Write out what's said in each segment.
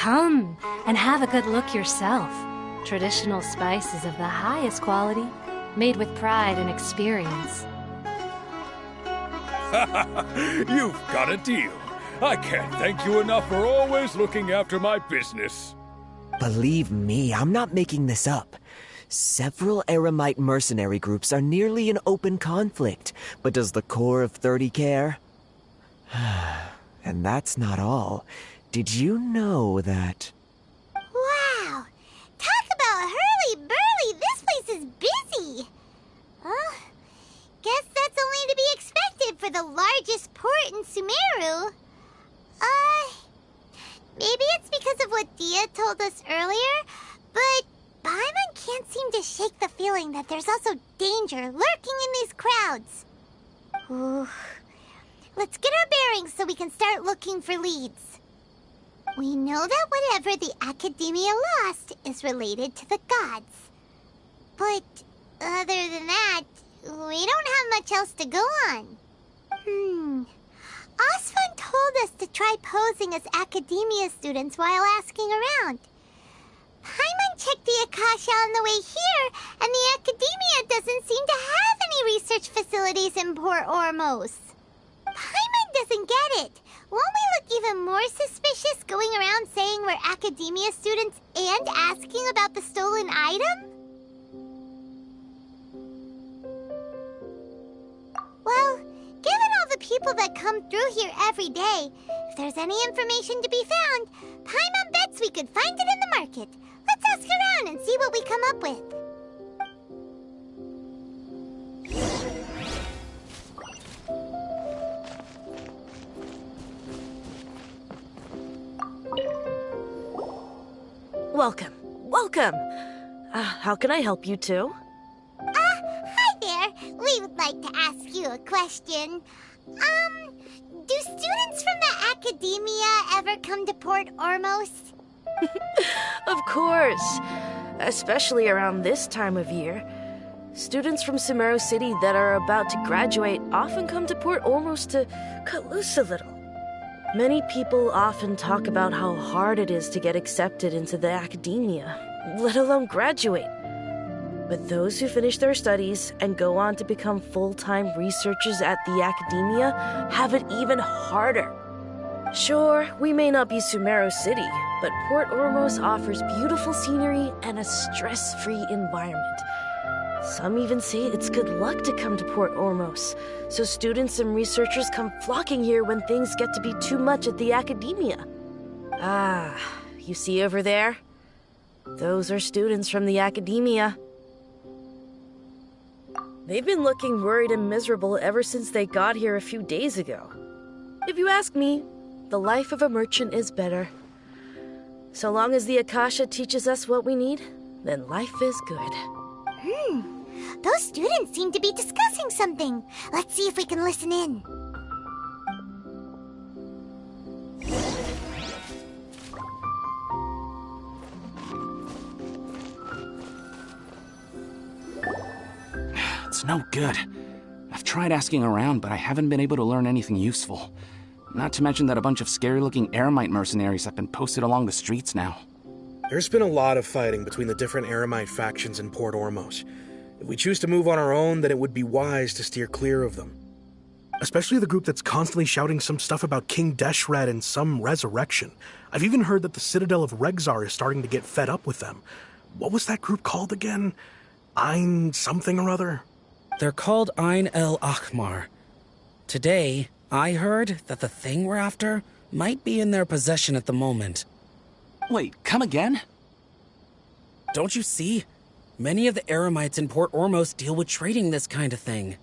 Come and have a good look yourself. Traditional spices of the highest quality, made with pride and experience. You've got a deal. I can't thank you enough for always looking after my business. Believe me, I'm not making this up. Several Eremite mercenary groups are nearly in open conflict, but does the core of 30 care? And that's not all. Did you know that... Wow! Talk about hurly-burly! This place is busy! Guess that's only to be expected for the largest port in Sumeru. Maybe it's because of what Dia told us earlier, but Paimon can't seem to shake the feeling that there's also danger lurking in these crowds. Ooh. Let's get our bearings so we can start looking for leads. We know that whatever the Academia lost is related to the gods. But other than that, we don't have much else to go on. Osfun told us to try posing as Academia students while asking around. Paimon checked the Akasha on the way here, and the Academia doesn't seem to have any research facilities in Port Ormos. Paimon doesn't get it. Won't we look even more suspicious going around saying we're Academia students and asking about the stolen item? Well, given all the people that come through here every day, if there's any information to be found, Paimon bets we could find it in the market. Let's ask around and see what we come up with. Welcome. Welcome. How can I help you too? Hi there. We would like to ask you a question. Do students from the Academia ever come to Port Ormos? Of course. Especially around this time of year. Students from Sumeru City that are about to graduate often come to Port Ormos to cut loose a little. Many people often talk about how hard it is to get accepted into the Academia, let alone graduate. But those who finish their studies and go on to become full-time researchers at the Academia have it even harder. Sure, we may not be Sumeru City, but Port Ormos offers beautiful scenery and a stress-free environment. Some even say it's good luck to come to Port Ormos, so students and researchers come flocking here when things get to be too much at the Academia. Ah, you see over there? Those are students from the Academia. They've been looking worried and miserable ever since they got here a few days ago. If you ask me, the life of a merchant is better. So long as the Akasha teaches us what we need, then life is good. Those students seem to be discussing something. Let's see if we can listen in. It's no good. I've tried asking around, but I haven't been able to learn anything useful. Not to mention that a bunch of scary-looking Eremite mercenaries have been posted along the streets now. There's been a lot of fighting between the different Eremite factions in Port Ormos. If we choose to move on our own, then it would be wise to steer clear of them. Especially the group that's constantly shouting some stuff about King Deshret and some resurrection. I've even heard that the Citadel of Regzar is starting to get fed up with them. What was that group called again? Ein something or other? They're called Ein El Akhmar. Today, I heard that the thing we're after might be in their possession at the moment. Wait, come again? Don't you see? Many of the Eremites in Port Ormos deal with trading this kind of thing.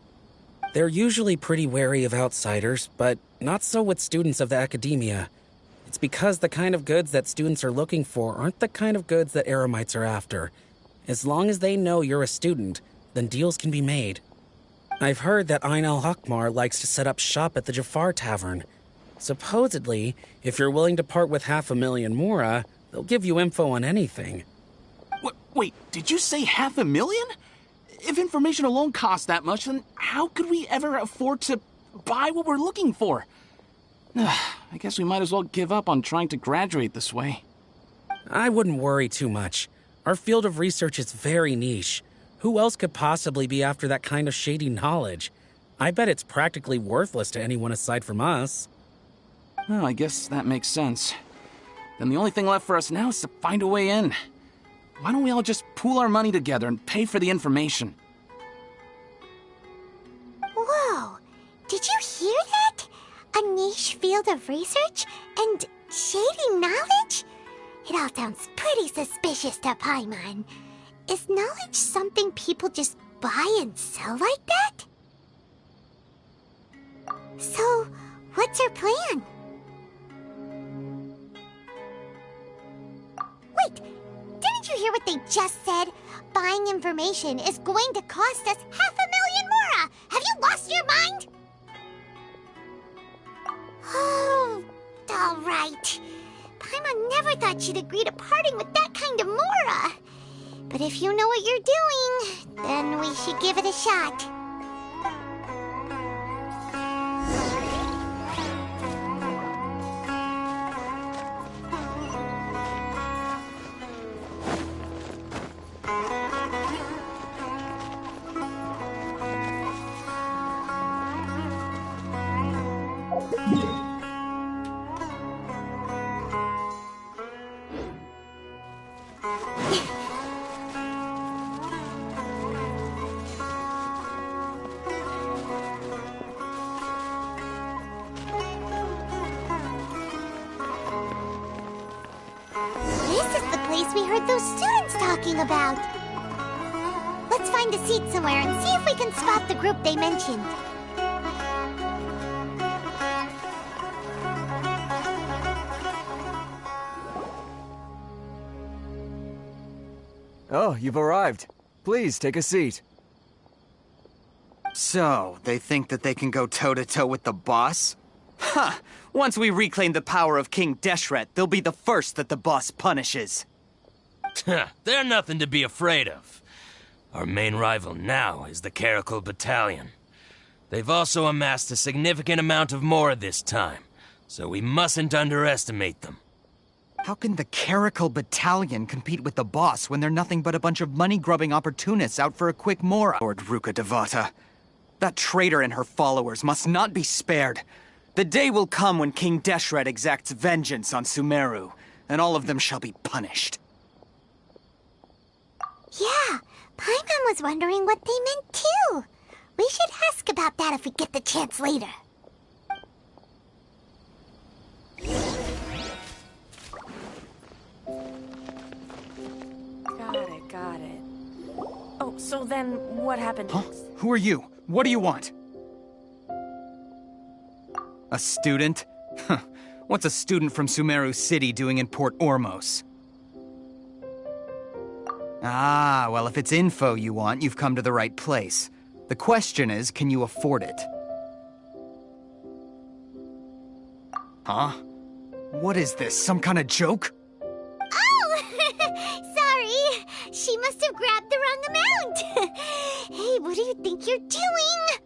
They're usually pretty wary of outsiders, but not so with students of the Academia. It's because the kind of goods that students are looking for aren't the kind of goods that Eremites are after. As long as they know you're a student, then deals can be made. I've heard that Ein al-Hakmar likes to set up shop at the Jafar Tavern. Supposedly, if you're willing to part with 500,000 Mora, they'll give you info on anything. Wait, did you say 500,000? If information alone costs that much, then how could we ever afford to buy what we're looking for? I guess we might as well give up on trying to graduate this way. I wouldn't worry too much. Our field of research is very niche. Who else could possibly be after that kind of shady knowledge? I bet it's practically worthless to anyone aside from us. Well, I guess that makes sense. Then the only thing left for us now is to find a way in. Why don't we all just pool our money together and pay for the information? Whoa! Did you hear that? A niche field of research and shady knowledge? It all sounds pretty suspicious to Paimon. Is knowledge something people just buy and sell like that? So, what's your plan? Wait, didn't you hear what they just said? Buying information is going to cost us 500,000 mora! Have you lost your mind? Oh, alright. Paimon never thought she'd agree to parting with that kind of mora. But if you know what you're doing, then we should give it a shot. We heard those students talking about. Let's find a seat somewhere and see if we can spot the group they mentioned. Oh, you've arrived. Please, take a seat. So, they think that they can go toe-to-toe with the boss? Huh! Once we reclaim the power of King Deshret, they'll be the first that the boss punishes. They're nothing to be afraid of. Our main rival now is the Caracal Battalion. They've also amassed a significant amount of mora this time, so we mustn't underestimate them. How can the Caracal Battalion compete with the boss when they're nothing but a bunch of money-grubbing opportunists out for a quick mora? Lord Ruka Devata. That traitor and her followers must not be spared. The day will come when King Deshret exacts vengeance on Sumeru, and all of them shall be punished. Yeah, Paimon was wondering what they meant too. We should ask about that if we get the chance later. Got it. Oh, so then what happened Huh? next? Who are you? What do you want? A student? Huh. What's a student from Sumeru City doing in Port Ormos? Ah, well, if it's info you want, you've come to the right place. The question is, can you afford it? Huh? What is this, some kind of joke? Oh! Sorry! She must have grabbed the wrong amount! Hey, what do you think you're doing?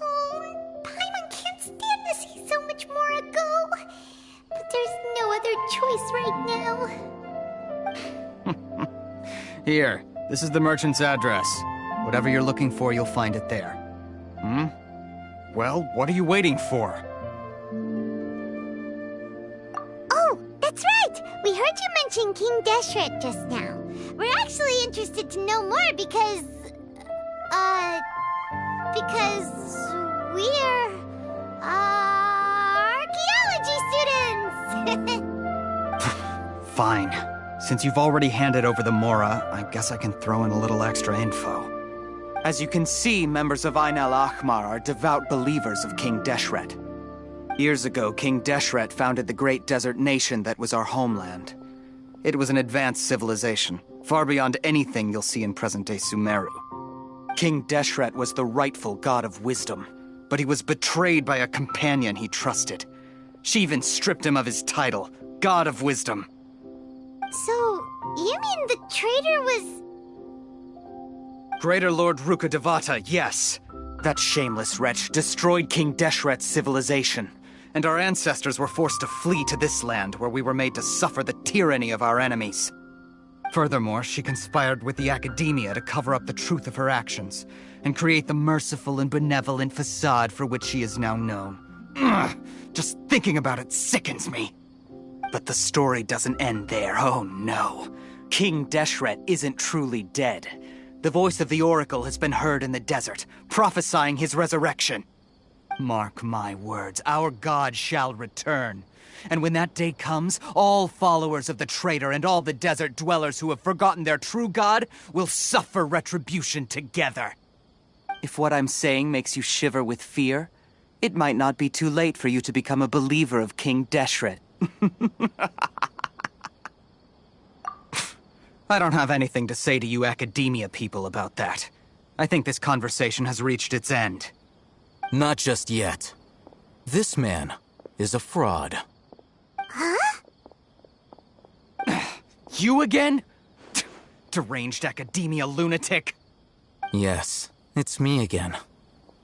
Oh, Paimon can't stand to see so much more go. But there's no other choice right now. Here, this is the merchant's address. Whatever you're looking for, you'll find it there. Hmm? Well, what are you waiting for? Oh, that's right! We heard you mention King Deshret just now. We're actually interested to know more because we're, archaeology students! Fine. Since you've already handed over the mora, I guess I can throw in a little extra info. As you can see, members of Ain al-Ahmar are devout believers of King Deshret. Years ago, King Deshret founded the great desert nation that was our homeland. It was an advanced civilization, far beyond anything you'll see in present-day Sumeru. King Deshret was the rightful god of wisdom, but he was betrayed by a companion he trusted. She even stripped him of his title, God of Wisdom. So, you mean the traitor was... Greater Lord Ruka Devata, yes. That shameless wretch destroyed King Deshret's civilization, and our ancestors were forced to flee to this land where we were made to suffer the tyranny of our enemies. Furthermore, she conspired with the academia to cover up the truth of her actions and create the merciful and benevolent facade for which she is now known. Ugh, just thinking about it sickens me. But the story doesn't end there, oh no. King Deshret isn't truly dead. The voice of the Oracle has been heard in the desert, prophesying his resurrection. Mark my words, our god shall return. And when that day comes, all followers of the traitor and all the desert dwellers who have forgotten their true god will suffer retribution together. If what I'm saying makes you shiver with fear, it might not be too late for you to become a believer of King Deshret. I don't have anything to say to you academia people about that. I think this conversation has reached its end. Not just yet. This man is a fraud. Huh? You again? Deranged academia lunatic. Yes, it's me again.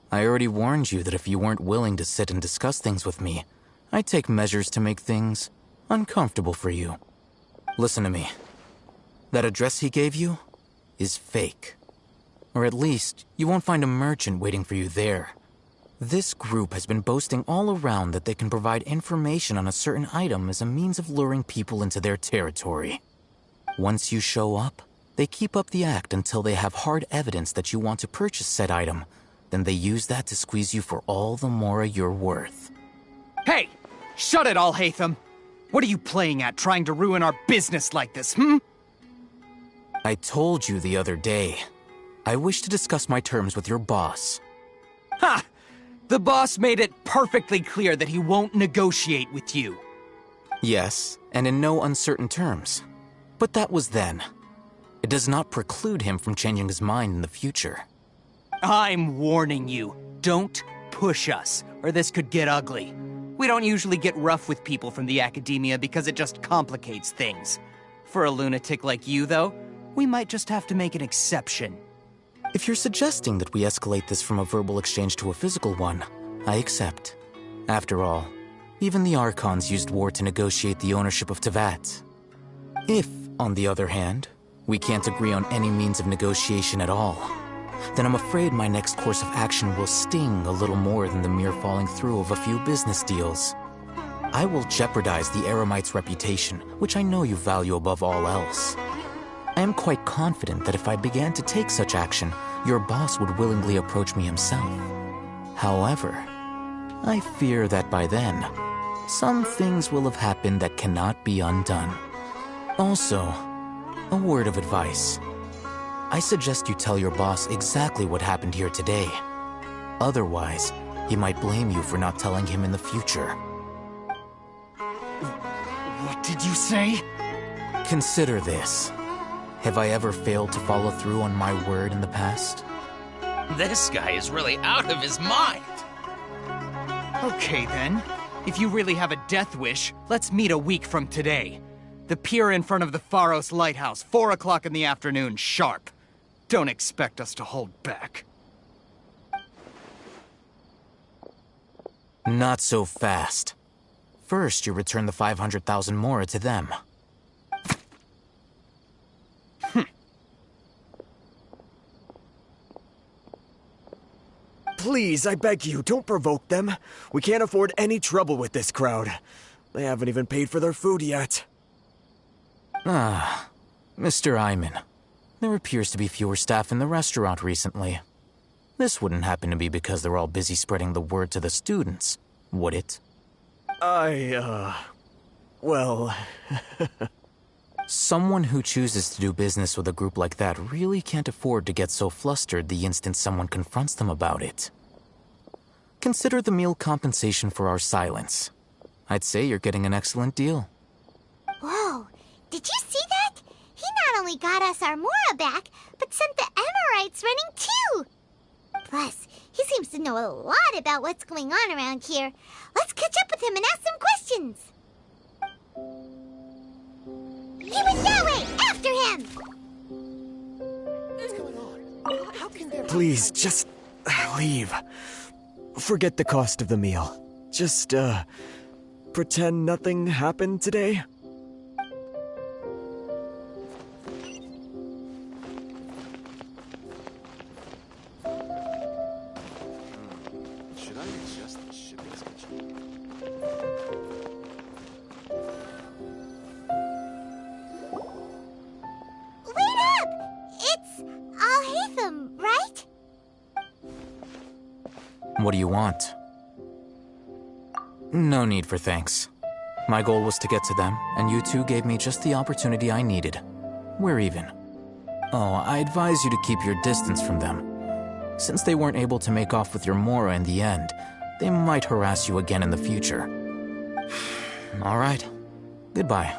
I already warned you that if you weren't willing to sit and discuss things with me, I'd take measures to make things uncomfortable for you. Listen to me. That address he gave you is fake. Or at least, you won't find a merchant waiting for you there. This group has been boasting all around that they can provide information on a certain item as a means of luring people into their territory. Once you show up, they keep up the act until they have hard evidence that you want to purchase said item. Then they use that to squeeze you for all the more you're worth. Hey! Shut it all, Hatham! What are you playing at, trying to ruin our business like this, I told you the other day. I wish to discuss my terms with your boss. Ha! The boss made it perfectly clear that he won't negotiate with you. Yes, and in no uncertain terms. But that was then. It does not preclude him from changing his mind in the future. I'm warning you. Don't push us, or this could get ugly. We don't usually get rough with people from the academia because it just complicates things. For a lunatic like you, though, we might just have to make an exception. If you're suggesting that we escalate this from a verbal exchange to a physical one, I accept. After all, even the Archons used war to negotiate the ownership of Tevat. If, on the other hand, we can't agree on any means of negotiation at all, then I'm afraid my next course of action will sting a little more than the mere falling through of a few business deals. I will jeopardize the Eremite's reputation, which I know you value above all else. I am quite confident that if I began to take such action, your boss would willingly approach me himself. However, I fear that by then, some things will have happened that cannot be undone. Also, a word of advice. I suggest you tell your boss exactly what happened here today. Otherwise, he might blame you for not telling him in the future. What did you say? Consider this. Have I ever failed to follow through on my word in the past? This guy is really out of his mind. Okay then. If you really have a death wish, let's meet a week from today. The pier in front of the Pharos Lighthouse, 4 o'clock in the afternoon, sharp. Don't expect us to hold back. Not so fast. First, you return the 500,000 mora to them. Please, I beg you, don't provoke them. We can't afford any trouble with this crowd. They haven't even paid for their food yet. Ah, Mr. Iman. There appears to be fewer staff in the restaurant recently. This wouldn't happen to be because they're all busy spreading the word to the students, would it? Well... Someone who chooses to do business with a group like that really can't afford to get so flustered the instant someone confronts them about it. Consider the meal compensation for our silence. I'd say you're getting an excellent deal. Whoa, did you see that? He not only got us our Mora back, but sent the Emirites running too! Plus, he seems to know a lot about what's going on around here. Let's catch up with him and ask some questions! He went that way! After him! What's going on? How can there... Please, just leave. Forget the cost of the meal. just, pretend nothing happened today? Should I adjust the shipping schedule? Wait up! It's Al-Haytham, right? What do you want? No need for thanks. My goal was to get to them, and you two gave me just the opportunity I needed. We're even. Oh, I advise you to keep your distance from them. Since they weren't able to make off with your Mora in the end, they might harass you again in the future. All right. Goodbye.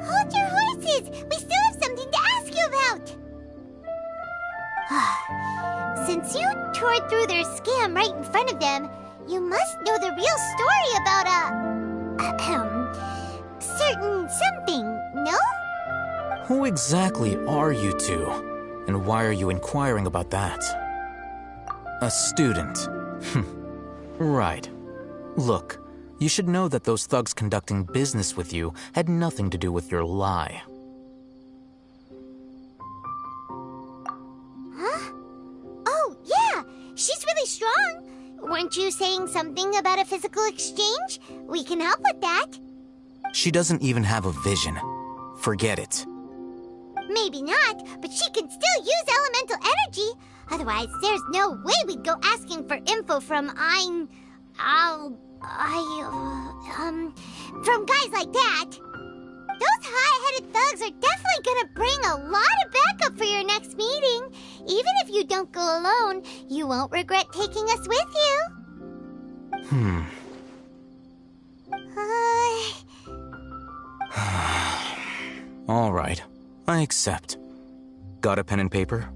Hold your horses! We still have something to ask you about! Since you tore through their scam right in front of them, you must know the real story about certain something, no? Who exactly are you two? And why are you inquiring about that? A student. Right. Look, you should know that those thugs conducting business with you had nothing to do with your lie. Huh? Oh, yeah! She's really strong! Weren't you saying something about a physical exchange? We can help with that. She doesn't even have a vision. Forget it. Maybe not, but she can still use elemental energy. Otherwise, there's no way we'd go asking for info from from guys like that. Those high-headed thugs are definitely gonna bring a lot of backup for your next meeting. Even if you don't go alone, you won't regret taking us with you. All right. I accept. Got a pen and paper?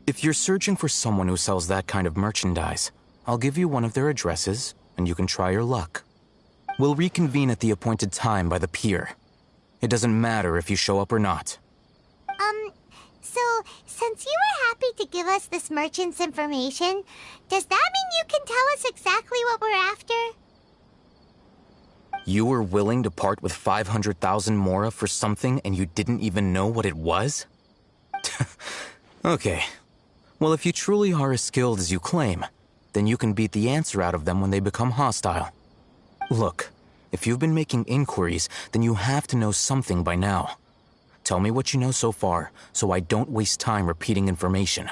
If you're searching for someone who sells that kind of merchandise, I'll give you one of their addresses, and you can try your luck. We'll reconvene at the appointed time by the pier. It doesn't matter if you show up or not. So, since you were happy to give us this merchant's information, does that mean you can tell us exactly what we're after? You were willing to part with 500,000 Mora for something and you didn't even know what it was? Okay. Well, if you truly are as skilled as you claim, then you can beat the answer out of them when they become hostile. Look, if you've been making inquiries, then you have to know something by now. Tell me what you know so far, so I don't waste time repeating information.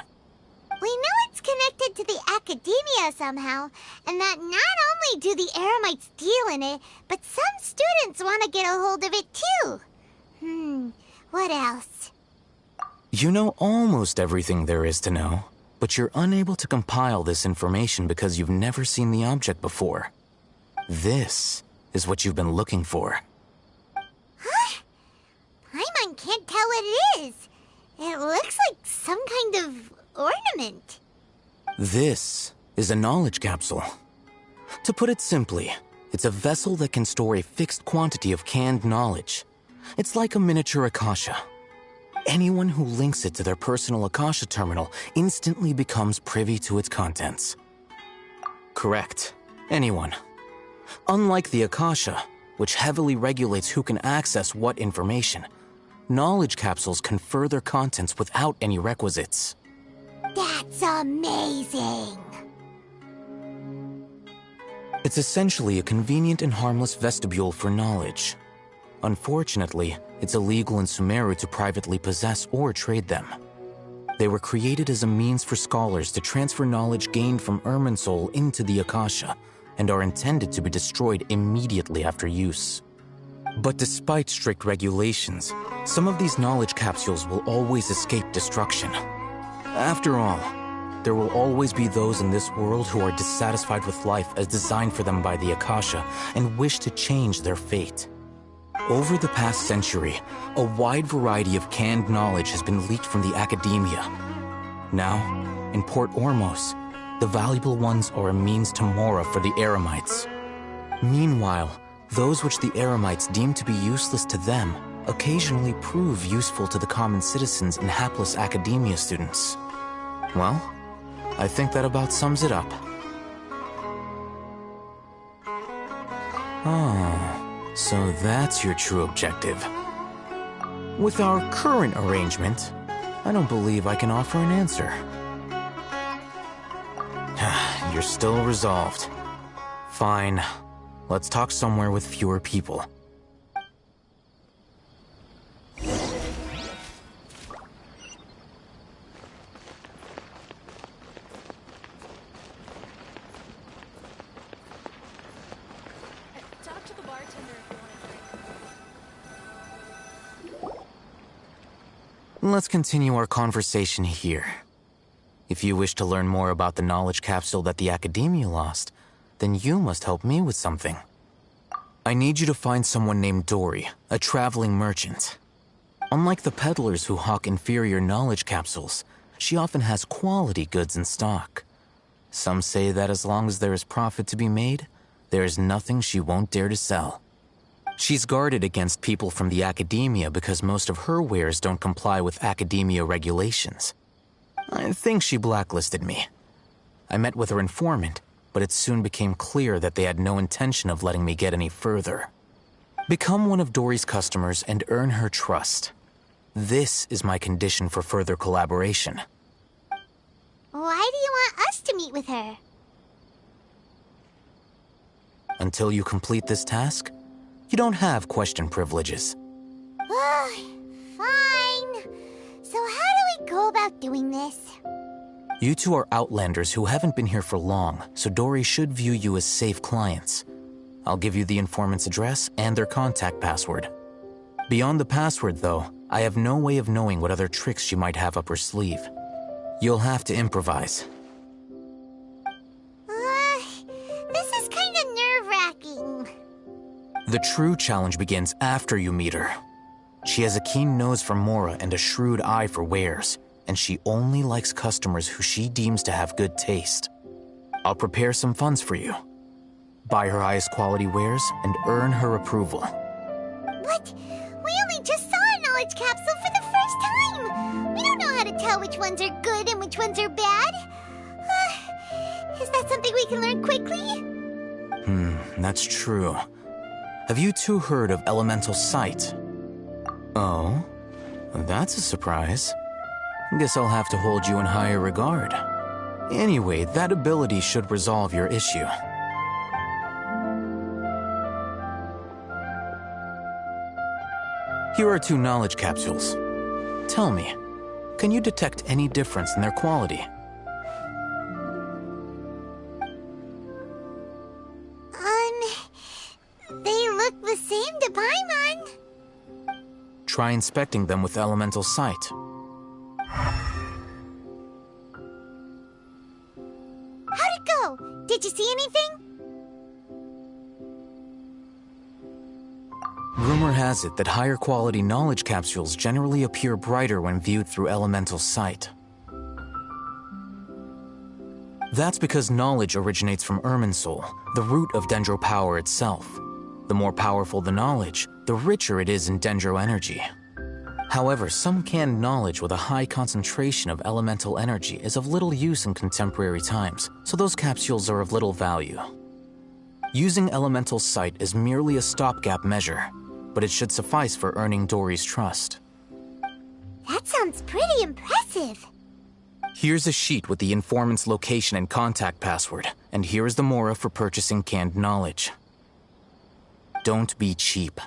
We know it's connected to the academia somehow, and that not only do the Eremites deal in it, but some students want to get a hold of it too. What else? You know almost everything there is to know, but you're unable to compile this information because you've never seen the object before. This is what you've been looking for. Huh? Paimon can't tell what it is. It looks like some kind of ornament. This is a knowledge capsule. To put it simply, it's a vessel that can store a fixed quantity of canned knowledge. It's like a miniature Akasha. Anyone who links it to their personal Akasha terminal instantly becomes privy to its contents. Correct. Anyone. Unlike the Akasha, which heavily regulates who can access what information, knowledge capsules confer their contents without any requisites. That's amazing! It's essentially a convenient and harmless vestibule for knowledge. Unfortunately, it's illegal in Sumeru to privately possess or trade them. They were created as a means for scholars to transfer knowledge gained from Irminsul into the Akasha, and are intended to be destroyed immediately after use. But despite strict regulations, some of these knowledge capsules will always escape destruction. After all, there will always be those in this world who are dissatisfied with life as designed for them by the Akasha and wish to change their fate. Over the past century, a wide variety of canned knowledge has been leaked from the academia. Now, in Port Ormos, the valuable ones are a means to Mora for the Eremites. Meanwhile, those which the Eremites deem to be useless to them occasionally prove useful to the common citizens and hapless academia students. Well, I think that about sums it up. Oh, so that's your true objective. With our current arrangement, I don't believe I can offer an answer. You're still resolved. Fine. Let's talk somewhere with fewer people. Talk to the bartender if you want a drink. Let's continue our conversation here. If you wish to learn more about the knowledge capsule that the Academia lost, then you must help me with something. I need you to find someone named Dory, a traveling merchant. Unlike the peddlers who hawk inferior knowledge capsules, she often has quality goods in stock. Some say that as long as there is profit to be made, there is nothing she won't dare to sell. She's guarded against people from the Academia because most of her wares don't comply with Academia regulations. I think she blacklisted me. I met with her informant, but it soon became clear that they had no intention of letting me get any further. Become one of Dory's customers and earn her trust. This is my condition for further collaboration. Why do you want us to meet with her? Until you complete this task, you don't have question privileges. Fine. So how do we go about doing this? You two are outlanders who haven't been here for long, so Dory should view you as safe clients. I'll give you the informant's address and their contact password. Beyond the password, though, I have no way of knowing what other tricks she might have up her sleeve. You'll have to improvise. This is kind of nerve-wracking. The true challenge begins after you meet her. She has a keen nose for Mora and a shrewd eye for wares, and she only likes customers who she deems to have good taste. I'll prepare some funds for you. Buy her highest quality wares and earn her approval. But we only just saw a knowledge capsule for the first time. We don't know how to tell which ones are good and which ones are bad. Is that something we can learn quickly? That's true. Have you two heard of elemental sight? Oh, that's a surprise. Guess I'll have to hold you in higher regard. Anyway, that ability should resolve your issue. Here are 2 knowledge capsules. Tell me, can you detect any difference in their quality? They look the same to Paimon. Try inspecting them with elemental sight. How'd it go? Did you see anything? Rumor has it that higher quality knowledge capsules generally appear brighter when viewed through elemental sight. That's because knowledge originates from Irminsul, the root of Dendro power itself. The more powerful the knowledge, the richer it is in Dendro energy. However, some canned knowledge with a high concentration of elemental energy is of little use in contemporary times, so those capsules are of little value. Using elemental sight is merely a stopgap measure, but it should suffice for earning Dory's trust. That sounds pretty impressive. Here's a sheet with the informant's location and contact password, and here is the Mora for purchasing canned knowledge. Don't be cheap.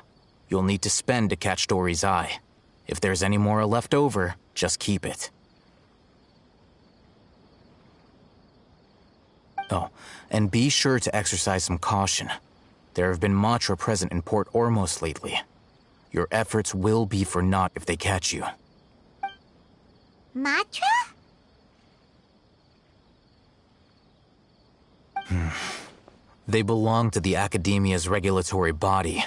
You'll need to spend to catch Dory's eye. If there's any Mora left over, just keep it. Oh, and be sure to exercise some caution. There have been Matra present in Port Ormos lately. Your efforts will be for naught if they catch you. Matra? They belong to the Academia's regulatory body.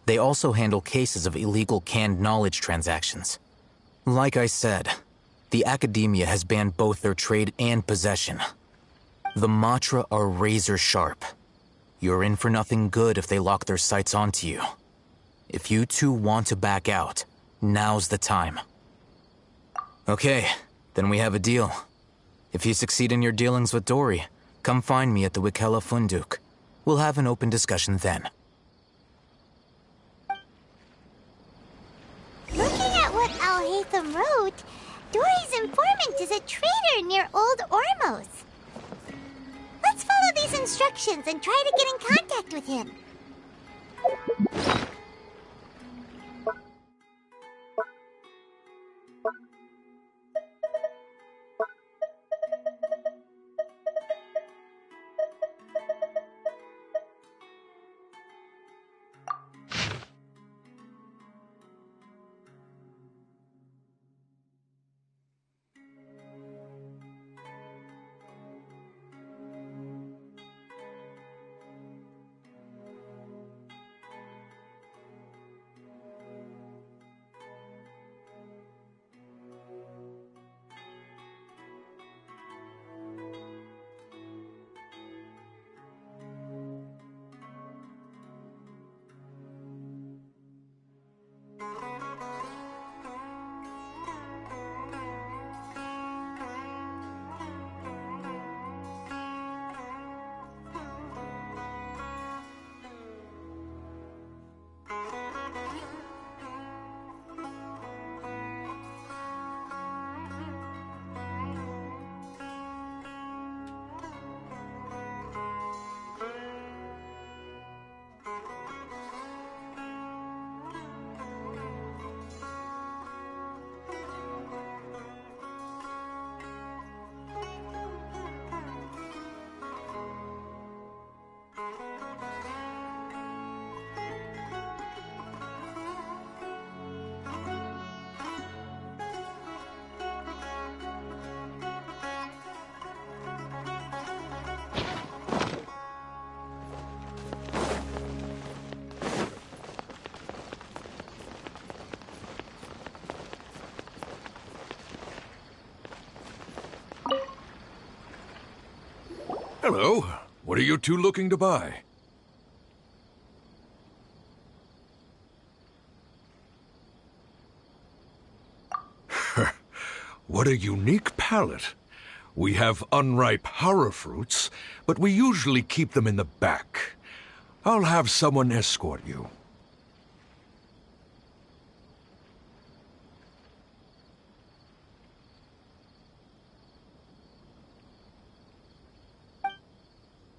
They also handle cases of illegal canned knowledge transactions. Like I said, the Academia has banned both their trade and possession. The Matra are razor sharp. You're in for nothing good if they lock their sights onto you. If you two want to back out, now's the time. Okay, then we have a deal. If you succeed in your dealings with Dory, come find me at the Wikela Funduk. We'll have an open discussion then. Hatham wrote, Dory's informant is a traitor near Old Ormos. Let's follow these instructions and try to get in contact with him. Hello. What are you two looking to buy? What a unique palate. We have unripe horror fruits, but we usually keep them in the back. I'll have someone escort you.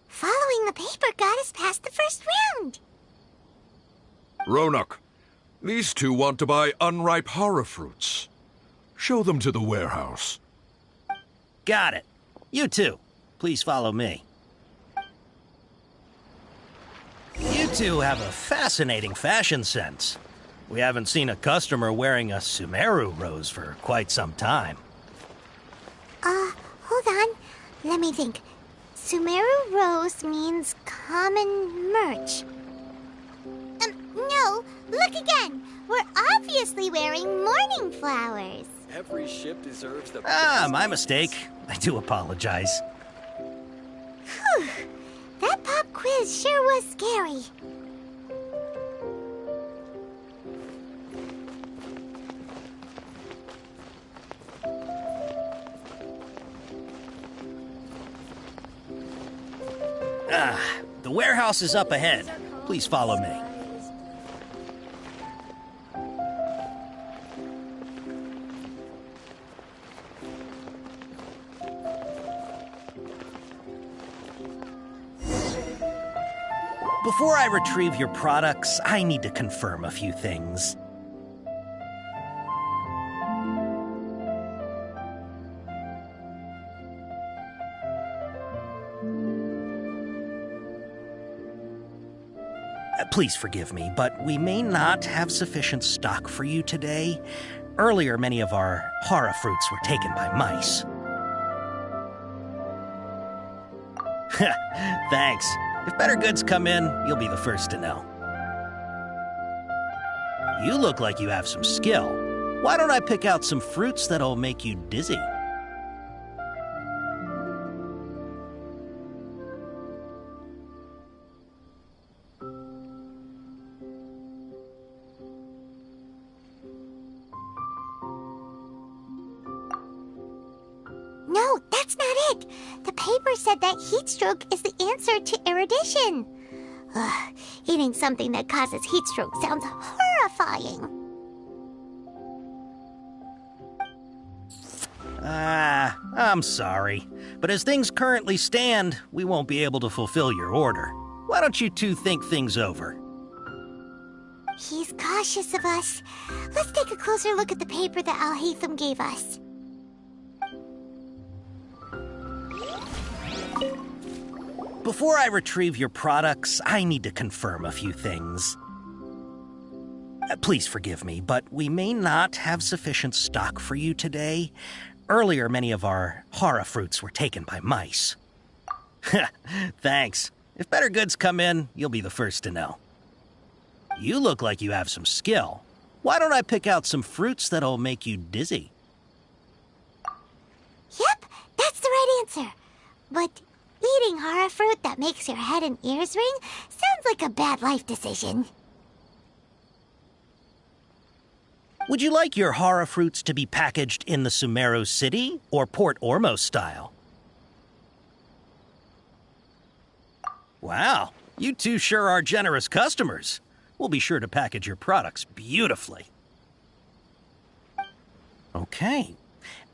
Following the paper got us past the first round. Roanoke, these two want to buy unripe horror fruits. Show them to the warehouse. Got it. You two, please follow me. You two have a fascinating fashion sense. We haven't seen a customer wearing a Sumeru rose for quite some time. Hold on. Let me think. Sumeru rose means common merch. No, look again. We're obviously wearing mourning flowers. Every ship deserves the My mistake. I do apologize. Whew. That pop quiz sure was scary. The warehouse is up ahead. Please follow me. Before I retrieve your products, I need to confirm a few things. Please forgive me, but we may not have sufficient stock for you today. Earlier, many of our horror fruits were taken by mice. Thanks. If better goods come in, you'll be the first to know. You look like you have some skill. Why don't I pick out some fruits that'll make you dizzy? No, that's not it. The paper said that heat stroke is the answer to erudition. Ugh, eating something that causes heat stroke sounds horrifying. I'm sorry, but as things currently stand, we won't be able to fulfill your order. Why don't you two think things over? He's cautious of us. Let's take a closer look at the paper that Al-Haytham gave us. Before I retrieve your products, I need to confirm a few things. Please forgive me, but we may not have sufficient stock for you today. Earlier, many of our hara fruits were taken by mice. Thanks. If better goods come in, you'll be the first to know. You look like you have some skill. Why don't I pick out some fruits that'll make you dizzy? Yep, that's the right answer. But eating hara fruit that makes your head and ears ring sounds like a bad life decision. Would you like your hara fruits to be packaged in the Sumeru City or Port Ormos style? Wow, you two sure are generous customers. We'll be sure to package your products beautifully. Okay,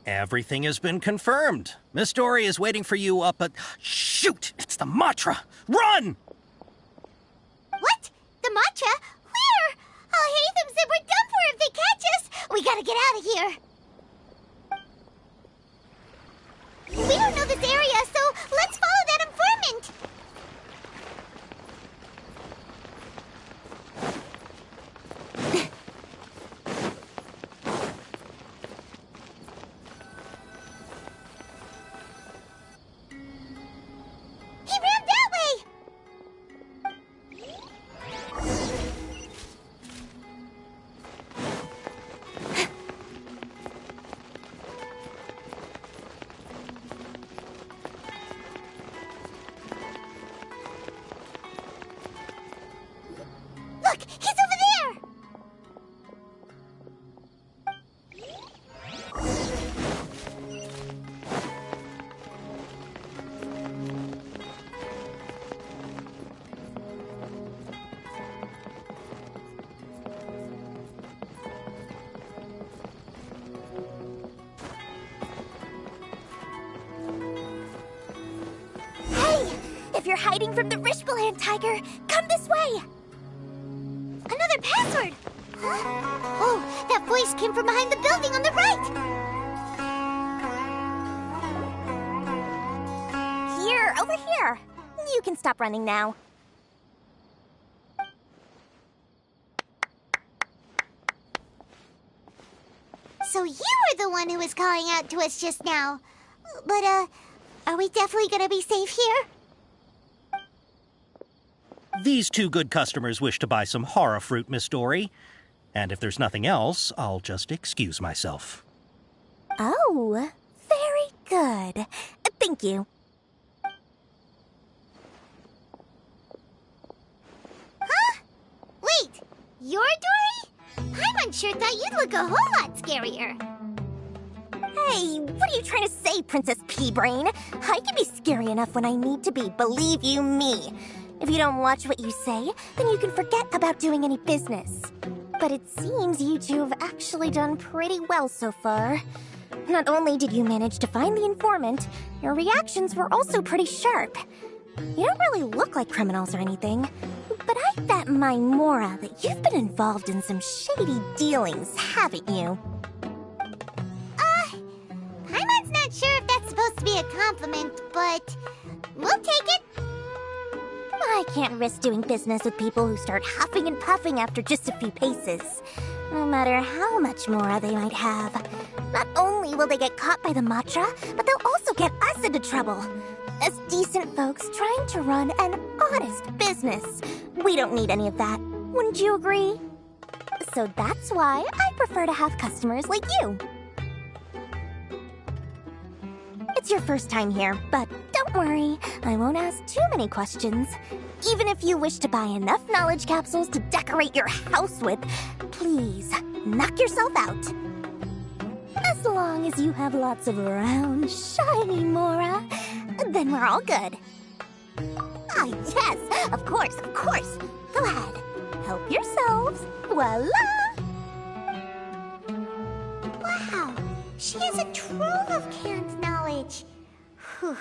everything has been confirmed. Miss Dory is waiting for you up at... Shoot! It's the Matra! Run! What? The Matra? Where? Al-Haytham said we're done for if they catch us. We gotta get out of here. We don't know this area, so let's follow that informant. He ran that way! Look, he's over there! Hey! If you're hiding from the Rishbaland tiger, come this way! Another password! Huh? Oh, that voice came from behind the building on the right! Here, over here. You can stop running now. So you were the one who was calling out to us just now. But, are we definitely gonna be safe here? These two good customers wish to buy some hara fruit, Miss Dory. And if there's nothing else, I'll just excuse myself. Oh, very good. Thank you. Huh? Wait, you're Dory? Paimon sure thought you'd look a whole lot scarier. Hey, what are you trying to say, Princess Pea-Brain? I can be scary enough when I need to be, believe you me. If you don't watch what you say, then you can forget about doing any business. But it seems you two have actually done pretty well so far. Not only did you manage to find the informant, your reactions were also pretty sharp. You don't really look like criminals or anything, but I bet my Mora that you've been involved in some shady dealings, haven't you? Paimon's not sure if that's supposed to be a compliment, but we'll take it. I can't risk doing business with people who start huffing and puffing after just a few paces. No matter how much Mora they might have. Not only will they get caught by the Matra, but they'll also get us into trouble. As decent folks trying to run an honest business. We don't need any of that. Wouldn't you agree? So that's why I prefer to have customers like you. It's your first time here, but don't worry, I won't ask too many questions. Even if you wish to buy enough knowledge capsules to decorate your house with, please, knock yourself out. As long as you have lots of round, shiny Mora, then we're all good. Ah, yes, of course, of course. Go ahead, help yourselves. Voila! Wow, She is a trove of canned knowledge. Whew.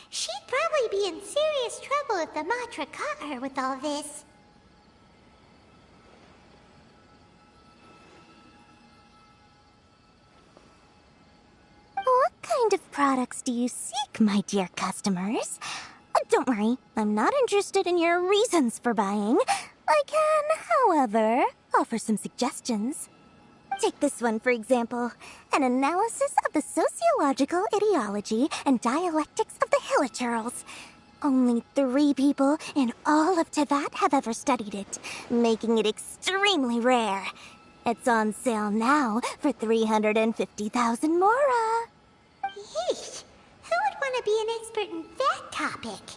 She'd probably be in serious trouble if the Matra caught her with all this. What kind of products do you seek, my dear customers? Don't worry, I'm not interested in your reasons for buying. I can, however, offer some suggestions. Take this one, for example. An analysis of the sociological ideology and dialectics of the Hilichurls. Only 3 people in all of Teyvat have ever studied it, making it extremely rare. It's on sale now for 350,000 mora. Yeesh! Who would want to be an expert in that topic?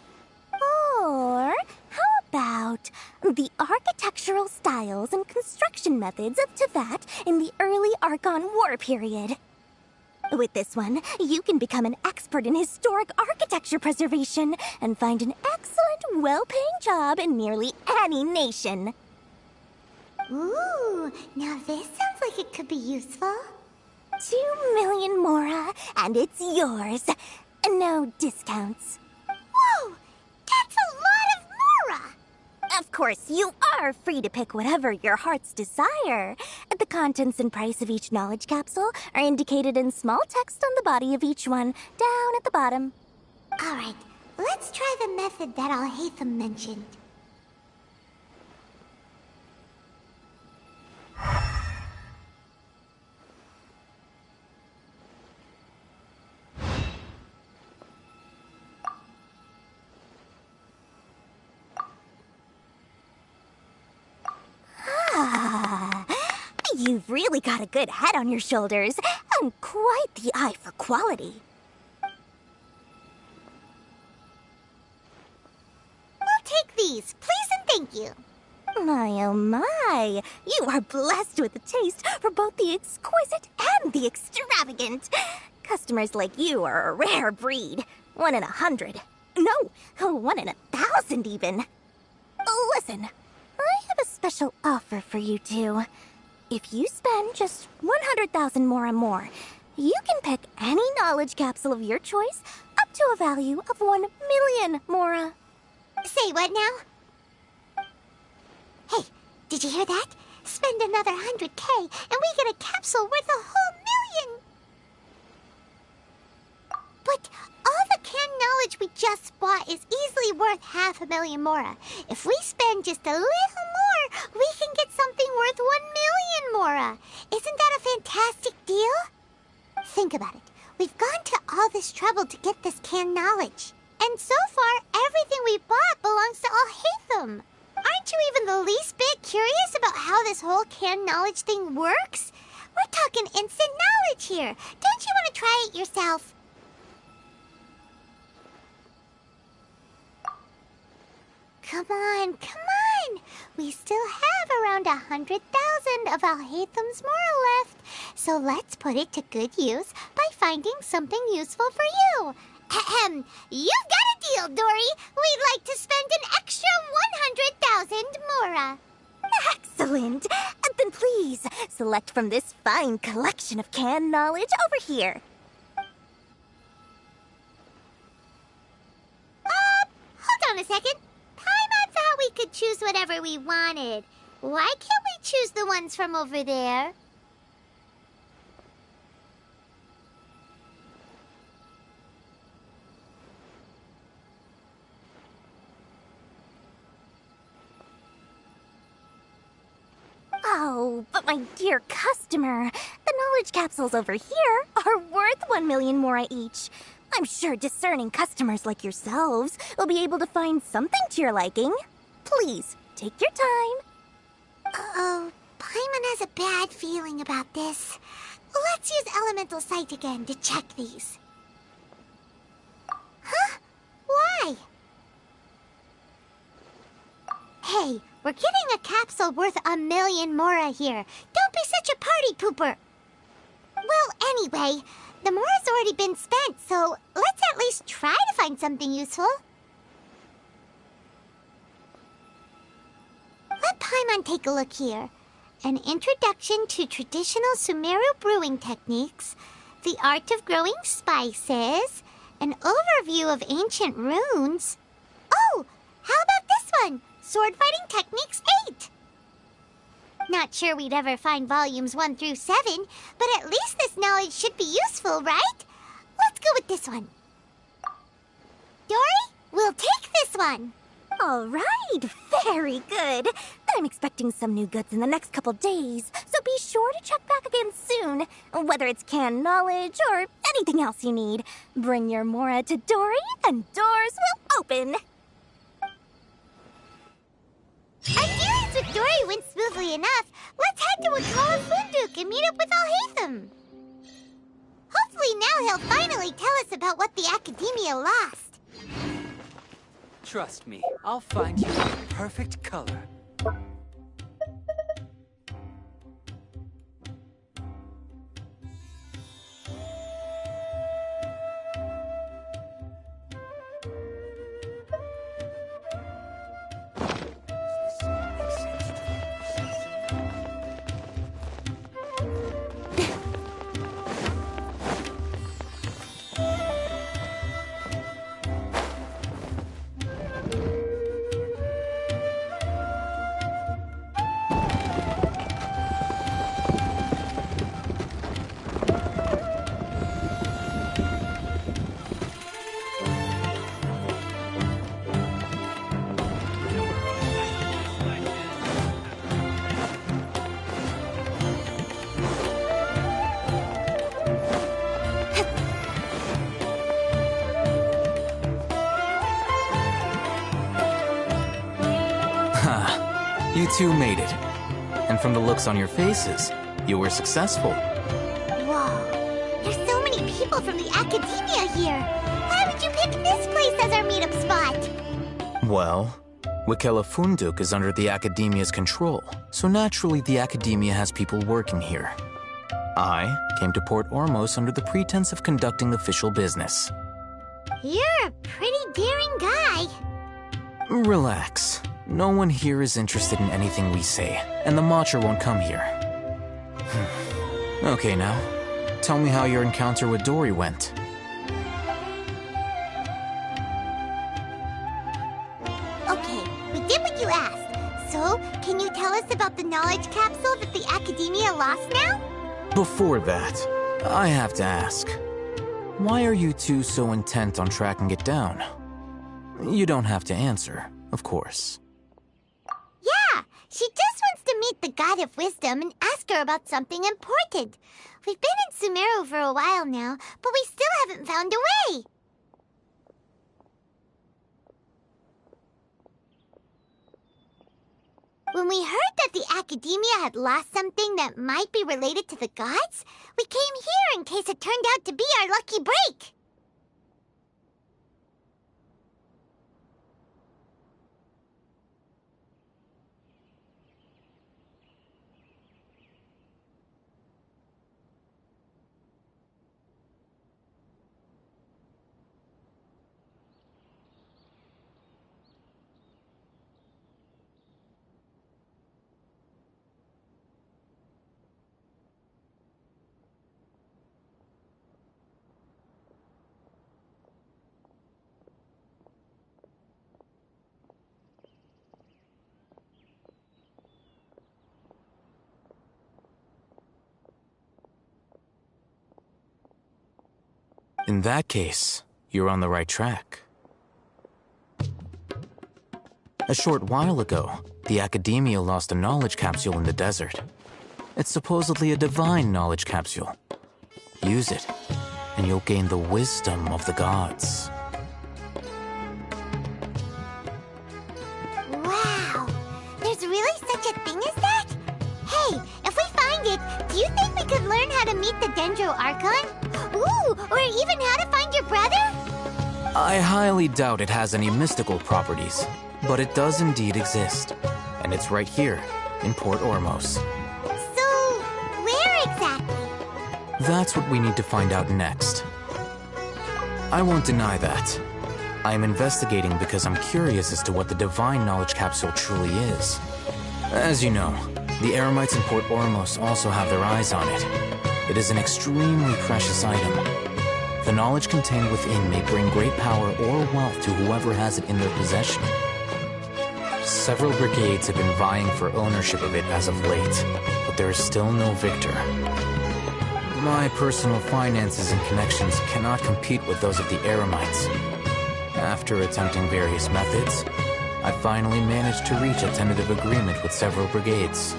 Or how about the architectural styles and construction methods of Teyvat in the early Archon War period? With this one, you can become an expert in historic architecture preservation and find an excellent, well-paying job in nearly any nation. Ooh, now this sounds like it could be useful. 2 million mora, and it's yours. No discounts. Whoa! That's a lot of mora! Of course, you are free to pick whatever your heart's desire. The contents and price of each knowledge capsule are indicated in small text on the body of each one, down at the bottom. Alright, let's try the method that Al-Haytham mentioned. You've really got a good head on your shoulders, and quite the eye for quality. We'll take these, please and thank you. My oh my, you are blessed with a taste for both the exquisite and the extravagant. Customers like you are a rare breed. 1 in 100. No, 1 in 1,000 even. Listen, I have a special offer for you two. If you spend just 100,000 mora more, you can pick any knowledge capsule of your choice up to a value of 1 million mora. Say what now? Hey, did you hear that? Spend another 100K and we get a capsule worth a whole million! But all the canned knowledge we just bought is easily worth 500,000 mora. If we spend just a little more, we can get something worth 1 million mora. Isn't that a fantastic deal? Think about it. We've gone to all this trouble to get this canned knowledge. And so far, everything we bought belongs to Al-Haytham. Aren't you even the least bit curious about how this whole canned knowledge thing works? We're talking instant knowledge here. Don't you want to try it yourself? Come on, come on! We still have around 100,000 of Al-Haytham's mora left, so let's put it to good use by finding something useful for you. Ahem, you've got a deal, Dory! We'd like to spend an extra 100,000 mora. Excellent! Then please, select from this fine collection of canned knowledge over here. Hold on a second. Paimon thought we could choose whatever we wanted. Why can't we choose the ones from over there? Oh, but my dear customer, the knowledge capsules over here are worth 1 million mora each. I'm sure discerning customers like yourselves will be able to find something to your liking. Please, take your time. Uh-oh, Paimon has a bad feeling about this. Let's use Elemental Sight again to check these. Huh? Why? Hey, we're getting a capsule worth 1 million mora here. Don't be such a party pooper. Well, anyway, the mora's already been spent, so let's at least try to find something useful. Let Paimon take a look here. An introduction to traditional Sumeru brewing techniques, The Art of Growing Spices, an overview of ancient runes. Oh, how about this one? Sword Fighting Techniques 8. Not sure we'd ever find volumes 1 through 7, but at least this knowledge should be useful, right? Let's go with this one. Dory, we'll take this one. All right, very good. I'm expecting some new goods in the next couple days, so be sure to check back again soon. Whether it's canned knowledge or anything else you need, bring your Mora to Dory and doors will open. Our dealings with Dory went smoothly enough. Let's head to Wakala Funduk and meet up with Alhaitham. Hopefully now he'll finally tell us about what the Academia lost. Trust me, I'll find you the perfect color. You two made it. And from the looks on your faces, you were successful. Whoa, there's so many people from the Academia here. Why would you pick this place as our meetup spot? Well, Wakala Funduk is under the Academia's control, so naturally the Academia has people working here. I came to Port Ormos under the pretense of conducting official business. You're a pretty daring guy. Relax. No one here is interested in anything we say, and the Matcha won't come here. Okay now, tell me how your encounter with Dory went. Okay, we did what you asked. So, can you tell us about the knowledge capsule that the Academia lost now? Before that, I have to ask, why are you two so intent on tracking it down? You don't have to answer, of course. Yeah, she just wants to meet the God of Wisdom and ask her about something important. We've been in Sumeru for a while now, but we still haven't found a way. When we heard that the Academia had lost something that might be related to the gods, we came here in case it turned out to be our lucky break. In that case, you're on the right track. A short while ago, the Academia lost a knowledge capsule in the desert. It's supposedly a divine knowledge capsule. Use it, and you'll gain the wisdom of the gods. Wow! There's really such a thing as that? Hey, if we find it, do you think we could learn how to meet the Dendro Archon? Ooh, or even how to find your brother? I highly doubt it has any mystical properties, but it does indeed exist. And it's right here, in Port Ormos. So, where exactly? That's what we need to find out next. I won't deny that. I am investigating because I'm curious as to what the divine knowledge capsule truly is. As you know, the Eremites in Port Ormos also have their eyes on it. It is an extremely precious item. The knowledge contained within may bring great power or wealth to whoever has it in their possession. Several brigades have been vying for ownership of it as of late, but there is still no victor. My personal finances and connections cannot compete with those of the Eremites. After attempting various methods, I finally managed to reach a tentative agreement with several brigades.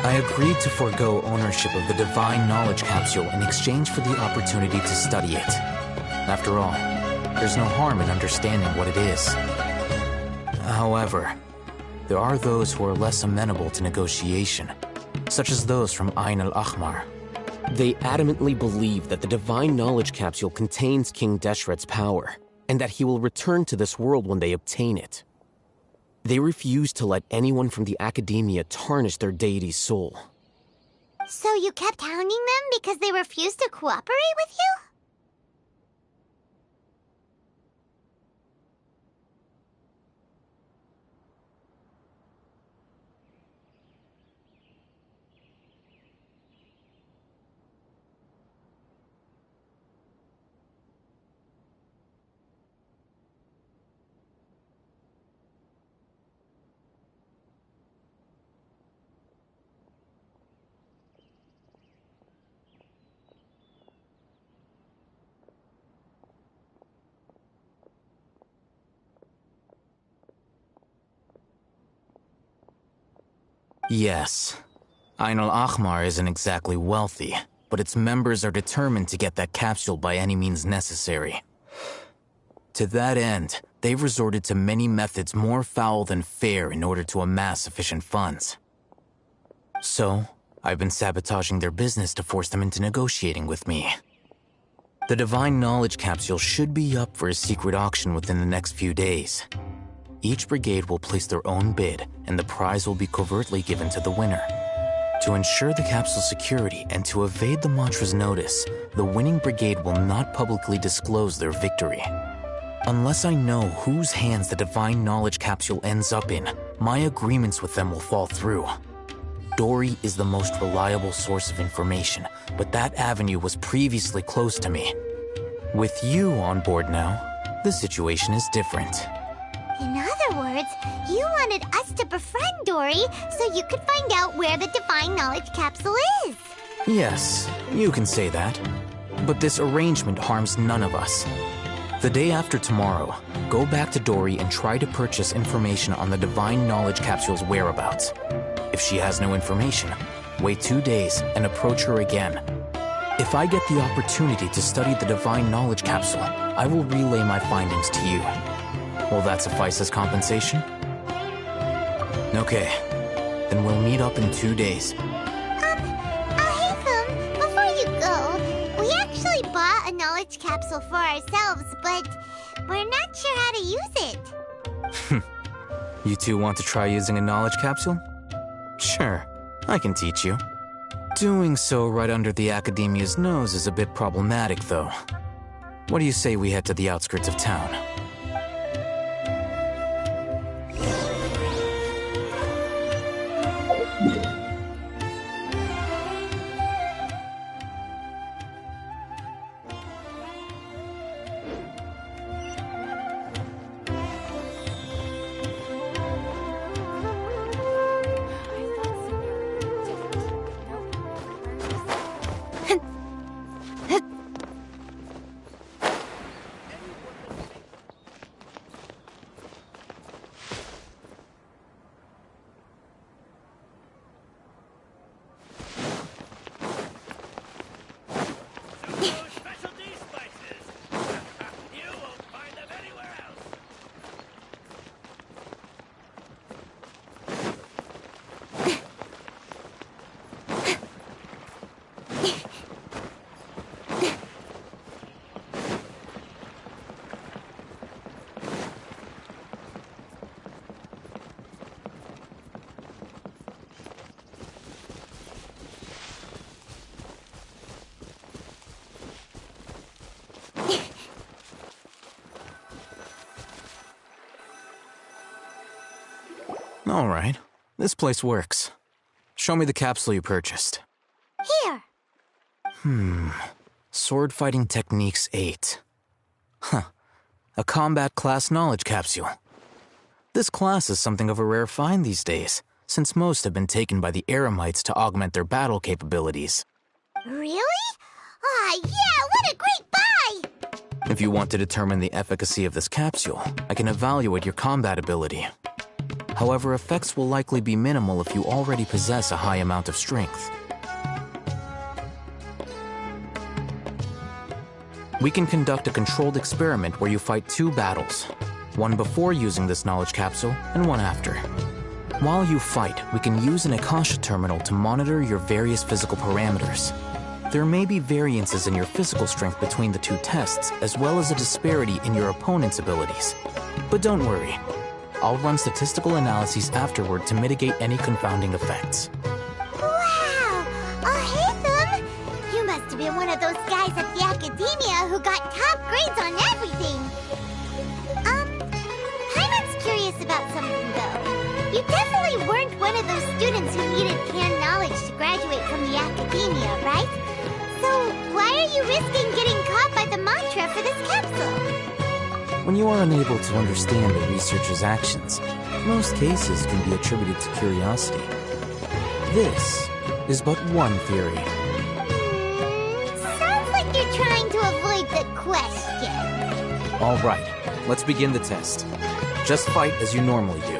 I agreed to forego ownership of the Divine Knowledge Capsule in exchange for the opportunity to study it. After all, there's no harm in understanding what it is. However, there are those who are less amenable to negotiation, such as those from Ain al-Ahmar. They adamantly believe that the Divine Knowledge Capsule contains King Deshret's power, and that he will return to this world when they obtain it. They refuse to let anyone from the Academia tarnish their deity's soul. So you kept hounding them because they refused to cooperate with you? Yes. Ain al-Ahmar isn't exactly wealthy, but its members are determined to get that capsule by any means necessary. To that end, they've resorted to many methods more foul than fair in order to amass sufficient funds. So, I've been sabotaging their business to force them into negotiating with me. The Divine Knowledge Capsule should be up for a secret auction within the next few days. Each brigade will place their own bid, and the prize will be covertly given to the winner. To ensure the capsule's security and to evade the mantra's notice, the winning brigade will not publicly disclose their victory. Unless I know whose hands the Divine Knowledge Capsule ends up in, my agreements with them will fall through. Dory is the most reliable source of information, but that avenue was previously closed to me. With you on board now, the situation is different. In other words, you wanted us to befriend Dory so you could find out where the Divine Knowledge Capsule is. Yes, you can say that. But this arrangement harms none of us. The day after tomorrow, go back to Dory and try to purchase information on the Divine Knowledge Capsule's whereabouts. If she has no information, wait 2 days and approach her again. If I get the opportunity to study the Divine Knowledge Capsule, I will relay my findings to you. Will that suffice as compensation? Okay, then we'll meet up in 2 days. Ahitham, before you go, we actually bought a knowledge capsule for ourselves, but we're not sure how to use it. You two want to try using a knowledge capsule? Sure, I can teach you. Doing so right under the Academia's nose is a bit problematic, though. What do you say we head to the outskirts of town? All right, this place works. Show me the capsule you purchased. Here. Sword Fighting Techniques 8. Huh. A combat class knowledge capsule. This class is something of a rare find these days, since most have been taken by the Eremites to augment their battle capabilities. Really? Aw, yeah, what a great buy! If you want to determine the efficacy of this capsule, I can evaluate your combat ability. However, effects will likely be minimal if you already possess a high amount of strength. We can conduct a controlled experiment where you fight 2 battles, one before using this knowledge capsule and one after. While you fight, we can use an Akasha terminal to monitor your various physical parameters. There may be variances in your physical strength between the 2 tests, as well as a disparity in your opponent's abilities. But don't worry, I'll run statistical analyses afterward to mitigate any confounding effects. Wow! Haytham! You must have been one of those guys at the academia who got top grades on everything! Paimon's curious about something, though. You definitely weren't one of those students who needed canned knowledge to graduate from the academia, right? So why are you risking getting caught by the mantra for this capsule? When you are unable to understand a researcher's actions, most cases can be attributed to curiosity. This is but one theory. Sounds like you're trying to avoid the question. All right, let's begin the test. Just fight as you normally do.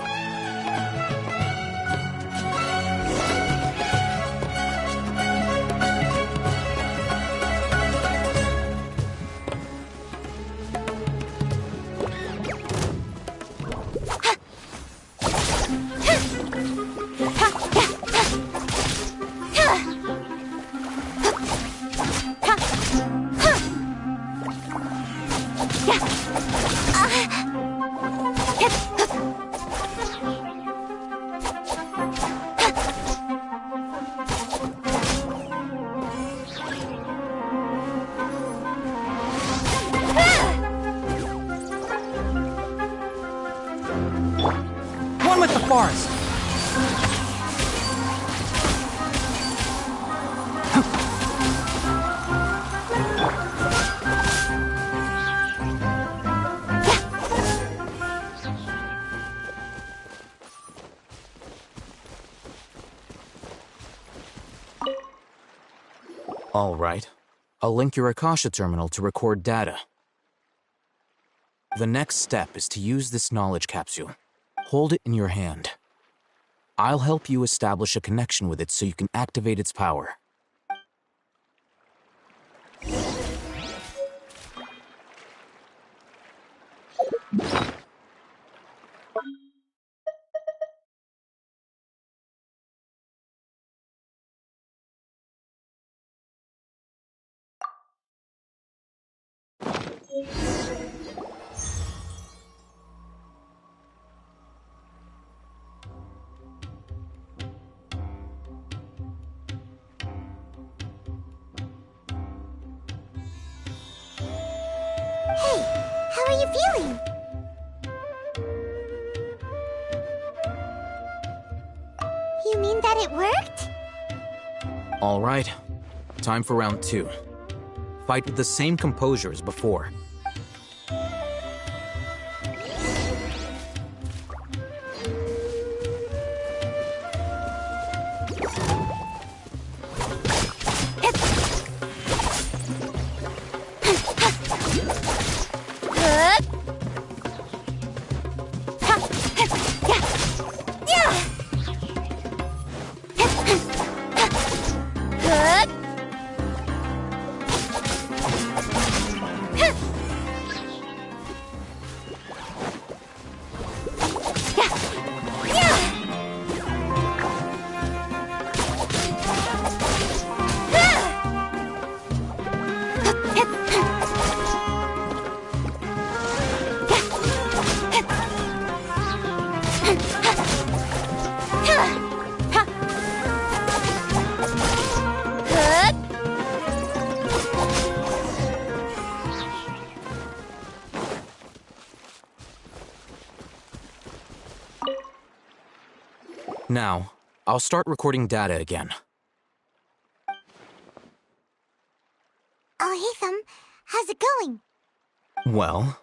One with the forest! All right. I'll link your Akasha terminal to record data. The next step is to use this knowledge capsule. Hold it in your hand. I'll help you establish a connection with it so you can activate its power. Hey, how are you feeling? You mean that it worked? All right. Time for round 2. Fight with the same composure as before. Now, I'll start recording data again. Oh, Hatham, how's it going? Well,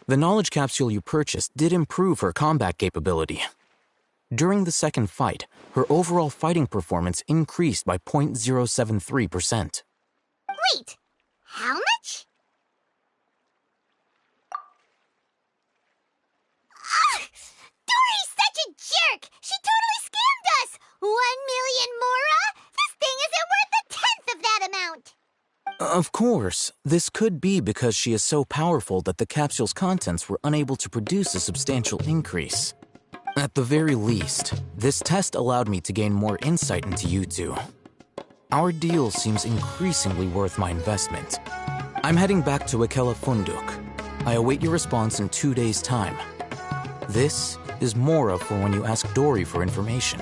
the knowledge capsule you purchased did improve her combat capability. During the second fight, her overall fighting performance increased by 0.073%. Wait, how much? Dory's such a jerk! She totally scammed us! 1 million mora? This thing isn't worth a tenth of that amount! Of course, this could be because she is so powerful that the capsule's contents were unable to produce a substantial increase. At the very least, this test allowed me to gain more insight into you two. Our deal seems increasingly worth my investment. I'm heading back to Akela Funduk. I await your response in 2 days' time. This is Mora for when you ask Dory for information.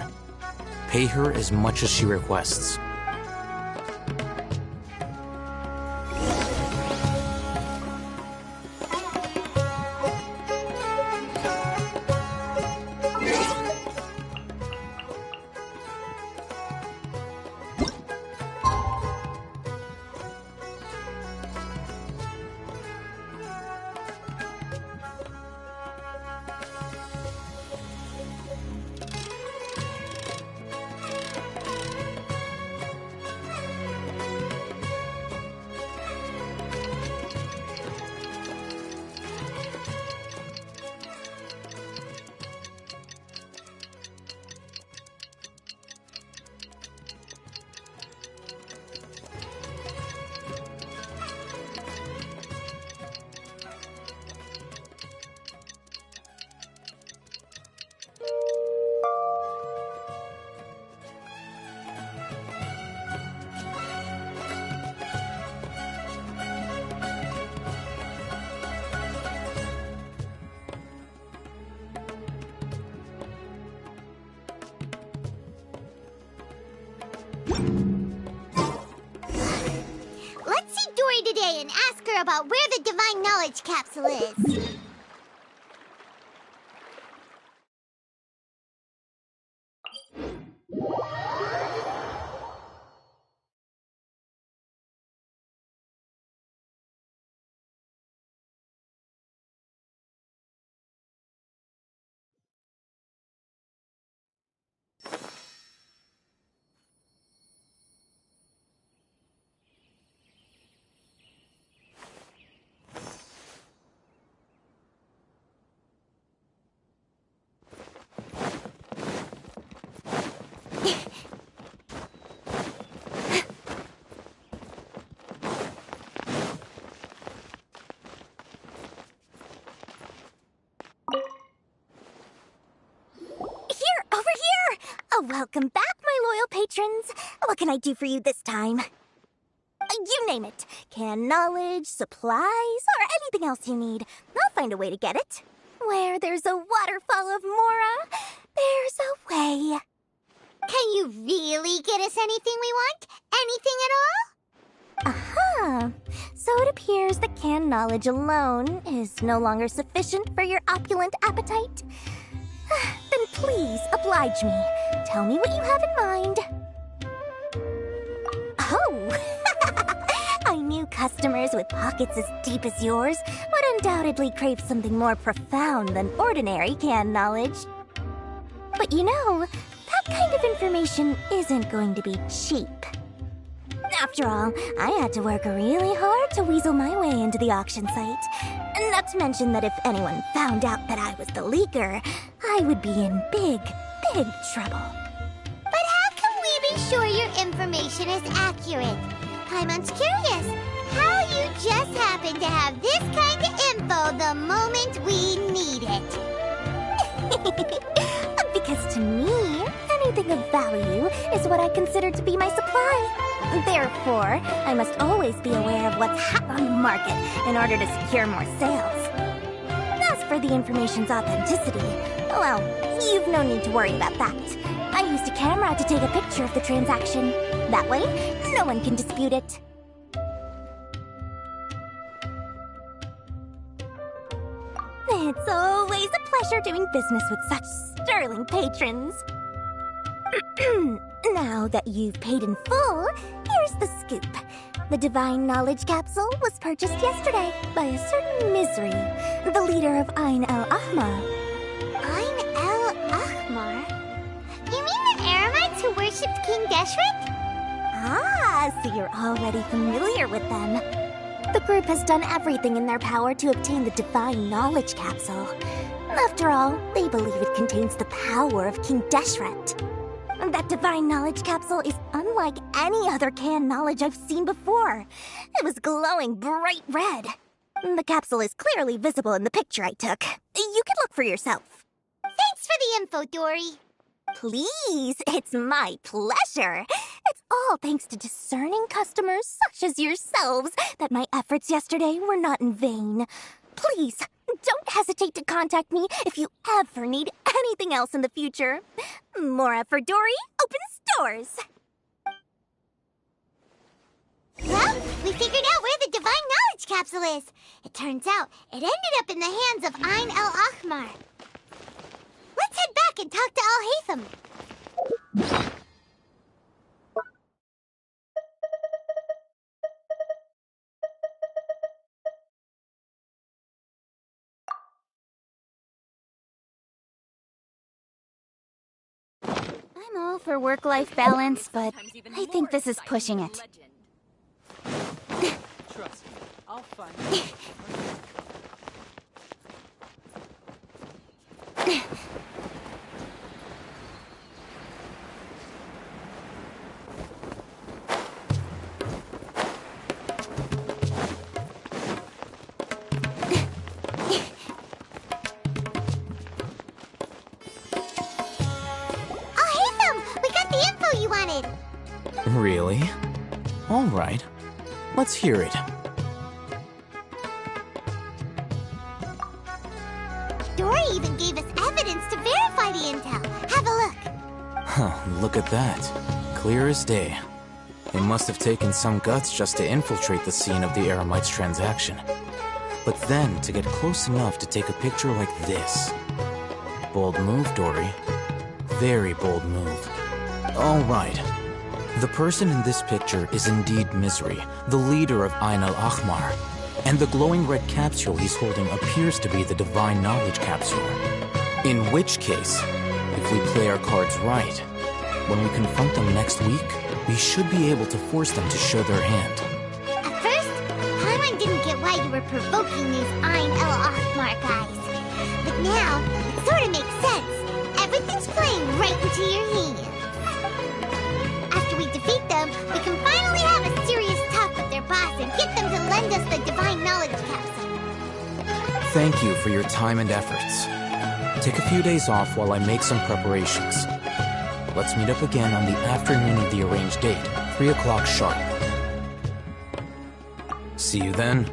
Pay her as much as she requests. Let's see Dory today and ask her about where the Divine Knowledge Capsule is. Welcome back, my loyal patrons. What can I do for you this time? You name it. Canned knowledge, supplies, or anything else you need. I'll find a way to get it. Where there's a waterfall of Mora, there's a way. Can you really get us anything we want? Anything at all? Aha! So it appears that canned knowledge alone is no longer sufficient for your opulent appetite. Then please oblige me. Tell me what you have in mind. Oh! I knew customers with pockets as deep as yours would undoubtedly crave something more profound than ordinary canned knowledge. But you know, that kind of information isn't going to be cheap. After all, I had to work really hard to weasel my way into the auction site. Not to mention that if anyone found out that I was the leaker, I would be in big, big trouble. But how can we be sure your information is accurate? Paimon's curious how you just happen to have this kind of info the moment we need it. Because to me, anything of value is what I consider to be my supply. Therefore, I must always be aware of what's hot on the market in order to secure more sales. As for the information's authenticity, well, you've no need to worry about that. I used a camera to take a picture of the transaction. That way, no one can dispute it. It's always a pleasure doing business with such sterling patrons. Now that you've paid in full, here's the scoop. The Divine Knowledge Capsule was purchased yesterday by a certain Misery, the leader of Ain el-Ahmar. Ain el-Ahmar? You mean the Eremites who worshipped King Deshret? Ah, so you're already familiar with them. The group has done everything in their power to obtain the Divine Knowledge Capsule. After all, they believe it contains the power of King Deshret. That Divine Knowledge Capsule is unlike any other canned knowledge I've seen before. It was glowing bright red. The capsule is clearly visible in the picture I took. You can look for yourself. Thanks for the info, Dory. Please, it's my pleasure. It's all thanks to discerning customers such as yourselves that my efforts yesterday were not in vain. Please, don't hesitate to contact me if you ever need anything else in the future. Mora for Dory opens doors. Well, we figured out where the Divine Knowledge Capsule is. It turns out it ended up in the hands of Ain el-Ahmar. Let's head back and talk to Al-Haytham. I'm all for work-life balance, but I think this is pushing it. Trust me, I'll find Really? All right. Let's hear it. Dory even gave us evidence to verify the intel. Have a look. Huh, look at that. Clear as day. It must have taken some guts just to infiltrate the scene of the Eremites' transaction. But then to get close enough to take a picture like this. Bold move, Dory. Very bold move. All right. The person in this picture is indeed Misery, the leader of Ain el-Ahmar, and the glowing red capsule he's holding appears to be the Divine Knowledge Capsule. In which case, if we play our cards right, when we confront them next week, we should be able to force them to show their hand. At first, Paimon didn't get why you were provoking these Ain el-Ahmar guys. But now, it sort of makes sense. Everything's playing right into your hands. After we defeat them, we can finally have a serious talk with their boss and get them to lend us the Divine Knowledge Capsule. Thank you for your time and efforts. Take a few days off while I make some preparations. Let's meet up again on the afternoon of the arranged date, 3 o'clock sharp. See you then.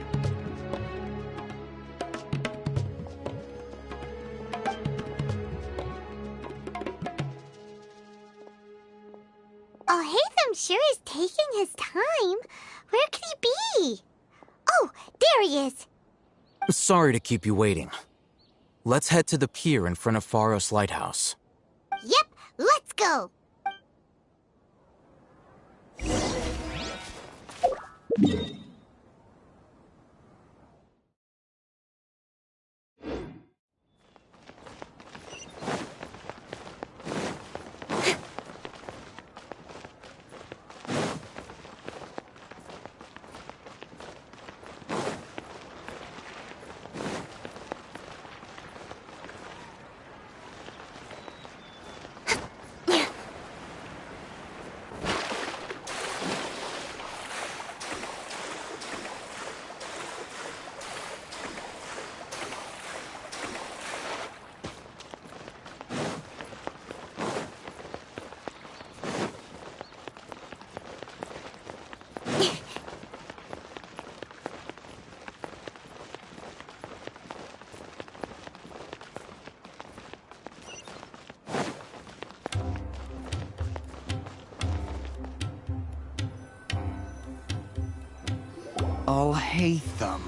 Al-Haytham sure is taking his time. Where could he be? Oh, there he is. Sorry to keep you waiting. Let's head to the pier in front of Pharos Lighthouse. Yep, let's go. Al-Haytham.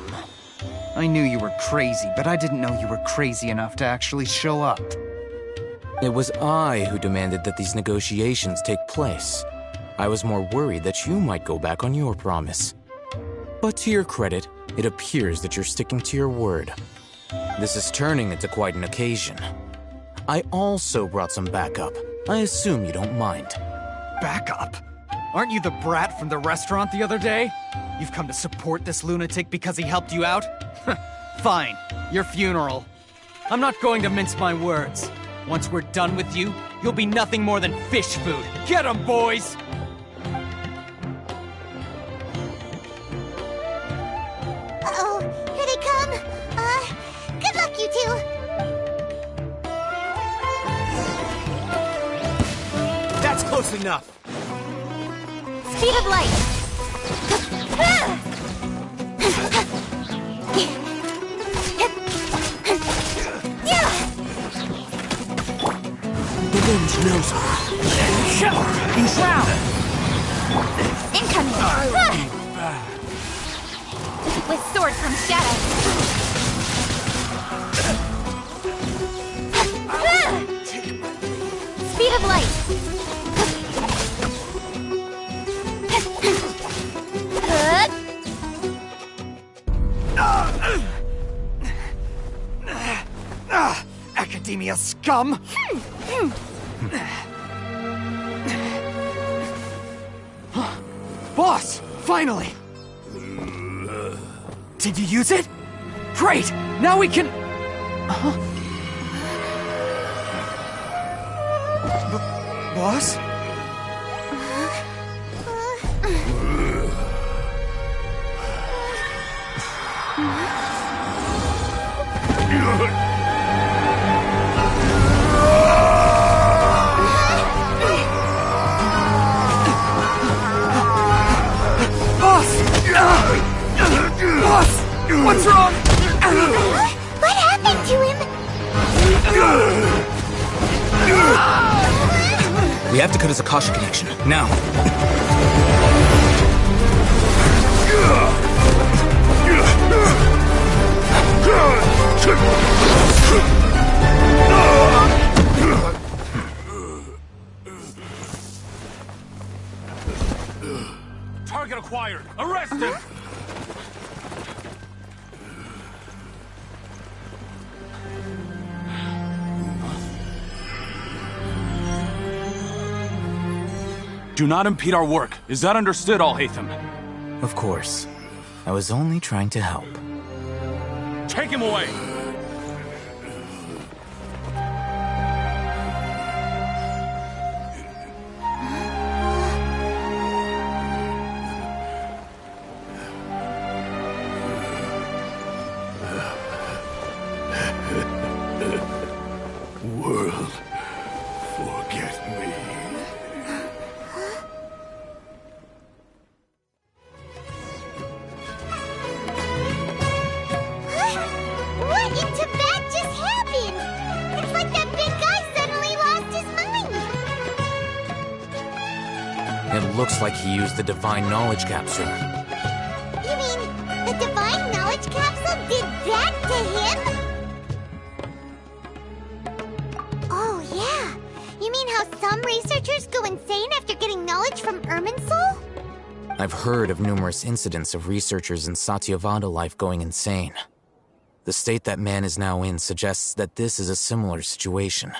I knew you were crazy, but I didn't know you were crazy enough to actually show up. It was I who demanded that these negotiations take place. I was more worried that you might go back on your promise. But to your credit, it appears that you're sticking to your word. This is turning into quite an occasion. I also brought some backup. I assume you don't mind. Backup? Aren't you the brat from the restaurant the other day? You've come to support this lunatic because he helped you out? Fine, your funeral. I'm not going to mince my words. Once we're done with you, you'll be nothing more than fish food. Get 'em, boys! Uh-oh, here they come. Good luck, you two. That's close enough. Speed of light. The wind knows her. Drown! Incoming. With sword from shadow. Speed of light. Academia scum! Boss! Finally! Did you use it? Great! Now we can... Boss? Boss! What's wrong? What happened to him? We have to cut his Akasha connection, now. Target acquired! Arrest him! Do not impede our work. Is that understood, Al-Haytham? Of course. I was only trying to help. Take him away! World, forget me. What in Tibet just happened? It's like that big guy suddenly lost his mind. It looks like he used the Divine Knowledge Capsule. You mean the Divine Knowledge Capsule did that to him? Oh, yeah. You mean how some researchers go insane after getting knowledge from Irminsul? I've heard of numerous incidents of researchers in Satyavada life going insane. The state that man is now in suggests that this is a similar situation.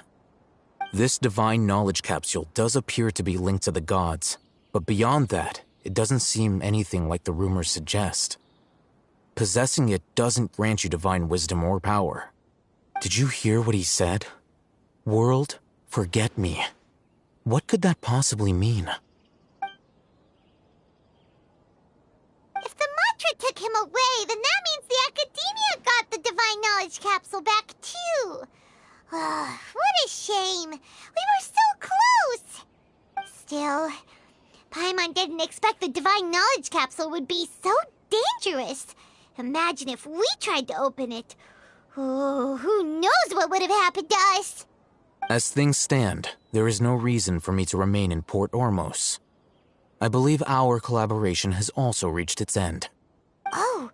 This Divine Knowledge Capsule does appear to be linked to the gods, but beyond that, it doesn't seem anything like the rumors suggest. Possessing it doesn't grant you divine wisdom or power. Did you hear what he said? World, forget me. What could that possibly mean? If the mantra took him away, then that means the Academia got the Divine Knowledge Capsule back, too. What a shame. We were so close. Still, Paimon didn't expect the Divine Knowledge Capsule would be so dangerous. Imagine if we tried to open it. Oh, who knows what would have happened to us? As things stand, there is no reason for me to remain in Port Ormos. I believe our collaboration has also reached its end. Oh,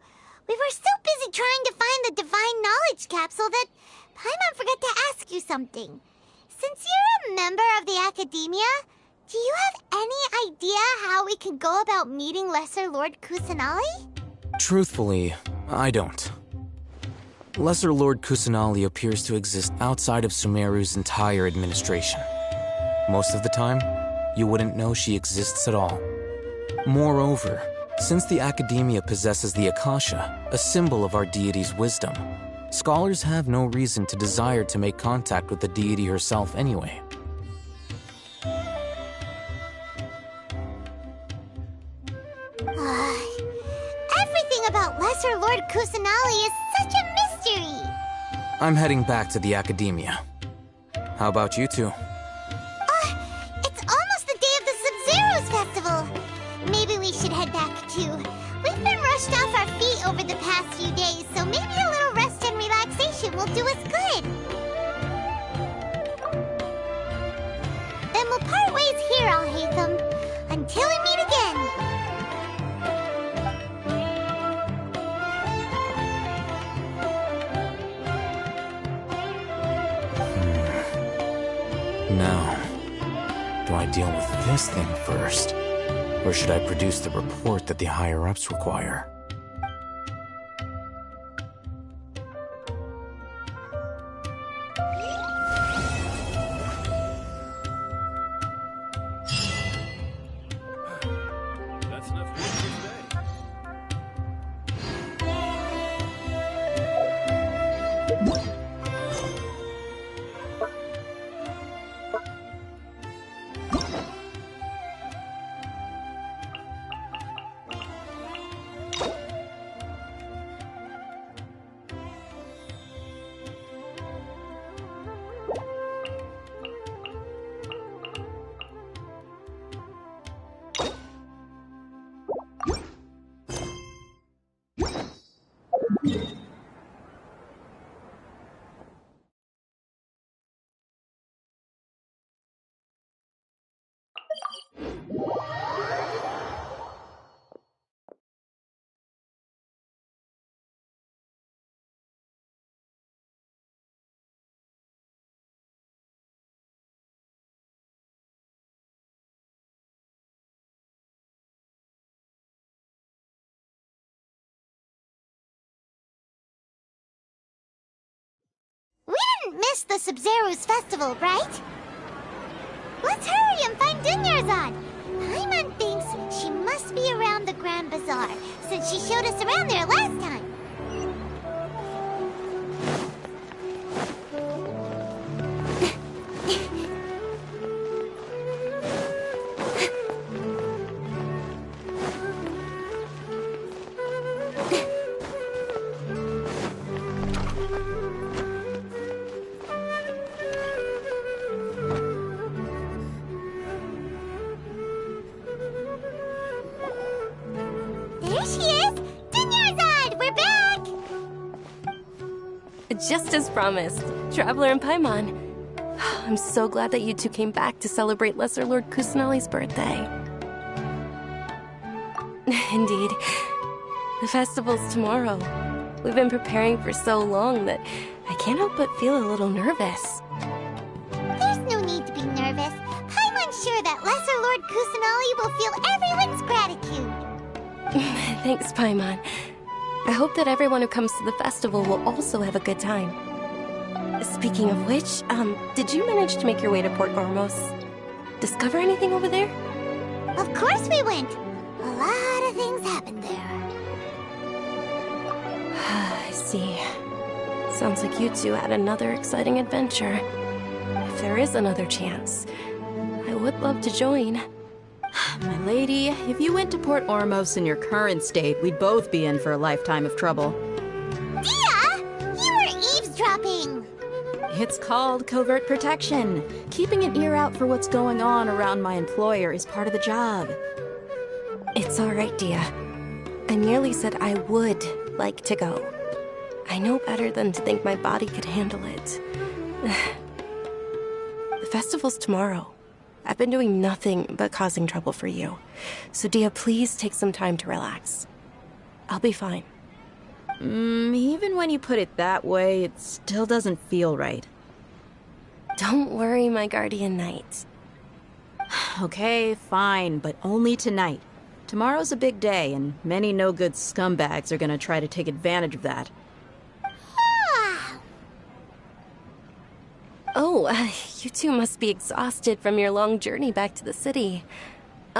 we were so busy trying to find the Divine Knowledge Capsule that Paimon forgot to ask you something. Since you're a member of the Academia, do you have any idea how we can go about meeting Lesser Lord Kusanali? Truthfully, I don't. Lesser Lord Kusanali appears to exist outside of Sumeru's entire administration. Most of the time, you wouldn't know she exists at all. Moreover, since the Academia possesses the Akasha, a symbol of our deity's wisdom, scholars have no reason to desire to make contact with the deity herself anyway. Everything about Lesser Lord Kusanali is such a mystery! I'm heading back to the Academia. How about you two? It's almost the day of the Sub-Zero's festival! Maybe we should head back too. We've been rushed off our feet over the past few days, so maybe a little rest and relaxation will do us good. Then we'll part ways here, Al-Haytham. Until we meet again. Now, do I deal with this thing first? Or should I produce the report that the higher-ups require? That's enough work for today. We didn't miss the Sub-Zero's festival, right? Let's hurry and find Dunyarzad. Paimon thinks she must be around the Grand Bazaar, since she showed us around there last time. There she is! Dunyarzad, we're back! Just as promised, Traveler and Paimon. I'm so glad that you two came back to celebrate Lesser Lord Kusanali's birthday. Indeed. The festival's tomorrow. We've been preparing for so long that I can't help but feel a little nervous. There's no need to be nervous. Paimon's sure that Lesser Lord Kusanali will feel everyone's gratitude. Thanks, Paimon. I hope that everyone who comes to the festival will also have a good time. Speaking of which, did you manage to make your way to Port Ormos? Discover anything over there? Of course we went. A lot of things happened there. I see. Sounds like you two had another exciting adventure. If there is another chance, I would love to join. My lady, if you went to Port Ormos in your current state, we'd both be in for a lifetime of trouble. Dia! You were eavesdropping! It's called covert protection. Keeping an ear out for what's going on around my employer is part of the job. It's all right, Dia. I merely said I would like to go. I know better than to think my body could handle it. The festival's tomorrow. I've been doing nothing but causing trouble for you. So, Dia, please take some time to relax. I'll be fine. Even when you put it that way, it still doesn't feel right. Don't worry, my guardian knight. Okay, fine, but only tonight. Tomorrow's a big day, and many no-good scumbags are gonna try to take advantage of that. Oh, you two must be exhausted from your long journey back to the city.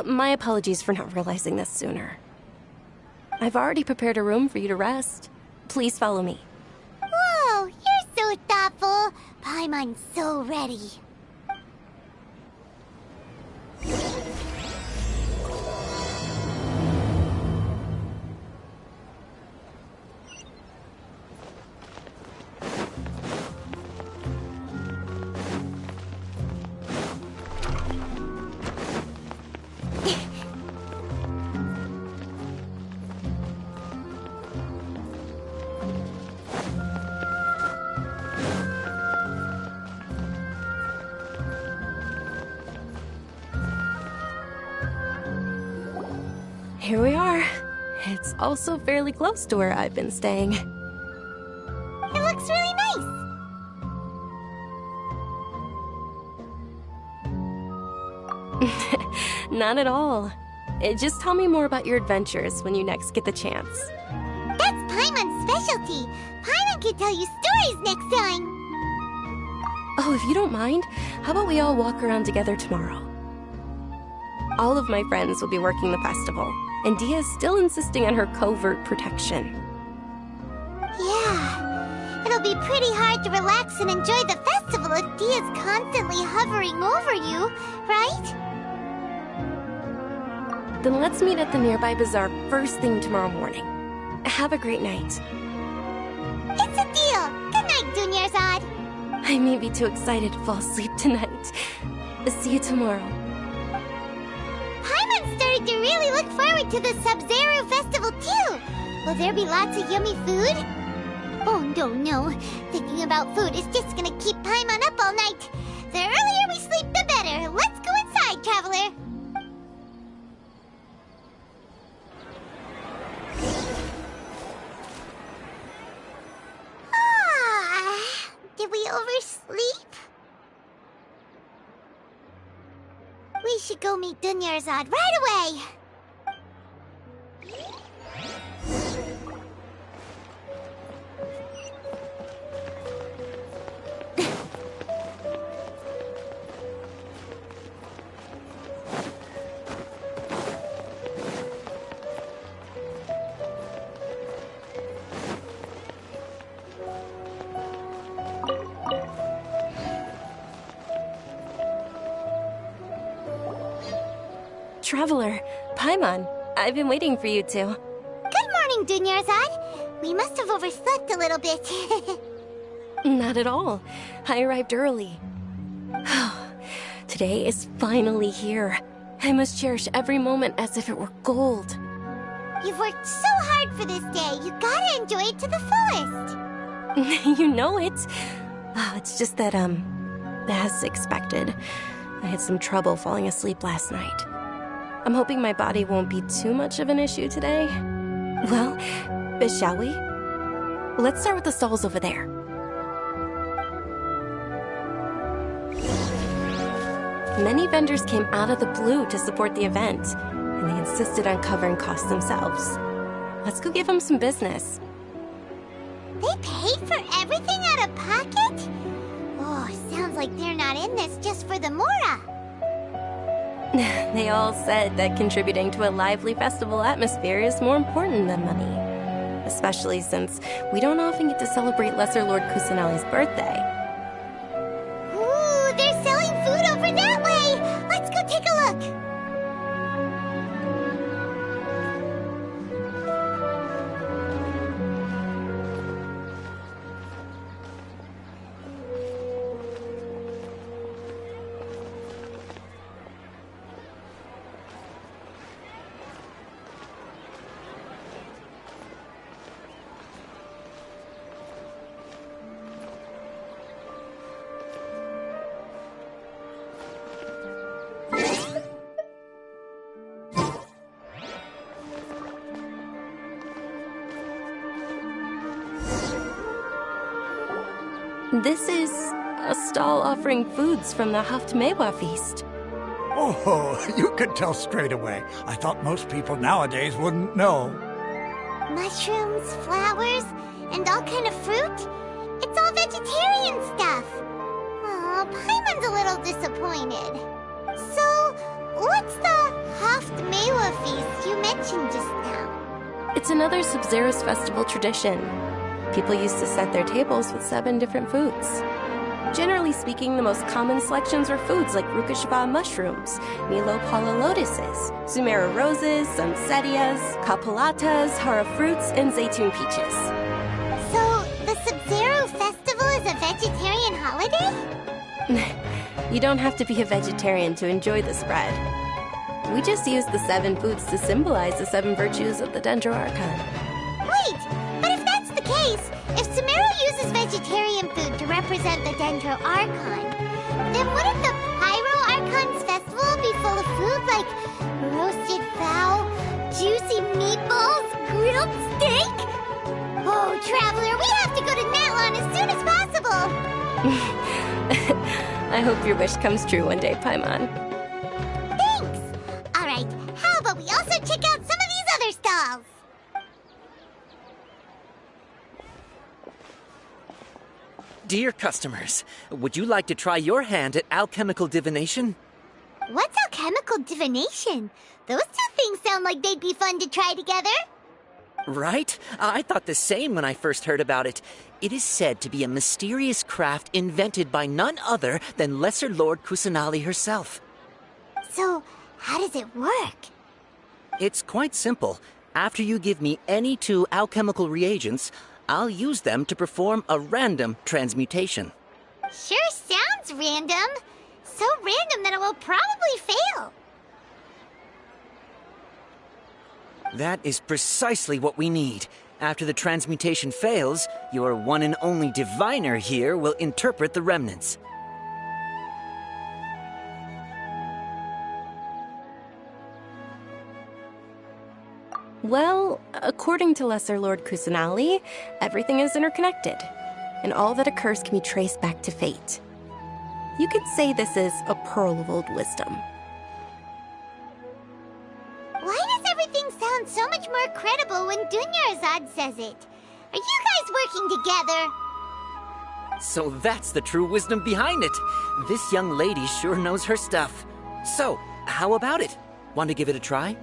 My apologies for not realizing this sooner. I've already prepared a room for you to rest. Please follow me. Whoa, you're so thoughtful. Paimon's so ready. Here we are. It's also fairly close to where I've been staying. It looks really nice. Not at all. Just tell me more about your adventures when you next get the chance. That's Paimon's specialty. Paimon can tell you stories next time. Oh, if you don't mind, how about we all walk around together tomorrow? All of my friends will be working the festival, and Dia's still insisting on her covert protection. Yeah, it'll be pretty hard to relax and enjoy the festival if Dia's constantly hovering over you, right? Then let's meet at the nearby bazaar first thing tomorrow morning. Have a great night. It's a deal. Good night, Dunyarzad. I may be too excited to fall asleep tonight. See you tomorrow. Paimon started to really look forward to the Sub-Zero festival too. Will there be lots of yummy food? Oh, no. Thinking about food is just gonna keep Paimon up all night. The earlier we sleep, the better. Let's go inside, traveler. Did we oversleep? We should go meet Dunyarzad right away! Traveler, Paimon, I've been waiting for you two. Good morning, Dunyarzad. We must have overslept a little bit. Not at all. I arrived early. Today is finally here. I must cherish every moment as if it were gold. You've worked so hard for this day. You gotta enjoy it to the fullest. You know it. It's just that, as expected, I had some trouble falling asleep last night. I'm hoping my body won't be too much of an issue today. Well, shall we? Let's start with the stalls over there. Many vendors came out of the blue to support the event, and they insisted on covering costs themselves. Let's go give them some business. They paid for everything out of pocket? Oh, sounds like they're not in this just for the Mora. They all said that contributing to a lively festival atmosphere is more important than money. Especially since we don't often get to celebrate Lesser Lord Kusanali's birthday. Ooh, they're selling food over that way! Let's go take a look! This is a stall offering foods from the Haftmewa feast. Oh, you could tell straight away. I thought most people nowadays wouldn't know. Mushrooms, flowers, and all kind of fruit? It's all vegetarian stuff. Oh, Paimon's a little disappointed. So, what's the Haft-Mewa feast you mentioned just now? It's another Sub-Zero's festival tradition. People used to set their tables with 7 different foods. Generally speaking, the most common selections were foods like Rukashaba mushrooms, Nilopala lotuses, Sumera roses, Sunsettias, Kapalatas, Hara fruits, and Zaytun peaches. So, the Sub-Zero festival is a vegetarian holiday? You don't have to be a vegetarian to enjoy the spread. We just use the 7 foods to symbolize the 7 virtues of the Dendro Archon. Wait, but if that's the case, if Sumeru uses vegetarian food to represent the Dendro Archon, then wouldn't the Pyro Archon's festival be full of food like roasted fowl, juicy meatballs, grilled steak? Oh, Traveler, we have to go to Natlon as soon as possible! I hope your wish comes true one day, Paimon. Thanks! Alright, how about we also check out some of these other stalls? Dear customers, would you like to try your hand at alchemical divination? What's alchemical divination? Those two things sound like they'd be fun to try together. Right? I thought the same when I first heard about it. It is said to be a mysterious craft invented by none other than Lesser Lord Kusanali herself. So, how does it work? It's quite simple. After you give me any 2 alchemical reagents, I'll use them to perform a random transmutation. Sure sounds random. So random that it will probably fail. That is precisely what we need. After the transmutation fails, your one and only diviner here will interpret the remnants. Well, according to Lesser Lord Kusanali, everything is interconnected, and all that occurs can be traced back to fate. You could say this is a pearl of old wisdom. Why does everything sound so much more credible when Dunyarzad says it? Are you guys working together? So that's the true wisdom behind it. This young lady sure knows her stuff. So, how about it? Want to give it a try?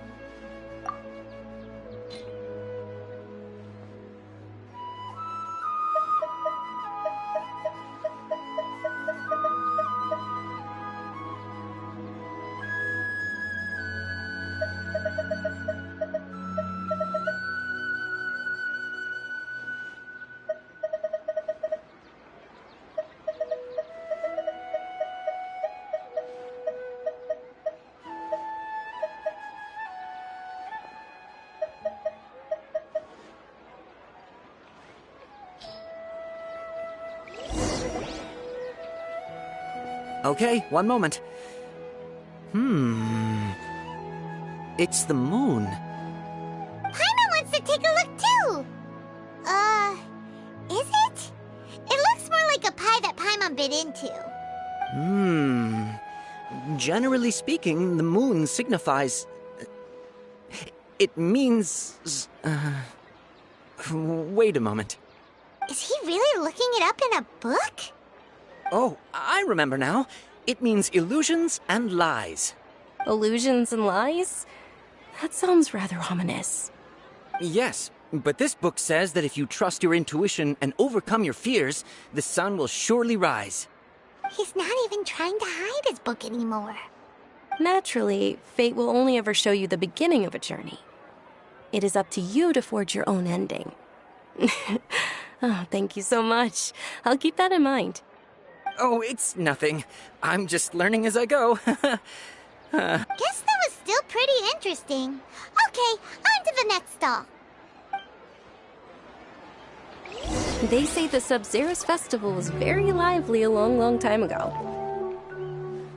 Okay, one moment. It's the moon. Paimon wants to take a look too! Is it? It looks more like a pie that Paimon bit into. Generally speaking, the moon signifies... It means... Wait a moment. Is he really looking it up in a book? Oh, I remember now. It means illusions and lies. Illusions and lies? That sounds rather ominous. Yes, but this book says that if you trust your intuition and overcome your fears, the sun will surely rise. He's not even trying to hide his book anymore. Naturally, fate will only ever show you the beginning of a journey. It is up to you to forge your own ending. Oh, thank you so much. I'll keep that in mind. Oh, it's nothing. I'm just learning as I go. Guess that was still pretty interesting. Okay, on to the next stall. They say the Sub-Zero's festival was very lively a long, long time ago.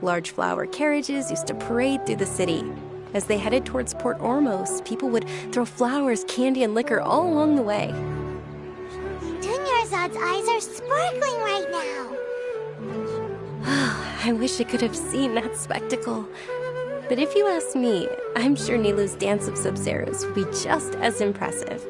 Large flower carriages used to parade through the city. As they headed towards Port Ormos, people would throw flowers, candy, and liquor all along the way. Dunyarzad's eyes are sparkling right now. I wish I could have seen that spectacle. But if you ask me, I'm sure Nilu's dance of Sub-Zeros will be just as impressive.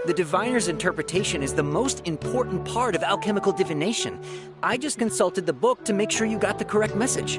The diviner's interpretation is the most important part of alchemical divination. I just consulted the book to make sure you got the correct message.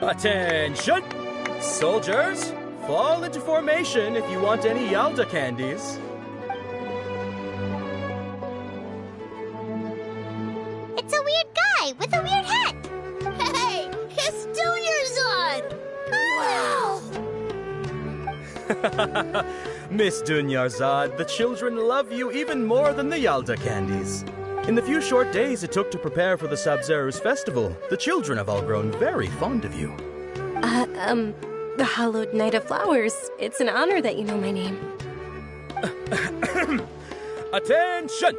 Attention! Soldiers, fall into formation if you want any Yalda candies. It's a weird guy with a weird hat. Hey, it's Dunyarzad! Wow! Miss Dunyarzad, the children love you even more than the Yalda candies. In the few short days it took to prepare for the Sub-Zeros festival, the children have all grown very fond of you. The Hallowed Knight of Flowers. It's an honor that you know my name. Attention!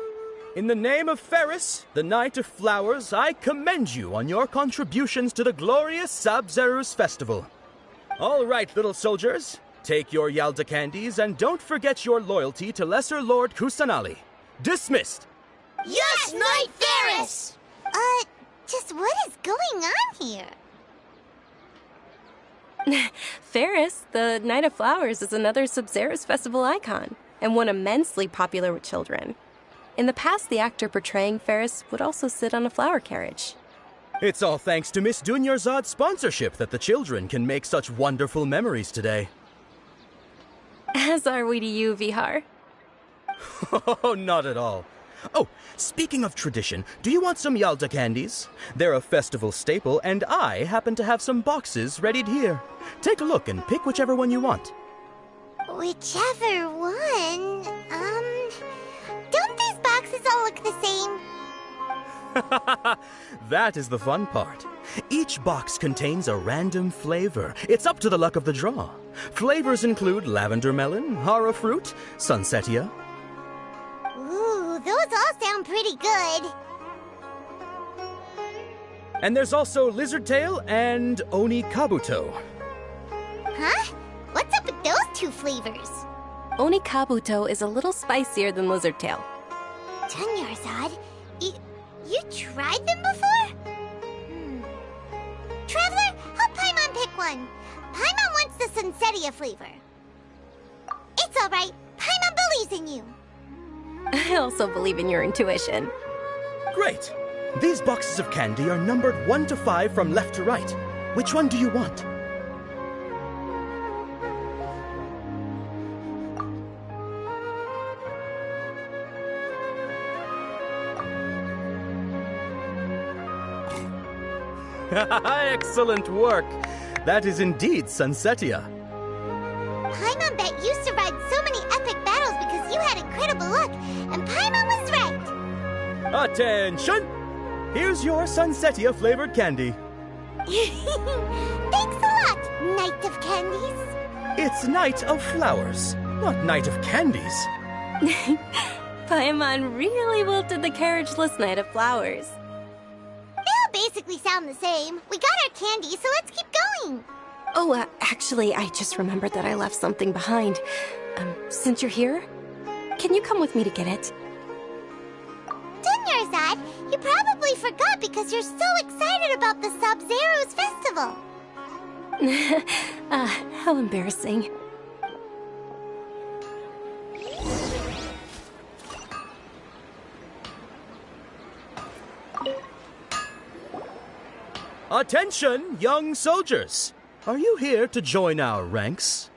In the name of Ferris, the Knight of Flowers, I commend you on your contributions to the glorious Sub-Zeros festival. All right, little soldiers, take your Yalda candies and don't forget your loyalty to Lesser Lord Kusanali. Dismissed! Yes, Knight Ferris! Just what is going on here? Ferris, the Knight of Flowers, is another Sub-Zeros festival icon, and one immensely popular with children. In the past, the actor portraying Ferris would also sit on a flower carriage. It's all thanks to Miss Dunyarzad's sponsorship that the children can make such wonderful memories today. As are we to you, Vihar. Oh, not at all. Oh, speaking of tradition, do you want some Yalda candies? They're a festival staple, and I happen to have some boxes readied here. Take a look and pick whichever one you want. Whichever one? Don't these boxes all look the same? That is the fun part. Each box contains a random flavor. It's up to the luck of the draw. Flavors include lavender melon, hara fruit, sunsetia. Ooh, those all sound pretty good. And there's also lizard tail and oni kabuto. Huh? What's up with those two flavors? Oni kabuto is a little spicier than lizard tail. Dunyarzad, you tried them before? Traveler, help Paimon pick one. Paimon wants the sunsetia flavor. It's all right. Paimon believes in you. I also believe in your intuition. Great! These boxes of candy are numbered 1 to 5 from left to right. Which one do you want? Excellent work! That is indeed sunsetia. Paimon bet you survived so many epic battles because you had incredible luck, and Paimon was right! Attention! Here's your sunsetia flavored candy. Thanks a lot, Knight of Candies. It's Knight of Flowers, not Knight of Candies. Paimon really wilted the carriageless Knight of Flowers. They all basically sound the same. We got our candy, so let's keep going. Oh, actually, I just remembered that I left something behind. Since you're here, can you come with me to get it? Dunyarzad, you probably forgot because you're so excited about the Sub-Zeros festival. How embarrassing. Attention, young soldiers! Are you here to join our ranks?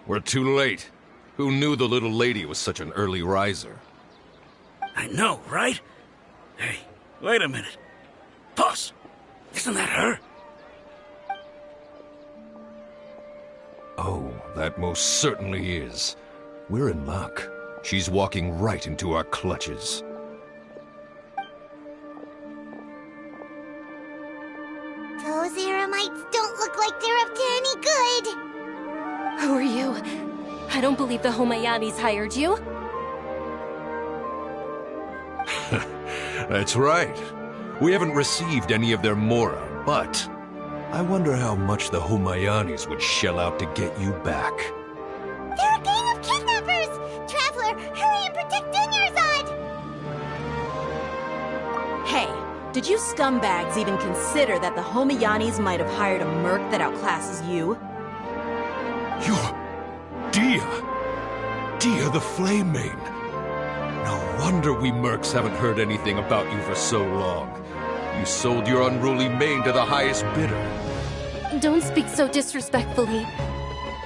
We're too late. Who knew the little lady was such an early riser? I know, right? Hey, wait a minute. Boss, isn't that her? Oh, that most certainly is. We're in luck. She's walking right into our clutches. Those Eremites don't look like they're up to any good. Who are you? I don't believe the Homayanis hired you. That's right. We haven't received any of their Mora, but I wonder how much the Homayanis would shell out to get you back. They're a gang of kidnappers! Traveler, hurry and protect Dunyarzad! Hey, did you scumbags even consider that the Homayanis might have hired a merc that outclasses you? You're... Dia! Dia the Flame Mane! No wonder we mercs haven't heard anything about you for so long. You sold your unruly mane to the highest bidder. Don't speak so disrespectfully.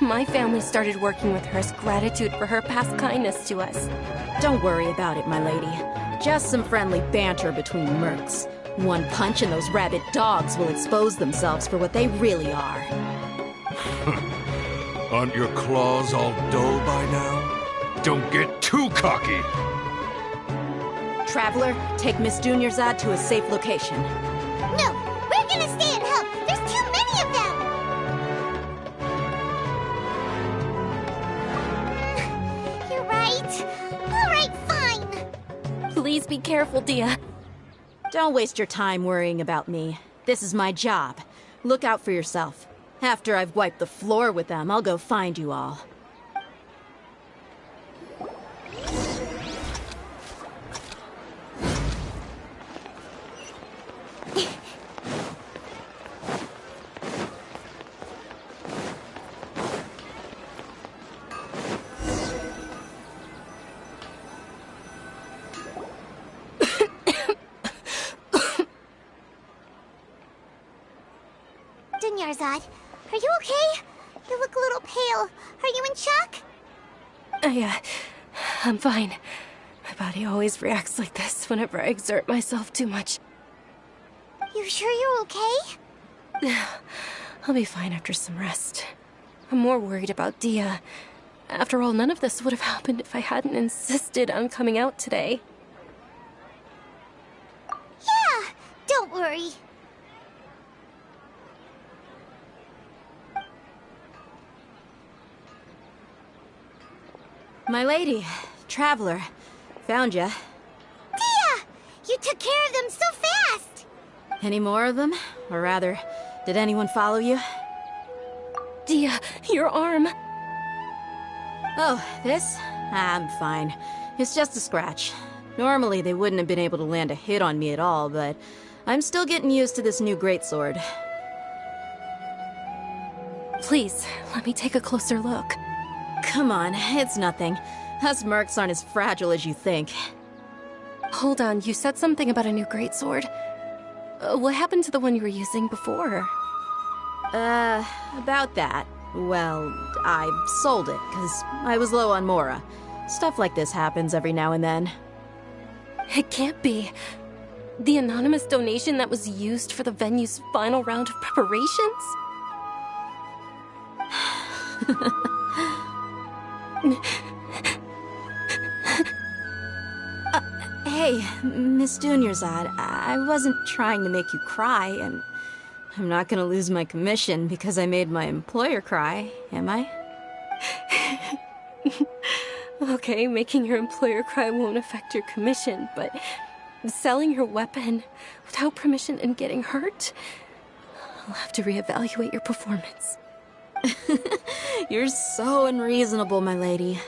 My family started working with her as gratitude for her past kindness to us. Don't worry about it, my lady. Just some friendly banter between mercs. One punch and those rabid dogs will expose themselves for what they really are. Aren't your claws all dull by now? Don't get too cocky! Traveler, take Miss Dunyarzad to a safe location. No, we're gonna stay and help. There's too many of them! You're right. All right, fine. Please be careful, Dia. Don't waste your time worrying about me. This is my job. Look out for yourself. After I've wiped the floor with them, I'll go find you all. Dunyarzad, are you okay? You look a little pale. Are you in shock? I'm fine. My body always reacts like this whenever I exert myself too much. You sure you're okay? I'll be fine after some rest. I'm more worried about Dia. After all, none of this would have happened if I hadn't insisted on coming out today. Yeah, don't worry. My lady, Traveler, found ya. Dia! You took care of them so fast! Any more of them? Or rather, did anyone follow you? Dia, your arm! Oh, this? I'm fine. It's just a scratch. Normally, they wouldn't have been able to land a hit on me at all, but I'm still getting used to this new greatsword. Please, let me take a closer look. Come on, it's nothing. Us mercs aren't as fragile as you think. Hold on, you said something about a new greatsword. What happened to the one you were using before? About that. Well, I sold it, because I was low on Mora. Stuff like this happens every now and then. It can't be. The anonymous donation that was used for the venue's final round of preparations? Hey, Miss Dunyarzad, I wasn't trying to make you cry, and I'm not gonna lose my commission because I made my employer cry, am I? Okay, making your employer cry won't affect your commission, but selling your weapon without permission and getting hurt? I'll have to reevaluate your performance. You're so unreasonable, my lady.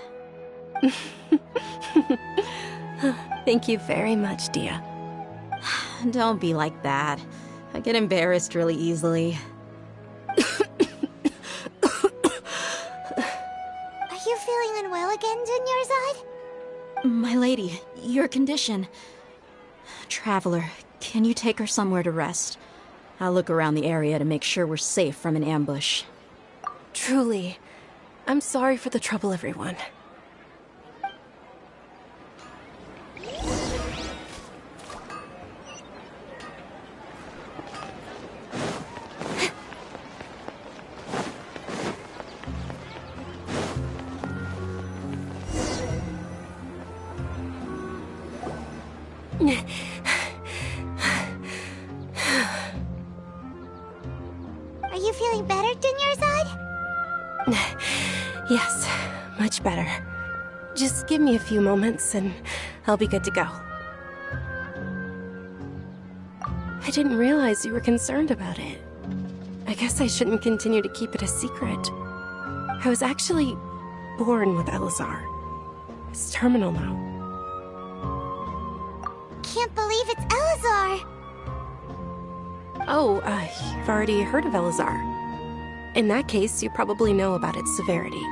Thank you very much, Dia. Don't be like that. I get embarrassed really easily. Are you feeling unwell again, Dunyarzad? My lady, your condition. Traveler, can you take her somewhere to rest? I'll look around the area to make sure we're safe from an ambush. Truly, I'm sorry for the trouble, everyone. Are you feeling better, Dunyarzad? Yes, much better. Just give me a few moments and I'll be good to go. I didn't realize you were concerned about it. I guess I shouldn't continue to keep it a secret. I was actually born with Elazar. It's terminal now. Can't believe it's Elazar! Oh, you've already heard of Elazar. In that case, you probably know about its severity.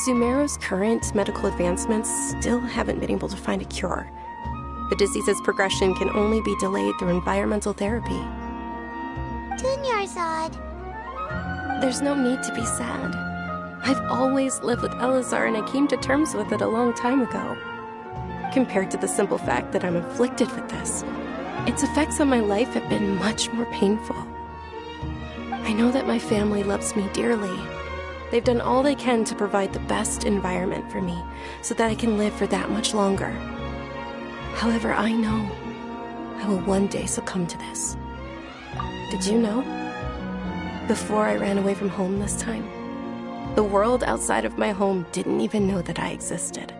Sumeru's current medical advancements still haven't been able to find a cure. The disease's progression can only be delayed through environmental therapy. Dunyarzad. There's no need to be sad. I've always lived with Elazar and I came to terms with it a long time ago. Compared to the simple fact that I'm afflicted with this, its effects on my life have been much more painful. I know that my family loves me dearly. They've done all they can to provide the best environment for me so that I can live for that much longer. However, I know I will one day succumb to this. Did you know? Before I ran away from home this time, the world outside of my home didn't even know that I existed.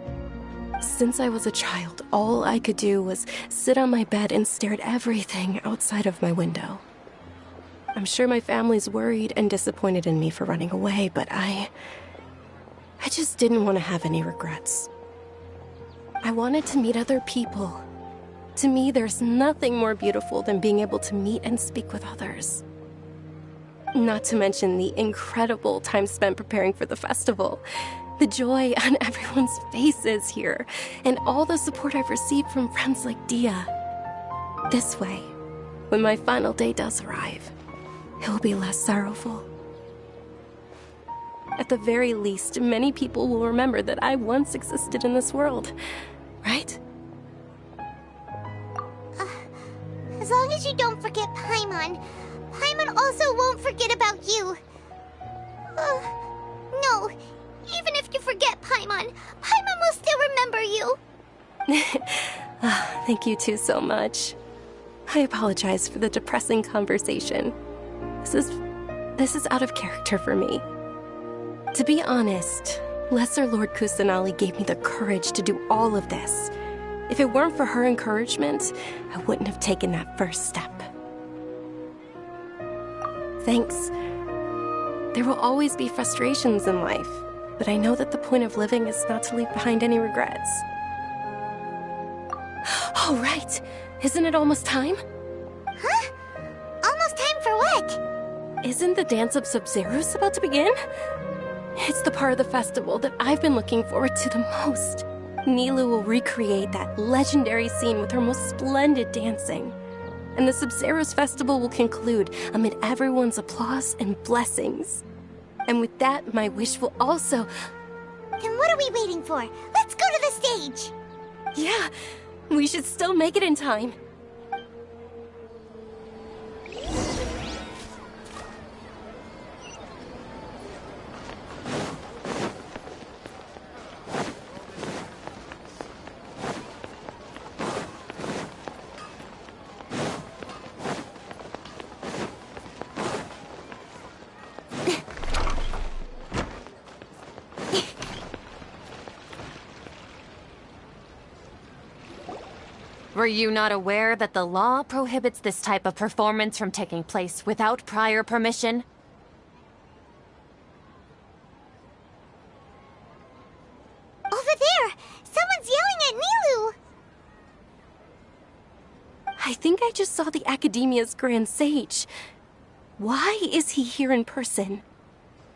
Since I was a child, all I could do was sit on my bed and stare at everything outside of my window. I'm sure my family's worried and disappointed in me for running away, but I just didn't want to have any regrets. I wanted to meet other people. To me, there's nothing more beautiful than being able to meet and speak with others. Not to mention the incredible time spent preparing for the festival. The joy on everyone's faces here, and all the support I've received from friends like Dia. This way, when my final day does arrive, it will be less sorrowful. At the very least, many people will remember that I once existed in this world, right? As long as you don't forget Paimon, Paimon also won't forget about you. No, even if you forget Paimon, Paimon will still remember you. Thank you two so much. I apologize for the depressing conversation. This is out of character for me. To be honest, Lesser Lord Kusanali gave me the courage to do all of this. If it weren't for her encouragement, I wouldn't have taken that first step. Thanks. There will always be frustrations in life, but I know that the point of living is not to leave behind any regrets. Oh, right. Isn't it almost time? Huh? Almost time for what? Isn't the Dance of Sub-Zerus about to begin? It's the part of the festival that I've been looking forward to the most. Nilou will recreate that legendary scene with her most splendid dancing. And the Sub-Zerus festival will conclude amid everyone's applause and blessings. And with that, my wish will also... Then what are we waiting for? Let's go to the stage! Yeah, we should still make it in time. Were you not aware that the law prohibits this type of performance from taking place without prior permission? Over there! Someone's yelling at Nilou! I think I just saw the Academia's Grand Sage. Why is he here in person?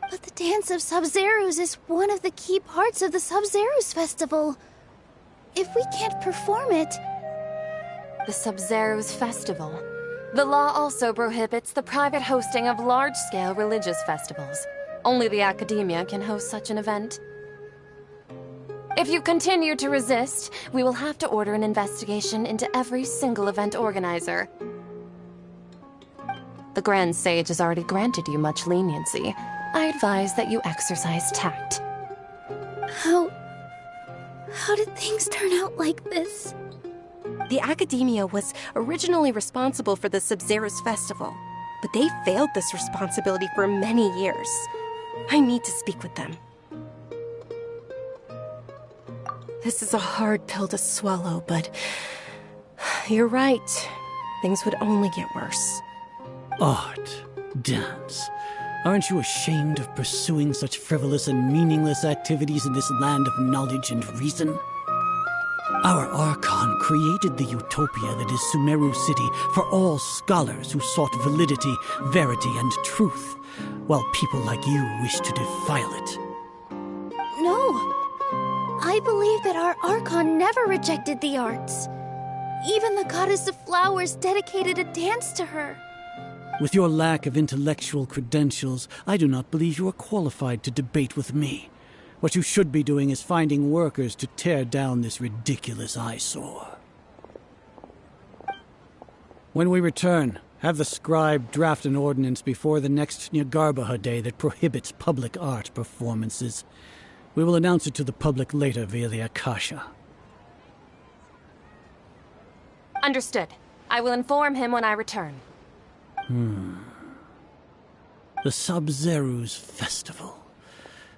But the Dance of Sub-Zerus is one of the key parts of the Sub-Zerus festival. If we can't perform it... The Sub-Zerus festival. The law also prohibits the private hosting of large-scale religious festivals. Only the Academia can host such an event. If you continue to resist, we will have to order an investigation into every single event organizer. The Grand Sage has already granted you much leniency. I advise that you exercise tact. How did things turn out like this? The Academia was originally responsible for the Sub-Zero's festival, but they failed this responsibility for many years. I need to speak with them. This is a hard pill to swallow, but you're right. Things would only get worse. Art, dance. Aren't you ashamed of pursuing such frivolous and meaningless activities in this land of knowledge and reason? Our Archon created the utopia that is Sumeru City for all scholars who sought validity, verity, and truth, while people like you wish to defile it. No! I believe that our Archon never rejected the arts. Even the goddess of flowers dedicated a dance to her. With your lack of intellectual credentials, I do not believe you are qualified to debate with me. What you should be doing is finding workers to tear down this ridiculous eyesore. When we return, have the scribe draft an ordinance before the next Nyargarbaha Day that prohibits public art performances. We will announce it to the public later via the Akasha. Understood. I will inform him when I return. The Sub-Zeru's festival.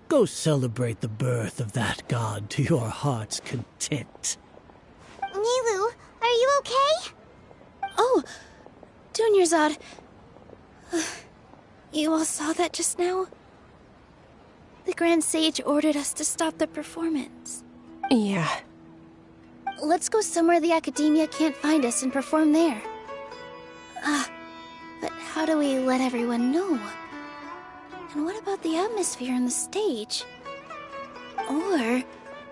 Go celebrate the birth of that god to your heart's content. Nilou, are you okay? Oh, Dunyarzad. You all saw that just now? The Grand Sage ordered us to stop the performance. Yeah. Let's go somewhere the Academia can't find us and perform there. But how do we let everyone know? And what about the atmosphere on the stage? Or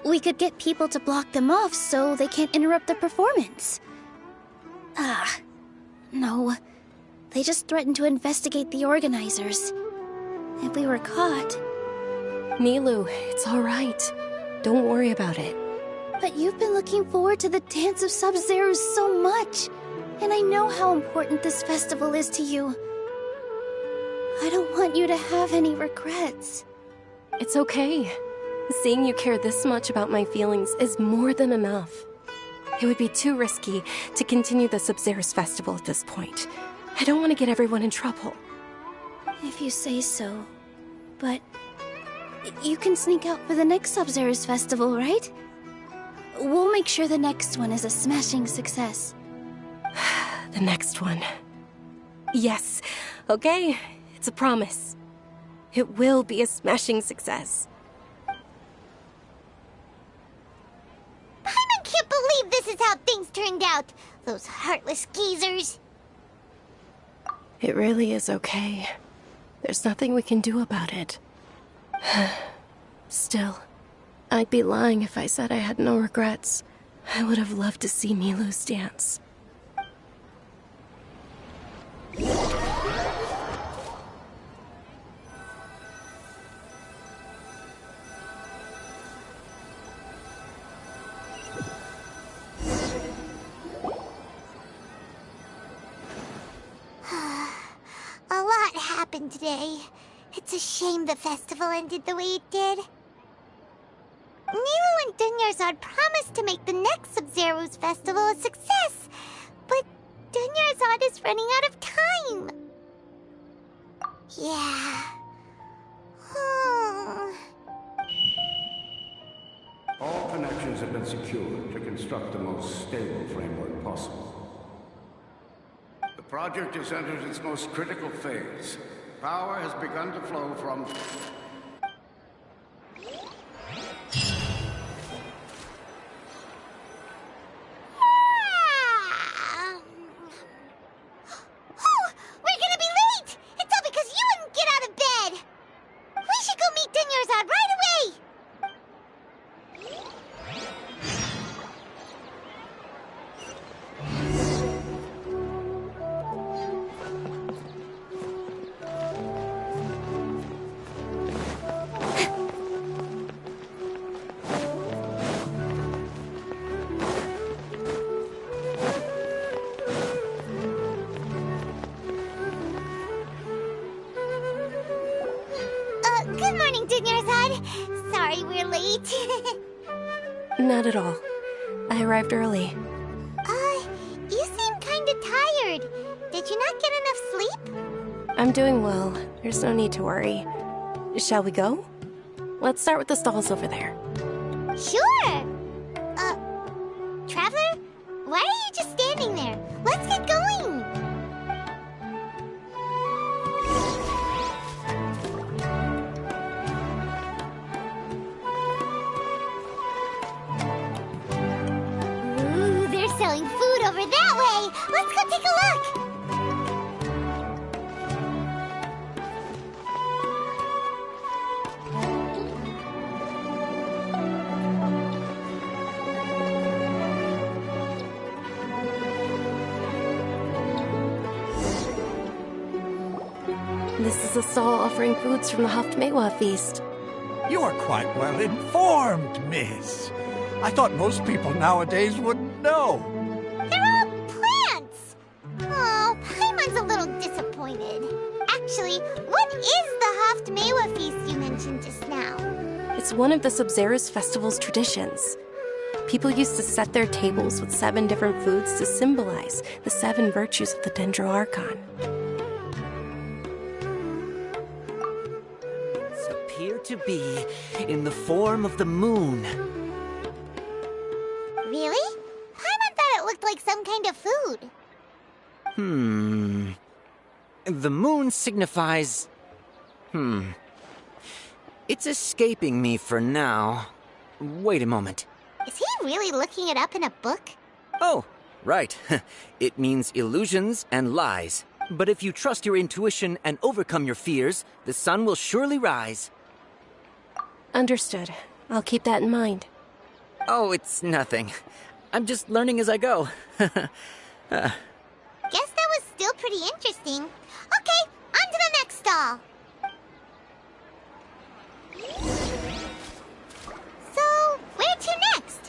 we could get people to block them off so they can't interrupt the performance. No. They just threatened to investigate the organizers. If we were caught... Nilou, it's all right. Don't worry about it. But you've been looking forward to the Dance of Sub-Zero so much. And I know how important this festival is to you. I don't want you to have any regrets. It's okay. Seeing you care this much about my feelings is more than enough. It would be too risky to continue the Sub-Zero's festival at this point. I don't want to get everyone in trouble. If you say so. But you can sneak out for the next Sub-Zero's festival, right? We'll make sure the next one is a smashing success. The next one. Yes. Okay. It's a promise. It will be a smashing success. Paimon can't believe this is how things turned out. Those heartless geezers. It really is okay. There's nothing we can do about it. Still, I'd be lying if I said I had no regrets. I would have loved to see Nilou's dance. A lot happened today. It's a shame the festival ended the way it did. Nilou and Dunyarzad promised to make the next Sub-Zero's festival a success, but Dunyarzad is running out of time. Yeah. All connections have been secured to construct the most stable framework possible. The project has entered its most critical phase. Power has begun to flow from... We're gonna be late! It's all because you wouldn't get out of bed! We should go meet Dunyarzad right away! Dunyarzad. Sorry we're late. Not at all. I arrived early. You seem kinda tired. Did you not get enough sleep? I'm doing well. There's no need to worry. Shall we go? Let's start with the stalls over there. Sure! Traveler? Why are you just standing there? Let's get going! Ooh, they're selling food over that way! Let's go take a look! This is a stall offering foods from the Haftmewa feast. You are quite well informed, miss. I thought most people nowadays wouldn't know. They're all plants! Oh, Paimon's a little disappointed. Actually, what is the Haftmewa feast you mentioned just now? It's one of the Sabzeruz festival's traditions. People used to set their tables with 7 different foods to symbolize the 7 virtues of the Dendro Archon. Appear to be in the form of the moon. Really? Paimon thought it looked like some kind of food. The moon signifies... It's escaping me for now. Wait a moment. Is he really looking it up in a book? Oh, right. It means illusions and lies. But if you trust your intuition and overcome your fears, the sun will surely rise. Understood. I'll keep that in mind. Oh, it's nothing. I'm just learning as I go. Guess that was still pretty interesting. Okay, on to the next stall. So, where to next?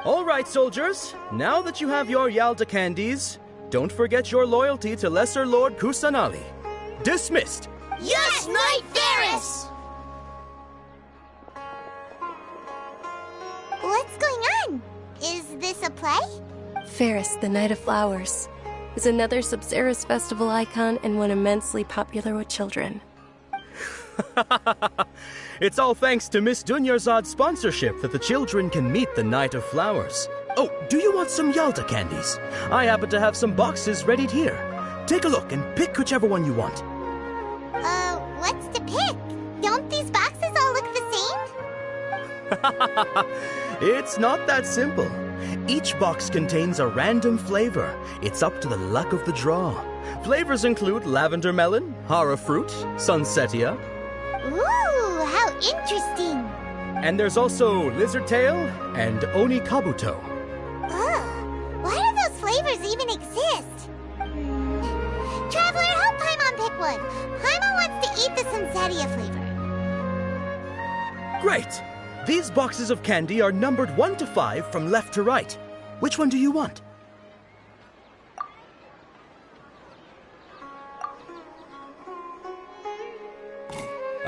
All right, soldiers. Now that you have your Yalda candies, don't forget your loyalty to Lesser Lord Kusanali. Dismissed! Yes, Knight Ferris! What's going on? Is this a play? Ferris, the Knight of Flowers, is another Sabzeruz festival icon and one immensely popular with children. It's all thanks to Miss Dunyarzad's sponsorship that the children can meet the Knight of Flowers. Oh, do you want some Yalda candies? I happen to have some boxes ready here. Take a look and pick whichever one you want. What's to pick? Don't these boxes all look the same? It's not that simple. Each box contains a random flavor. It's up to the luck of the draw. Flavors include lavender melon, hara fruit, sunsetia. Ooh, how interesting! And there's also lizard tail and oni kabuto. Why do those flavors even exist? Traveler, help Paimon pick one. Paimon wants to eat the sunsetia flavor. Great! These boxes of candy are numbered 1 to 5 from left to right. Which one do you want?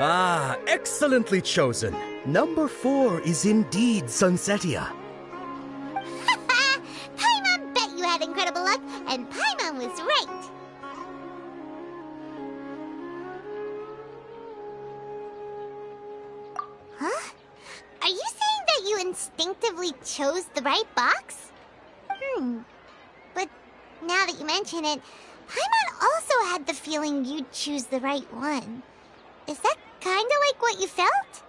Ah, excellently chosen. Number 4 is indeed Sunsetia. Paimon bet you had incredible luck, and Paimon was right. Huh? Are you saying that you instinctively chose the right box? But now that you mention it, Paimon also had the feeling you'd choose the right one. Is that kinda like what you felt?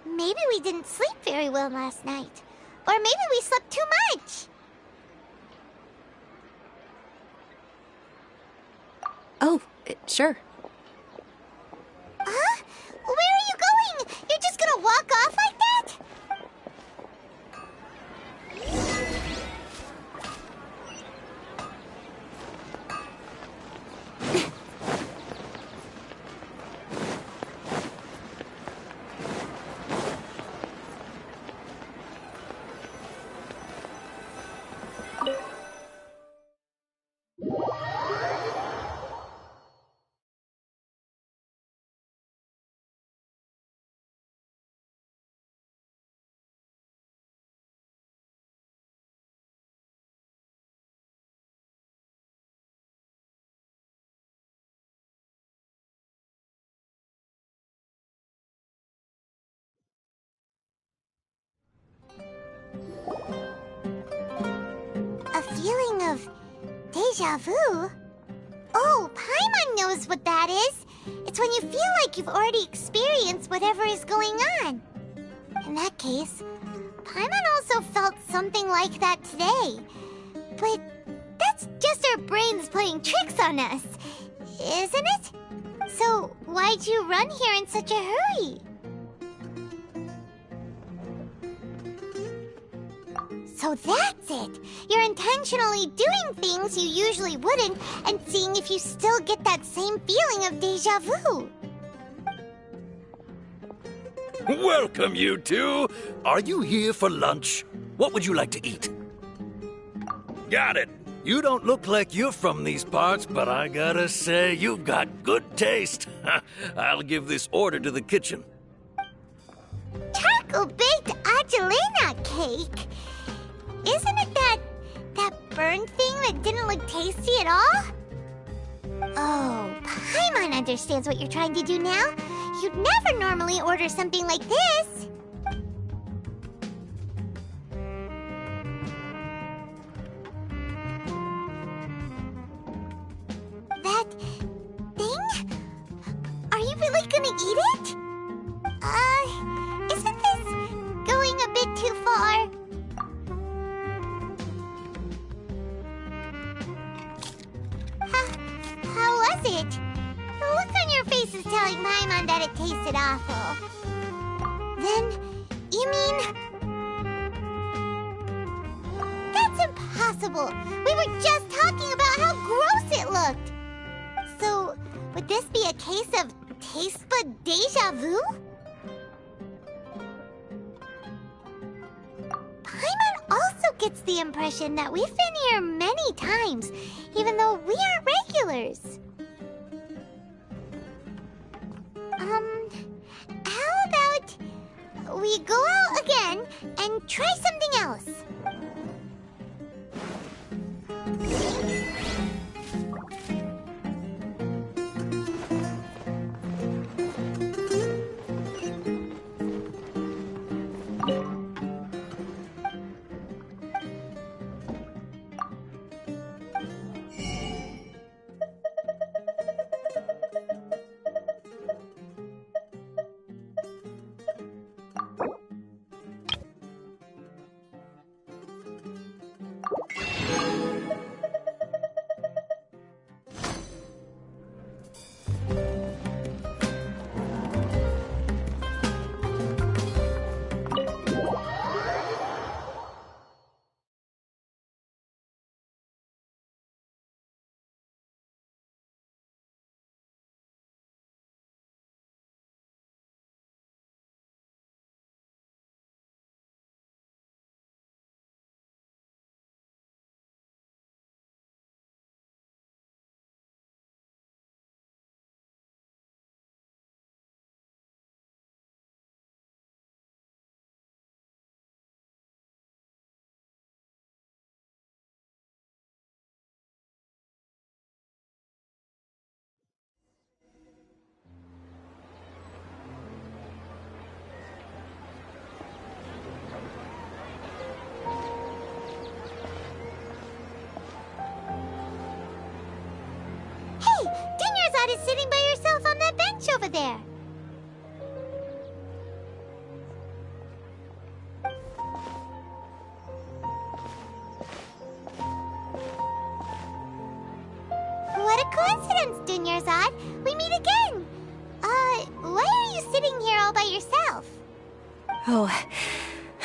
Maybe we didn't sleep very well last night. Or maybe we slept too much. Oh, Sure. Huh? Where are you going? You're just gonna walk off like that? A feeling of deja vu? Oh, Paimon knows what that is. It's when you feel like you've already experienced whatever is going on. In that case, Paimon also felt something like that today. But that's just our brains playing tricks on us, isn't it? So why'd you run here in such a hurry? So that's it! You're intentionally doing things you usually wouldn't and seeing if you still get that same feeling of deja vu. Welcome, you two. Are you here for lunch? What would you like to eat? Got it. You don't look like you're from these parts, but I gotta say, you've got good taste. I'll give this order to the kitchen. Charcoal-baked Angelina cake? Isn't it that burned thing that didn't look tasty at all? Oh, Paimon understands what you're trying to do now. You'd never normally order something like this. That thing? Are you really gonna eat it? Isn't this going a bit too far? How was it? The look on your face is telling Paimon that it tasted awful. Then, you mean... That's impossible! We were just talking about how gross it looked! So, would this be a case of taste bud deja vu? Paimon also gets the impression that we've been here many times, even though we aren't regulars. How about we go out again and try something else? Is sitting by yourself on that bench over there. What a coincidence, Dunyarzad. We meet again. Why are you sitting here all by yourself? Oh,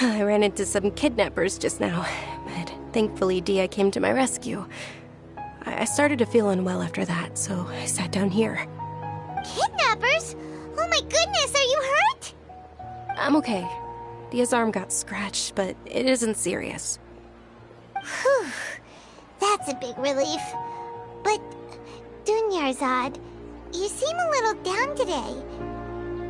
I ran into some kidnappers just now, but thankfully Dia came to my rescue. I started to feel unwell after that, so I sat down here. Kidnappers? Oh my goodness, are you hurt? I'm okay. Dia's arm got scratched, but it isn't serious. Whew. That's a big relief. But, Dunyarzad, you seem a little down today.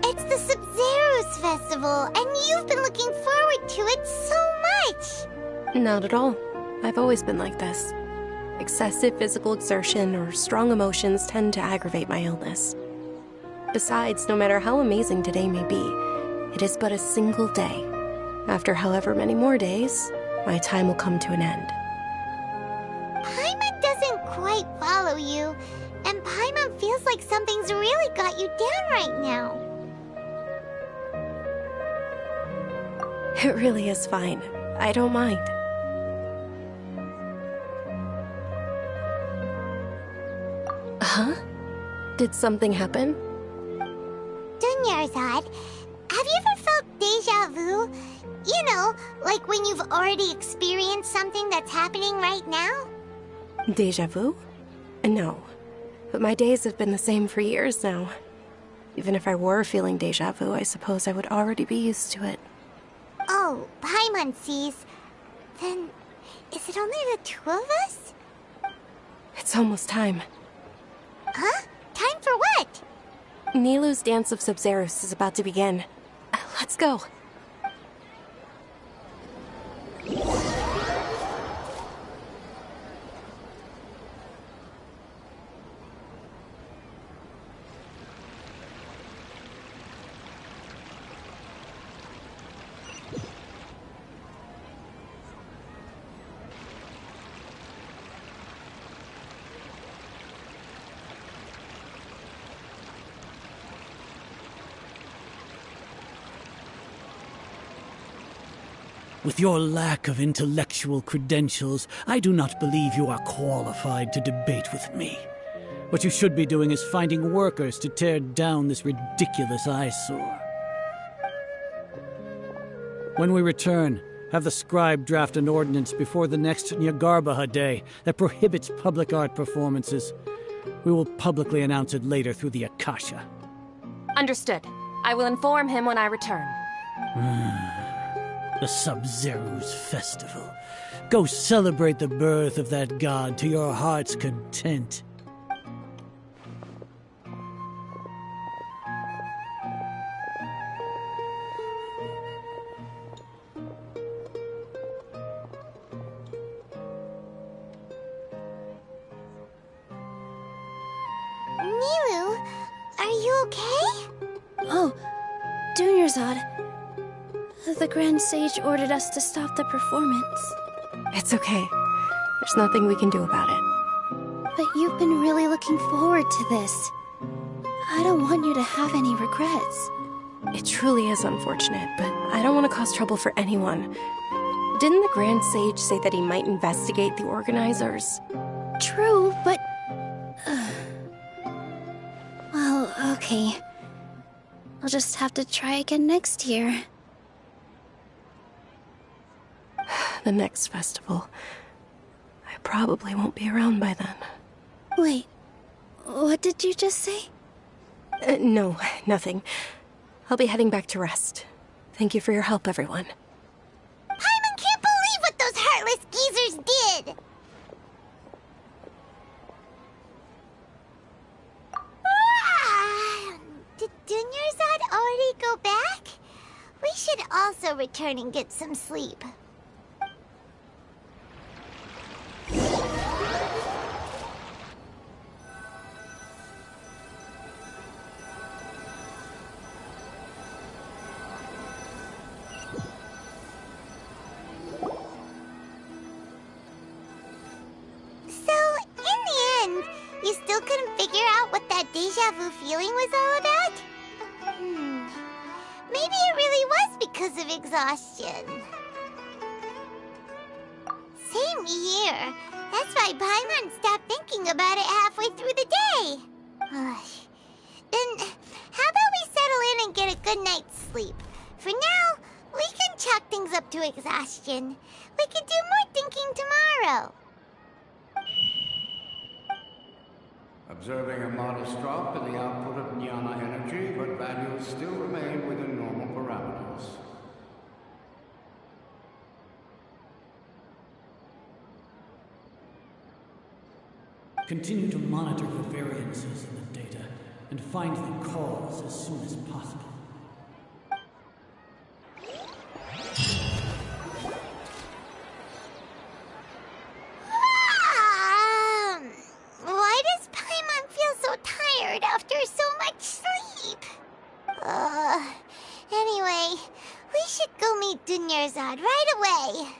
It's the Sub-Zero's festival, and you've been looking forward to it so much! Not at all. I've always been like this. Excessive physical exertion or strong emotions tend to aggravate my illness. Besides, no matter how amazing today may be, it is but a single day. After however many more days, my time will come to an end. Paimon doesn't quite follow you, and Paimon feels like something's really got you down right now. It really is fine. I don't mind. Huh? Did something happen? Dunyarzad, have you ever felt deja vu? You know, like when you've already experienced something that's happening right now? Deja vu? No. But my days have been the same for years now. Even if I were feeling deja vu, I suppose I would already be used to it. Oh, Paimon sees. Then, is it only the two of us? It's almost time. Huh? Time for what? Nilou's Dance of Sub-Zeros is about to begin. Let's go. With your lack of intellectual credentials, I do not believe you are qualified to debate with me. What you should be doing is finding workers to tear down this ridiculous eyesore. When we return, have the scribe draft an ordinance before the next Nyagarbaha Day that prohibits public art performances. We will publicly announce it later through the Akasha. Understood. I will inform him when I return. The Sub-Zero's festival. Go celebrate the birth of that god to your heart's content. Nilou, are you okay? Oh, Dunyarzad. The Grand Sage ordered us to stop the performance. It's okay. There's nothing we can do about it. But you've been really looking forward to this. I don't want you to have any regrets. It truly is unfortunate, but I don't want to cause trouble for anyone. Didn't the Grand Sage say that he might investigate the organizers? True, but... Well, okay. I'll just have to try again next year. The next festival. I probably won't be around by then. Wait, what did you just say? No, nothing. I'll be heading back to rest. Thank you for your help, everyone. Paimon can't believe what those heartless geezers did! Did Dunyarzad already go back? We should also return and get some sleep. You still couldn't figure out what that deja vu feeling was all about? Maybe it really was because of exhaustion. Same here. That's why Paimon stopped thinking about it halfway through the day. Then, how about we settle in and get a good night's sleep? For now, we can chalk things up to exhaustion. We can do more thinking tomorrow. Observing a modest drop in the output of jnana energy, but values still remain within normal parameters. Continue to monitor for variances in the data and find the cause as soon as possible. Why does Paimon feel so tired after so much sleep? Anyway, we should go meet Dunyarzad right away.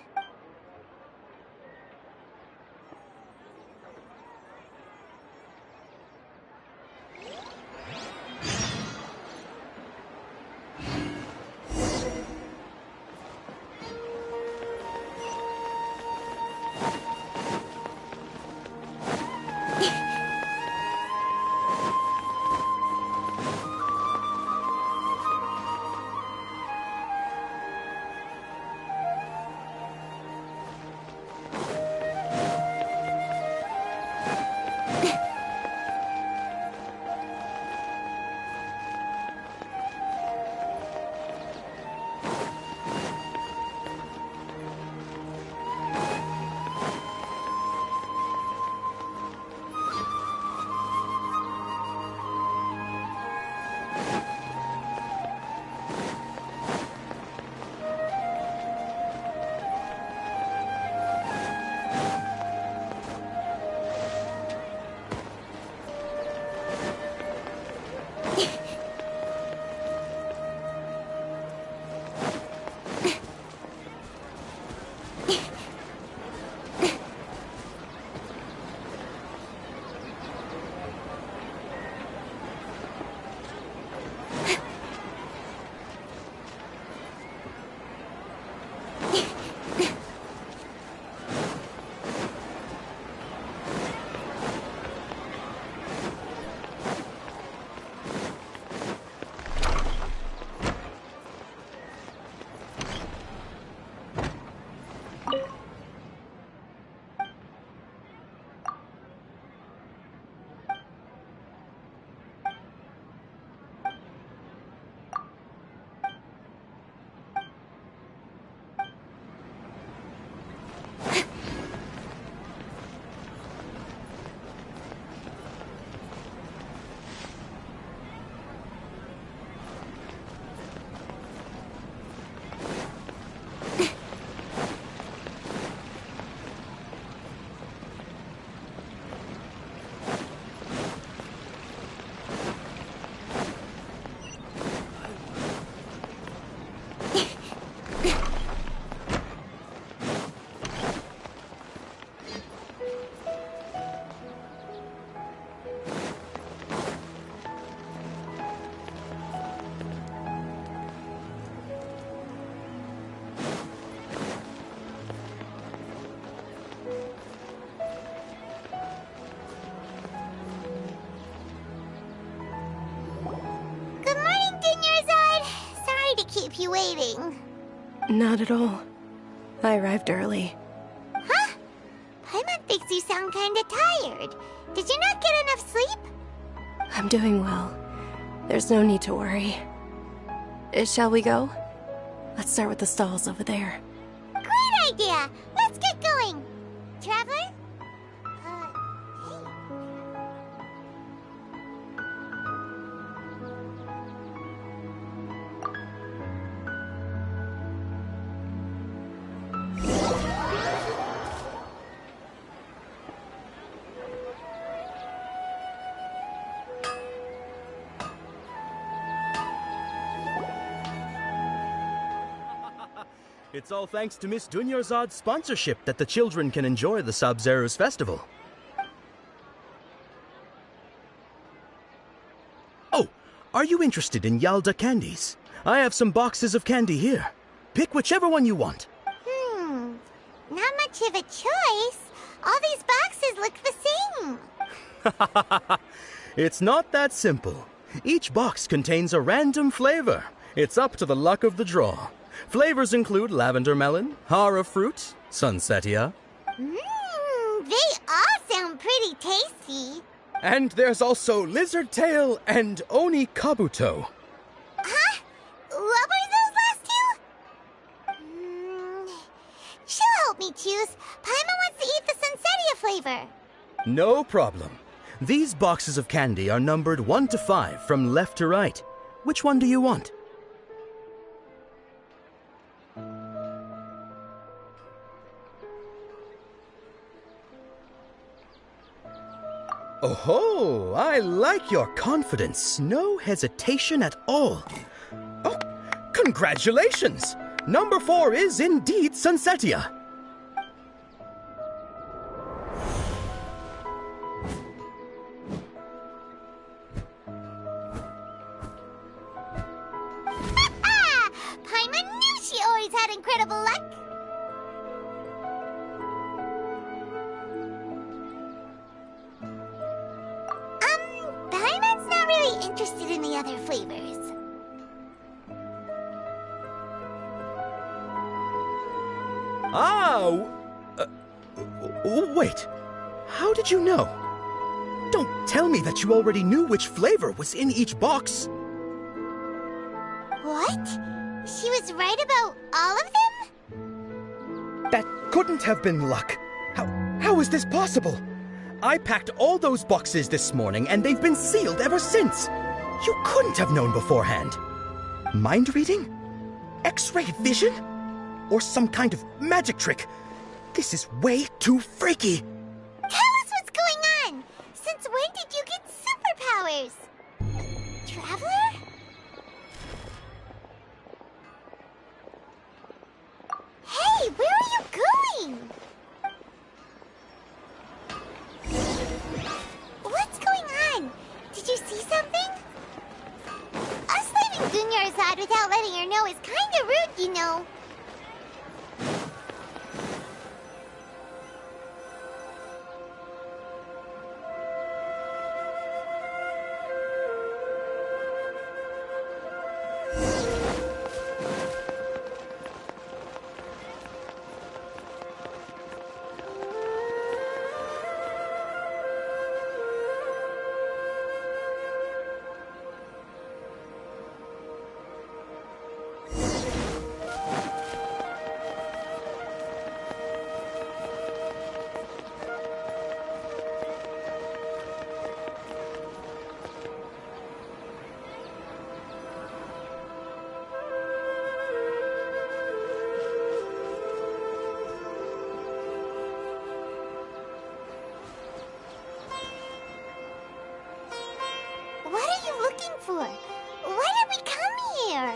Keep you waiting. Not at all. I arrived early. Huh? Paimon thinks you sound kinda tired. Did you not get enough sleep? I'm doing well. There's no need to worry. Shall we go? Let's start with the stalls over there. Great idea! Let's get going! Traveler? It's all thanks to Miss Dunyarzad's sponsorship that the children can enjoy the Sub-Zero's festival. Oh, are you interested in Yalda candies? I have some boxes of candy here. Pick whichever one you want. Not much of a choice. All these boxes look the same. It's not that simple. Each box contains a random flavor. It's up to the luck of the draw. Flavors include lavender melon, hara fruit, sunsetia. They all sound pretty tasty. And there's also lizard tail and oni kabuto. Huh? What were those last two? She'll help me choose. Paimon wants to eat the sunsetia flavor. No problem. These boxes of candy are numbered 1 to 5 from left to right. Which one do you want? Oh, I like your confidence. No hesitation at all. Oh, congratulations! Number 4 is indeed sunsetia. Paimon knew she always had incredible luck. Paimon's not really interested in the other flavors. Wait. How did you know? Don't tell me that you already knew which flavor was in each box. What? She was right about all of them? That couldn't have been luck. How is this possible? I packed all those boxes this morning and they've been sealed ever since. You couldn't have known beforehand. Mind reading? X-ray vision? Or some kind of magic trick? This is way too freaky. Tell us what's going on! Since when did you get superpowers? Traveler? Hey, where are you going? What's going on? Did you see something? Us leaving Dunyarzad without letting her know is kinda rude, you know. What are you looking for? Why did we come here?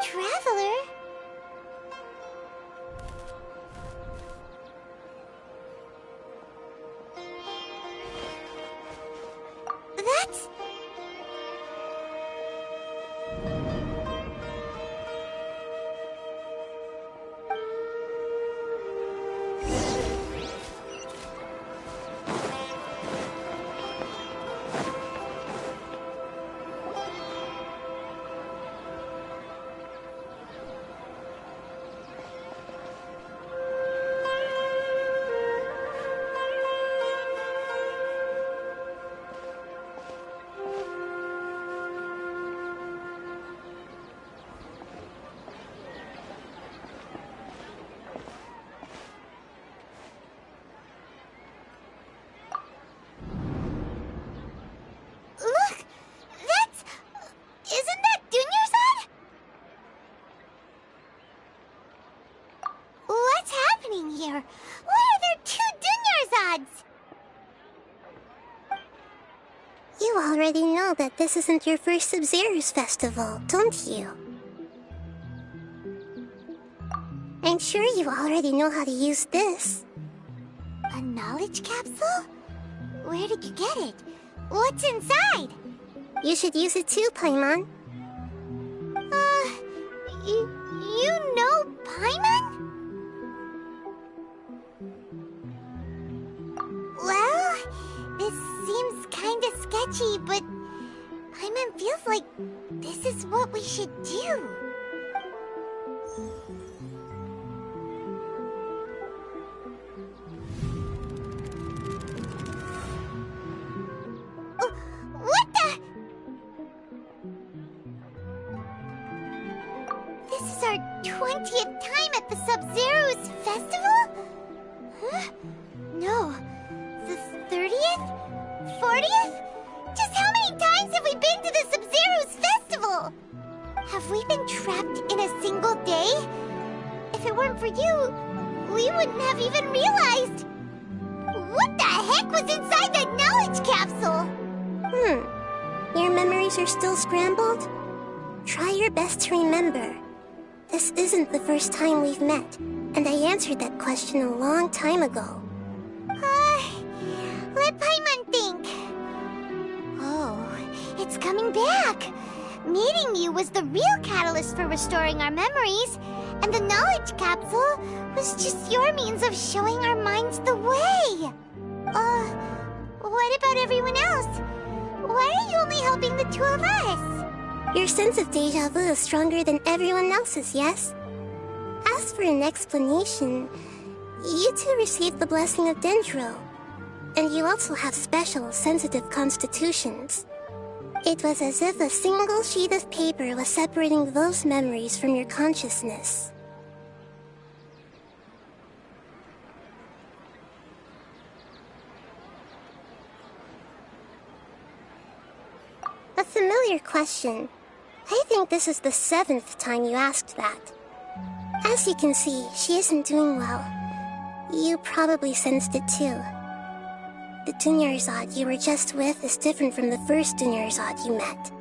Traveler? That's... Look! That's... Isn't that Dunyarzad? What's happening here? Why are there 2 Dunyarzads? You already know that this isn't your first Sub-Zero's festival, don't you? I'm sure you already know how to use this. A knowledge capsule? Where did you get it? What's inside? You should use it too, Paimon. You know Paimon? Well, this seems kinda sketchy, but Paimon feels like this is what we should do. What the? This is our 20th time at the Sub-Zero's festival? Huh? No. The 30th? 40th? Just how many times have we been to the Sub-Zero's festival? Have we been trapped in a single day? If it weren't for you, we wouldn't have even realized. What the heck was inside that knowledge capsule? Your memories are still scrambled? Try your best to remember. This isn't the first time we've met, and I answered that question a long time ago. Let Paimon think. Oh, it's coming back. Meeting you was the real catalyst for restoring our memories, and the knowledge capsule was just your means of showing our minds the way. What about everyone else? Why are you only helping the two of us? Your sense of deja vu is stronger than everyone else's, yes? As for an explanation, you two received the blessing of Dendro, and you also have special, sensitive constitutions. It was as if a single sheet of paper was separating those memories from your consciousness. A familiar question. I think this is the 7th time you asked that. As you can see, she isn't doing well. You probably sensed it too. The Dunyarzad you were just with is different from the first Dunyarzad you met.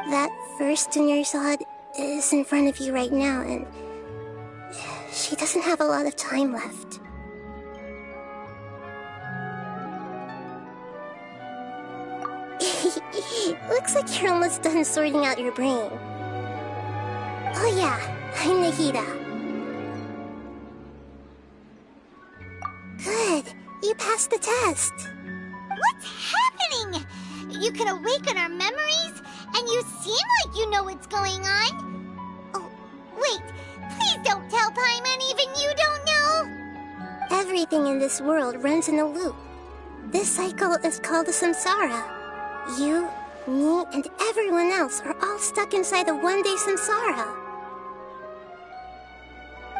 That first Dunyarzad is in front of you right now, and she doesn't have a lot of time left. Looks like you're almost done sorting out your brain. Oh yeah, I'm Nahida. Good, you passed the test. What's happening? You can awaken our memories, and you seem like you know what's going on. Oh, wait, please don't tell Paimon even you don't know. Everything in this world runs in a loop. This cycle is called a samsara. You, me, and everyone else are all stuck inside a one-day samsara.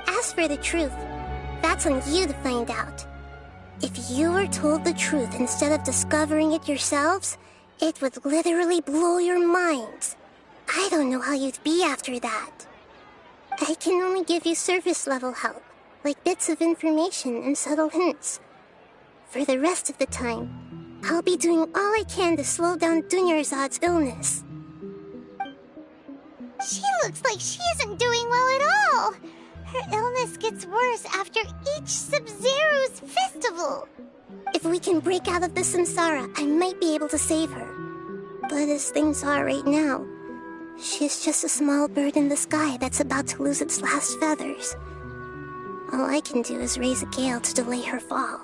As for the truth, that's on you to find out. If you were told the truth instead of discovering it yourselves, it would literally blow your minds. I don't know how you'd be after that. I can only give you surface-level help, like bits of information and subtle hints. For the rest of the time, I'll be doing all I can to slow down Dunyarzad's illness. She looks like she isn't doing well at all. Her illness gets worse after each Sub-Zero's festival. If we can break out of the samsara, I might be able to save her. But as things are right now, she's just a small bird in the sky that's about to lose its last feathers. All I can do is raise a gale to delay her fall.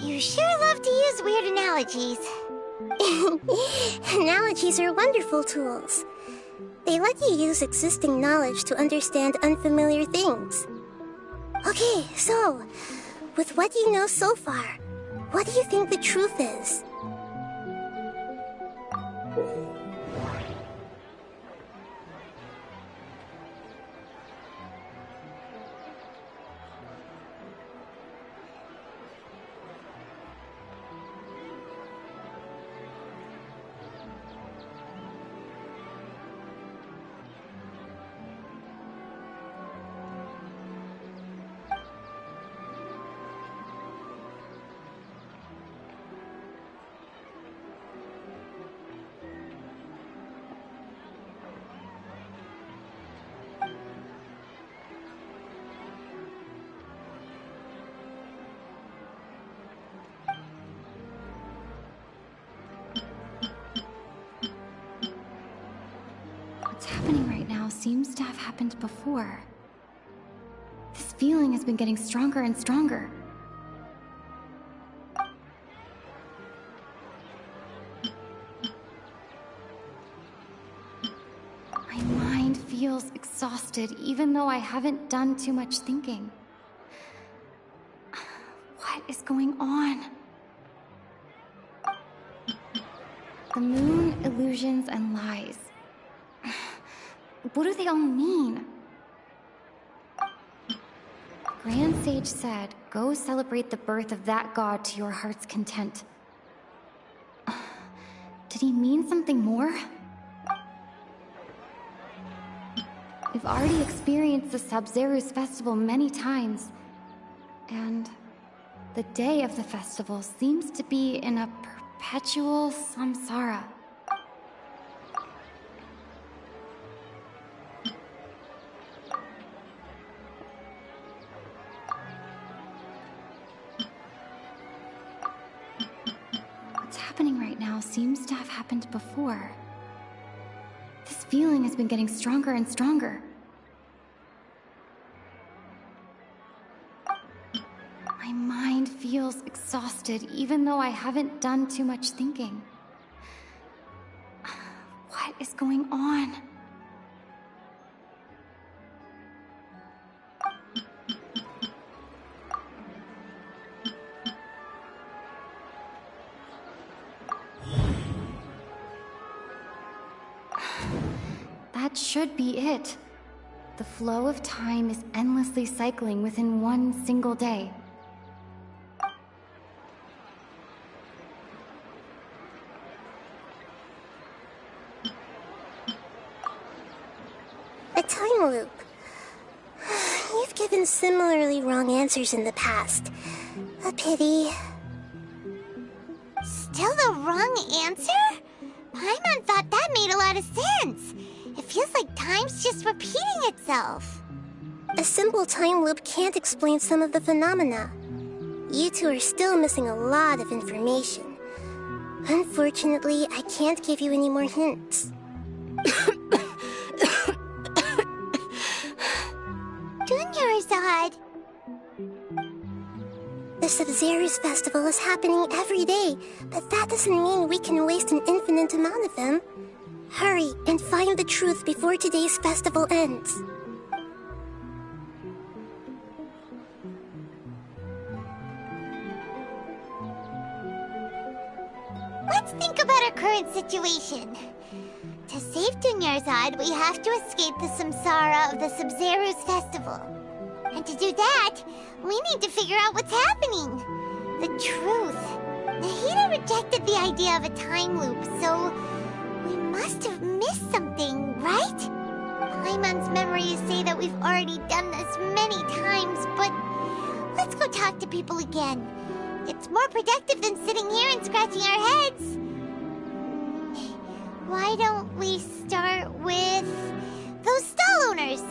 You sure love to use weird analogies. Analogies are wonderful tools. They let you use existing knowledge to understand unfamiliar things. Okay, so, with what you know so far, what do you think the truth is? seems to have happened before. This feeling has been getting stronger and stronger. My mind feels exhausted, even though I haven't done too much thinking. What is going on? The moon, illusions, and lies. What do they all mean? Grand Sage said, "Go celebrate the birth of that god to your heart's content." Did he mean something more? We've already experienced the Sub-Zeru's festival many times, and the day of the festival seems to be in a perpetual samsara. What's happening right now seems to have happened before. This feeling has been getting stronger and stronger. My mind feels exhausted, even though I haven't done too much thinking. What is going on? That should be it. The flow of time is endlessly cycling within one single day. A time loop. You've given similarly wrong answers in the past. A pity. Still the wrong answer? Paimon thought that made a lot of sense. It feels like time's just repeating itself. A simple time loop can't explain some of the phenomena. You two are still missing a lot of information. Unfortunately, I can't give you any more hints. Dunyarzad. The Sub-Zeru's festival is happening every day, but that doesn't mean we can waste an infinite amount of them. Hurry and find the truth before today's festival ends. Let's think about our current situation. To save Dunyarzad, we have to escape the samsara of the Sub-Zeru's festival. And to do that, we need to figure out what's happening. The truth. Nahida rejected the idea of a time loop, so we must have missed something, right? Paimon's memories say that we've already done this many times, but let's go talk to people again. It's more productive than sitting here and scratching our heads. Why don't we start with those stall owners?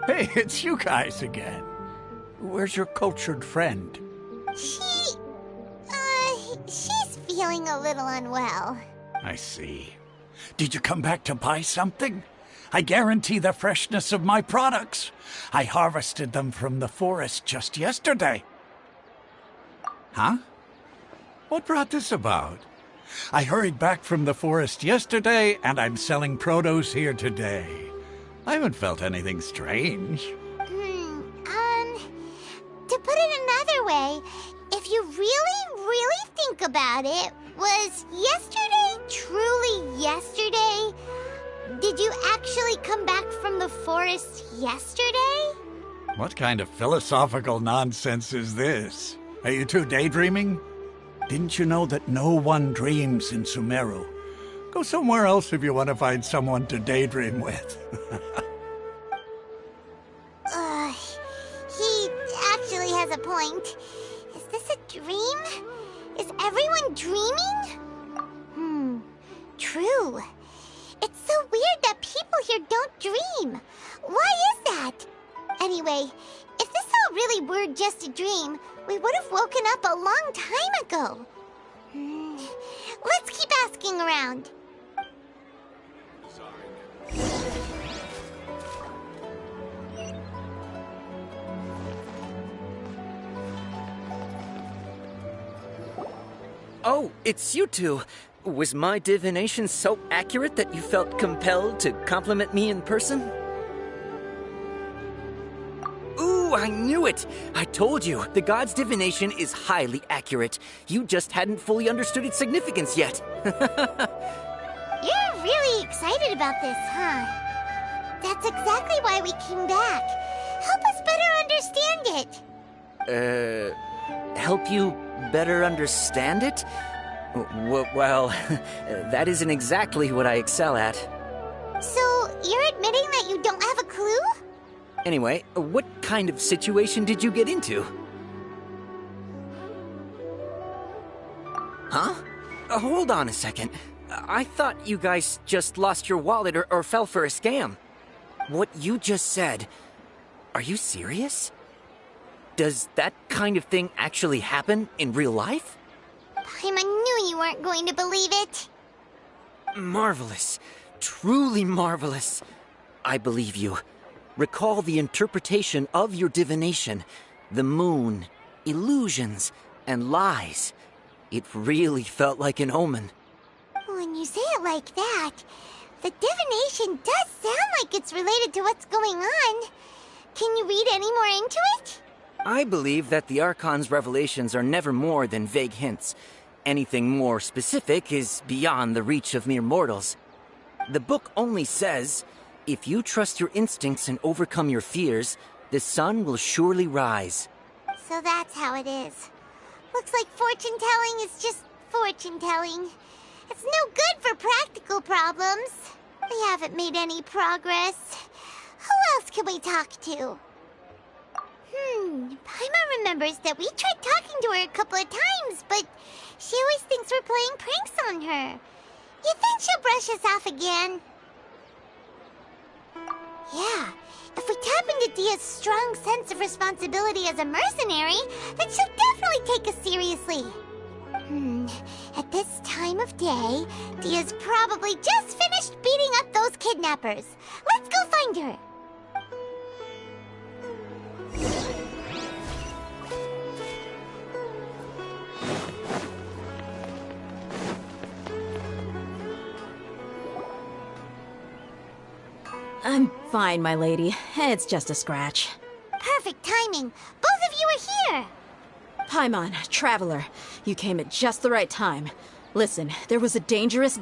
Hey, it's you guys again. Where's your cultured friend? She's feeling a little unwell. I see. Did you come back to buy something? I guarantee the freshness of my products. I harvested them from the forest just yesterday. Huh? What brought this about? I hurried back from the forest yesterday, and I'm selling produce here today. I haven't felt anything strange. To put it another way, if you really think about it, was yesterday truly yesterday? Did you actually come back from the forest yesterday? What kind of philosophical nonsense is this? Are you two daydreaming? Didn't you know that no one dreams in Sumeru? Go somewhere else if you want to find someone to daydream with. He actually has a point. Is this a dream? Is everyone dreaming? True. It's so weird that people here don't dream. Why is that? Anyway, if this all really were just a dream, we would have woken up a long time ago. Let's keep asking around. Oh, it's you two. Was my divination so accurate that you felt compelled to compliment me in person? Ooh, I knew it! I told you, the god's divination is highly accurate. You just hadn't fully understood its significance yet. You're really excited about this, huh? That's exactly why we came back. Help us better understand it. Help you better understand it? Well, that isn't exactly what I excel at. So, you're admitting that you don't have a clue? Anyway, what kind of situation did you get into? Huh? Hold on a second. I thought you guys just lost your wallet or fell for a scam. What you just said, are you serious? Does that kind of thing actually happen in real life? Paimon knew you weren't going to believe it. Marvelous. Truly marvelous. I believe you. Recall the interpretation of your divination. The moon, illusions, and lies. It really felt like an omen. When you say it like that, the divination does sound like it's related to what's going on. Can you read any more into it? I believe that the Archon's revelations are never more than vague hints. Anything more specific is beyond the reach of mere mortals. The book only says, if you trust your instincts and overcome your fears, the sun will surely rise. So that's how it is. Looks like fortune-telling is just fortune-telling. It's no good for practical problems. We haven't made any progress. Who else can we talk to? Paimon remembers that we tried talking to her a couple of times, but she always thinks we're playing pranks on her. You think she'll brush us off again? Yeah, if we tap into Dia's strong sense of responsibility as a mercenary, then she'll definitely take us seriously. At this time of day, Dia's probably just finished beating up those kidnappers. Let's go find her. I'm fine, my lady. It's just a scratch. Perfect timing. Both of you are here. Paimon, Traveler, you came at just the right time. Listen, there was a dangerous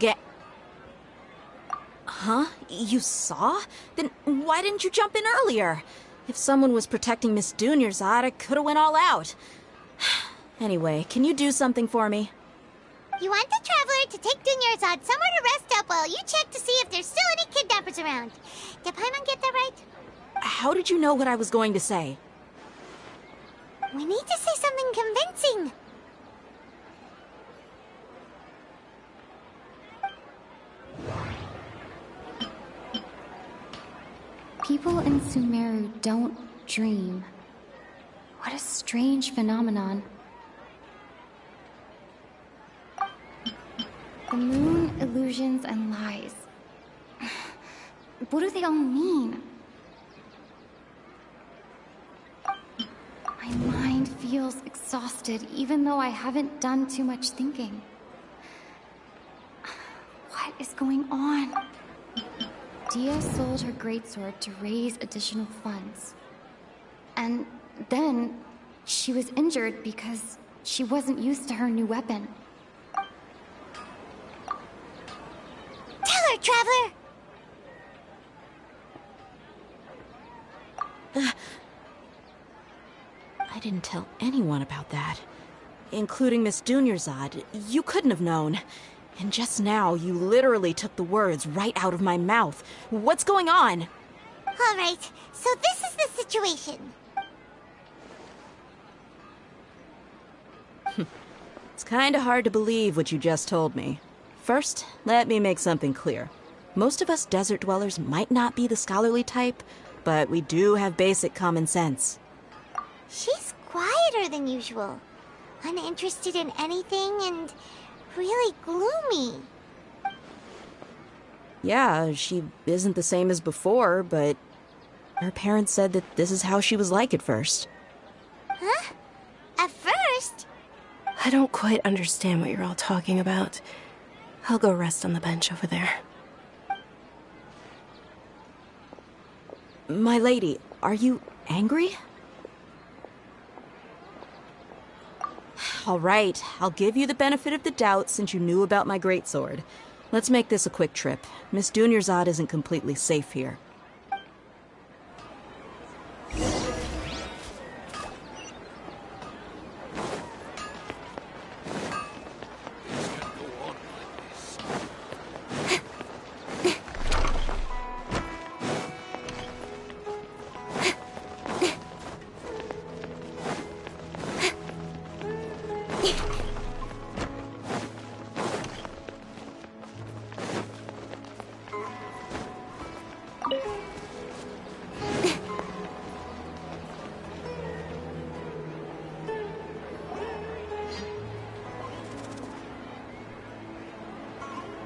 Huh? You saw? Then why didn't you jump in earlier? If someone was protecting Miss Dunyarzad, I could have went all out. Anyway, can you do something for me? You want the Traveler to take Dunyarzad somewhere to rest up while you check to see if there's still any kidnappers around. Did Paimon get that right? How did you know what I was going to say? We need to say something convincing. People in Sumeru don't dream. What a strange phenomenon. The moon, illusions, and lies. What do they all mean? My mind feels exhausted, even though I haven't done too much thinking. What is going on? Dia sold her greatsword to raise additional funds. And then she was injured because she wasn't used to her new weapon. Tell her, Traveler! I didn't tell anyone about that. Including Miss Dunyarzad. You couldn't have known. And just now, you literally took the words right out of my mouth. What's going on? Alright, so this is the situation. It's kinda hard to believe what you just told me. First, let me make something clear. Most of us desert dwellers might not be the scholarly type, but we do have basic common sense. She's quieter than usual. Uninterested in anything and really gloomy. Yeah, she isn't the same as before, but her parents said that this is how she was like at first. Huh? At first? I don't quite understand what you're all talking about. I'll go rest on the bench over there. My lady, are you angry? All right, I'll give you the benefit of the doubt since you knew about my greatsword. Let's make this a quick trip. Miss Dunyarzad isn't completely safe here.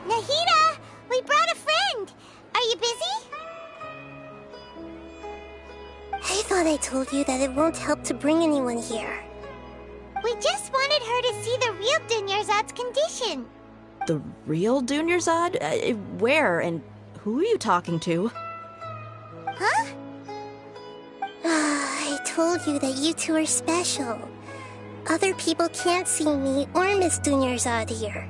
Nahida! We brought a friend! Are you busy? I thought I told you that it won't help to bring anyone here. We just wanted her to see the real Dunyarzad's condition. The real Dunyarzad? Where and who are you talking to? Huh? I told you that you two are special. Other people can't see me or Miss Dunyarzad here.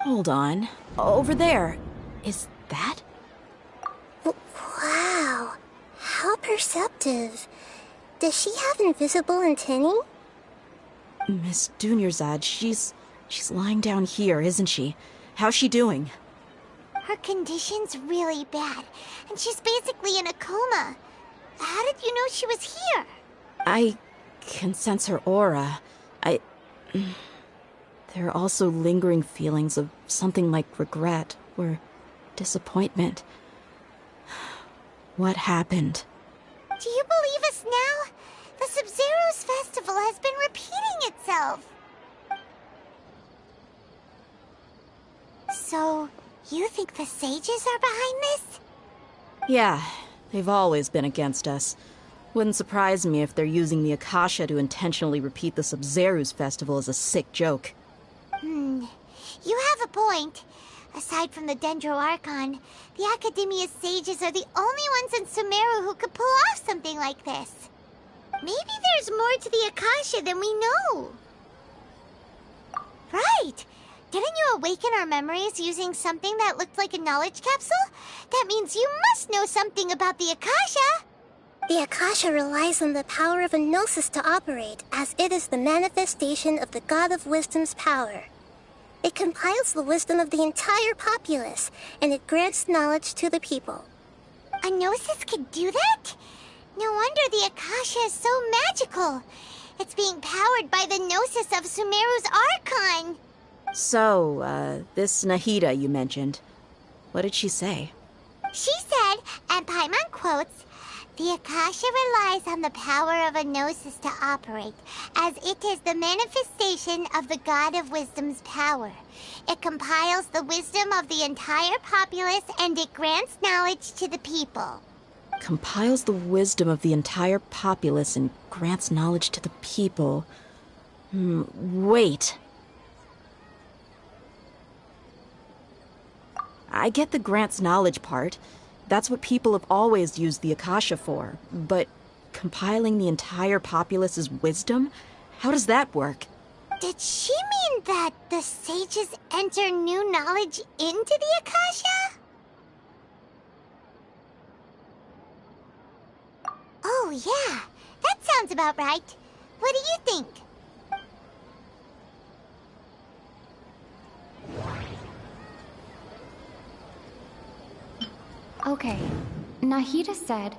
Hold on. Over there. Is that? Wow. How perceptive. Does she have invisible antennae? Miss Dunyarzad, she's lying down here, isn't she? How's she doing? Her condition's really bad, and she's basically in a coma. How did you know she was here? I can sense her aura. There are also lingering feelings of something like regret or disappointment. What happened? Do you believe us now? The Sub-Zero's festival has been repeating itself. So, you think the sages are behind this? Yeah, they've always been against us. Wouldn't surprise me if they're using the Akasha to intentionally repeat the Sub-Zero's festival as a sick joke. You have a point. Aside from the Dendro Archon, the Academia's sages are the only ones in Sumeru who could pull off something like this. Maybe there's more to the Akasha than we know. Right! Didn't you awaken our memories using something that looked like a knowledge capsule? That means you must know something about the Akasha! The Akasha relies on the power of a gnosis to operate, as it is the manifestation of the God of Wisdom's power. It compiles the wisdom of the entire populace, and it grants knowledge to the people. A gnosis could do that? No wonder the Akasha is so magical. It's being powered by the gnosis of Sumeru's Archon. So, this Nahida you mentioned, what did she say? She said, and Paimon quotes, "The Akasha relies on the power of a gnosis to operate, as it is the manifestation of the God of Wisdom's power. It compiles the wisdom of the entire populace, and it grants knowledge to the people." Compiles the wisdom of the entire populace and grants knowledge to the people. Wait. I get the grants knowledge part. That's what people have always used the Akasha for. But compiling the entire populace's wisdom? How does that work? Did she mean that the sages enter new knowledge into the Akasha? Oh, yeah. That sounds about right. What do you think? Okay. Nahida said,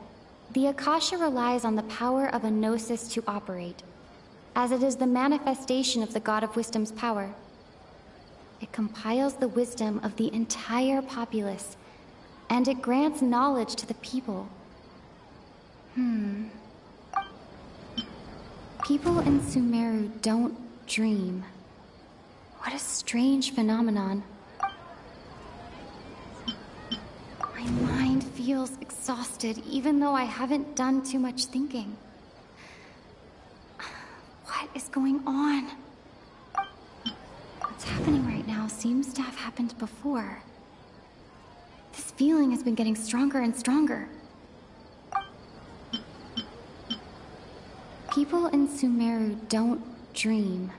the Akasha relies on the power of a gnosis to operate, as it is the manifestation of the God of Wisdom's power. It compiles the wisdom of the entire populace, and it grants knowledge to the people. People in Sumeru don't dream. What a strange phenomenon. My mind feels exhausted, even though I haven't done too much thinking. What is going on? What's happening right now seems to have happened before. This feeling has been getting stronger and stronger. People in Sumeru don't dream.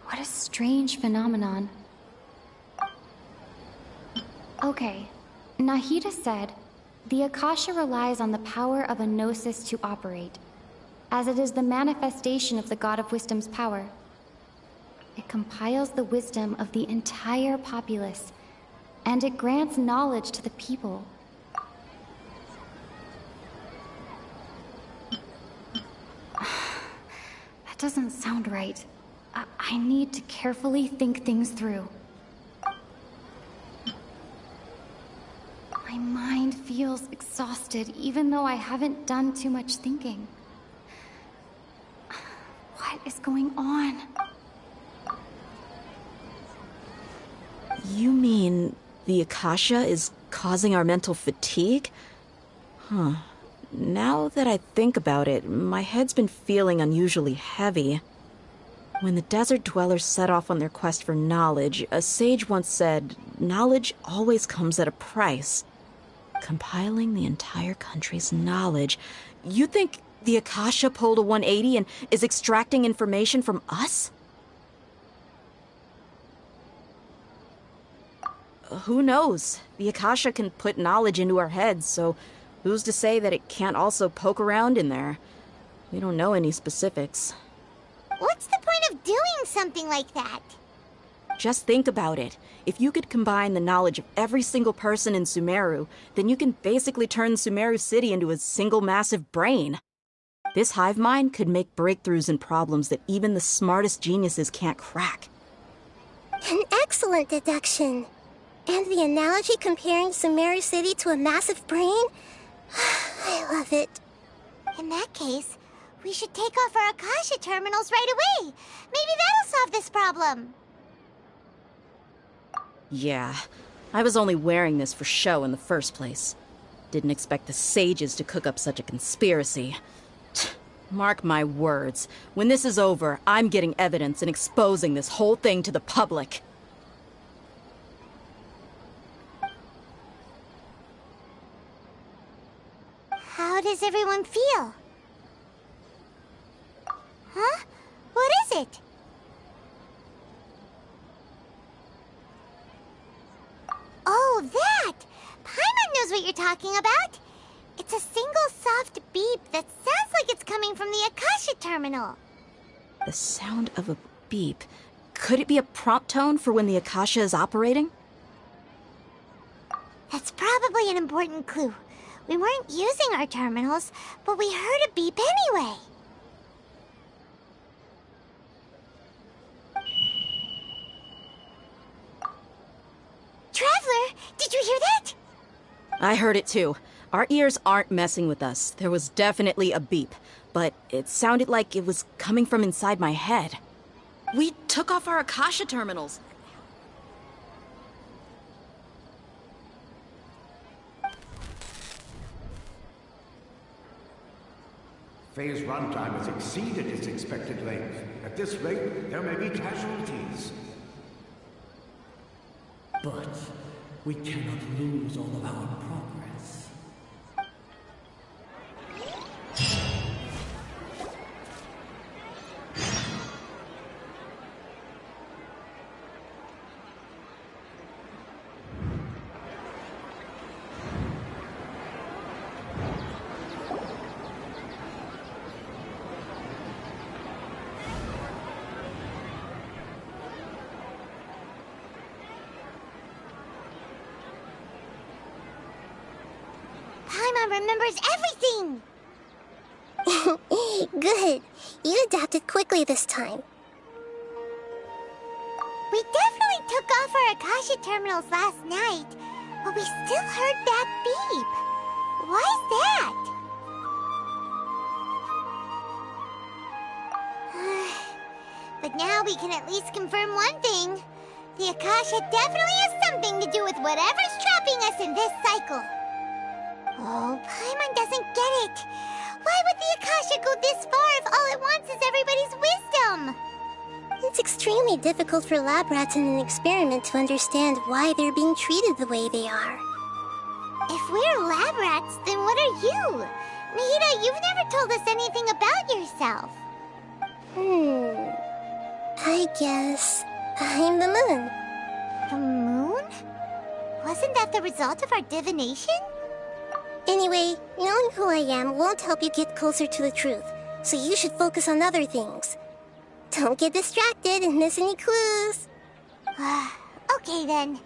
What a strange phenomenon. Okay, Nahida said, the Akasha relies on the power of a gnosis to operate, as it is the manifestation of the God of Wisdom's power. It compiles the wisdom of the entire populace, and it grants knowledge to the people. That doesn't sound right. I need to carefully think things through. My mind feels exhausted, even though I haven't done too much thinking. What is going on? You mean the Akasha is causing our mental fatigue? Huh. Now that I think about it, my head's been feeling unusually heavy. When the desert dwellers set off on their quest for knowledge, a sage once said, knowledge always comes at a price. Compiling the entire country's knowledge. You think the Akasha pulled a 180 and is extracting information from us? Who knows? The Akasha can put knowledge into our heads, so who's to say that it can't also poke around in there? We don't know any specifics. What's the point of doing something like that? Just think about it. If you could combine the knowledge of every single person in Sumeru, then you can basically turn Sumeru City into a single massive brain. This hive mind could make breakthroughs in problems that even the smartest geniuses can't crack. An excellent deduction. And the analogy comparing Sumeru City to a massive brain? I love it. In that case, we should take off our Akasha terminals right away. Maybe that'll solve this problem. Yeah, I was only wearing this for show in the first place. Didn't expect the sages to cook up such a conspiracy. Mark my words, when this is over, I'm getting evidence and exposing this whole thing to the public. How does everyone feel? Huh? What is it? Oh, that! Paimon knows what you're talking about. It's a single soft beep that sounds like it's coming from the Akasha terminal. The sound of a beep. Could it be a prompt tone for when the Akasha is operating? That's probably an important clue. We weren't using our terminals, but we heard a beep anyway. Traveler, did you hear that? I heard it too. Our ears aren't messing with us. There was definitely a beep, but it sounded like it was coming from inside my head. We took off our Akasha terminals. Phase runtime has exceeded its expected length. At this rate, there may be casualties. But we cannot lose all of our progress. Paimon remembers everything! Good. You adapted quickly this time. We definitely took off our Akasha terminals last night, but we still heard that beep. Why's that? But now we can at least confirm one thing. The Akasha definitely has something to do with whatever's trapping us in this cycle. Oh, Paimon doesn't get it. Why would the Akasha go this far if all it wants is everybody's wisdom? It's extremely difficult for lab rats in an experiment to understand why they're being treated the way they are. If we're lab rats, then what are you? Nahida, you've never told us anything about yourself. I guess I'm the moon. The moon? Wasn't that the result of our divination? Anyway, knowing who I am won't help you get closer to the truth, so you should focus on other things. Don't get distracted and miss any clues. Okay then.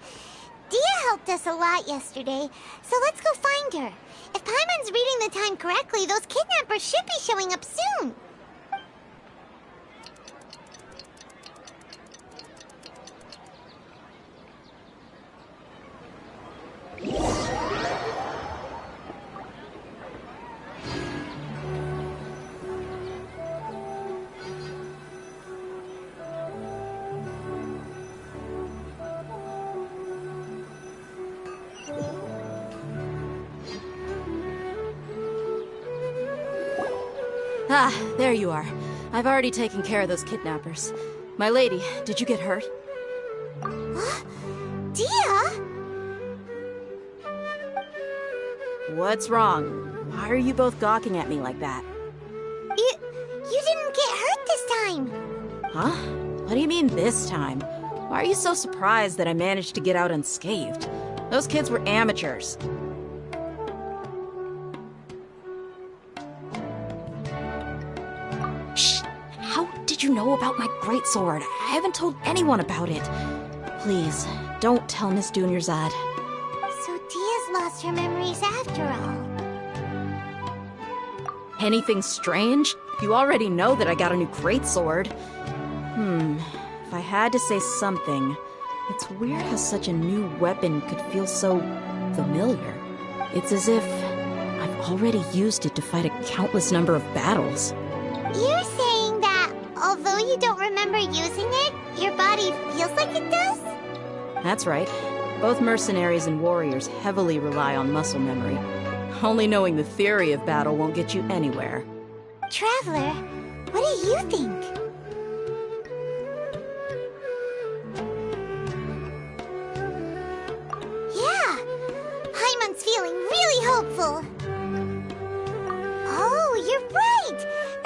Dia helped us a lot yesterday, so let's go find her. If Paimon's reading the time correctly, those kidnappers should be showing up soon. Ah, there you are. I've already taken care of those kidnappers. My lady, did you get hurt? Dia? What's wrong? Why are you both gawking at me like that? You didn't get hurt this time. Huh? What do you mean this time? Why are you so surprised that I managed to get out unscathed? Those kids were amateurs. Shh! How did you know about my greatsword? I haven't told anyone about it. Please, don't tell Miss Dunyarzad. So Dia's lost her memories after all. Anything strange? You already know that I got a new greatsword. If I had to say something, it's weird how such a new weapon could feel so familiar. It's as if I've already used it to fight a countless number of battles. You're saying that although you don't remember using it, your body feels like it does? That's right. Both mercenaries and warriors heavily rely on muscle memory. Only knowing the theory of battle won't get you anywhere. Traveler, what do you think? Yeah, Paimon's feeling really hopeful. Oh, you're right!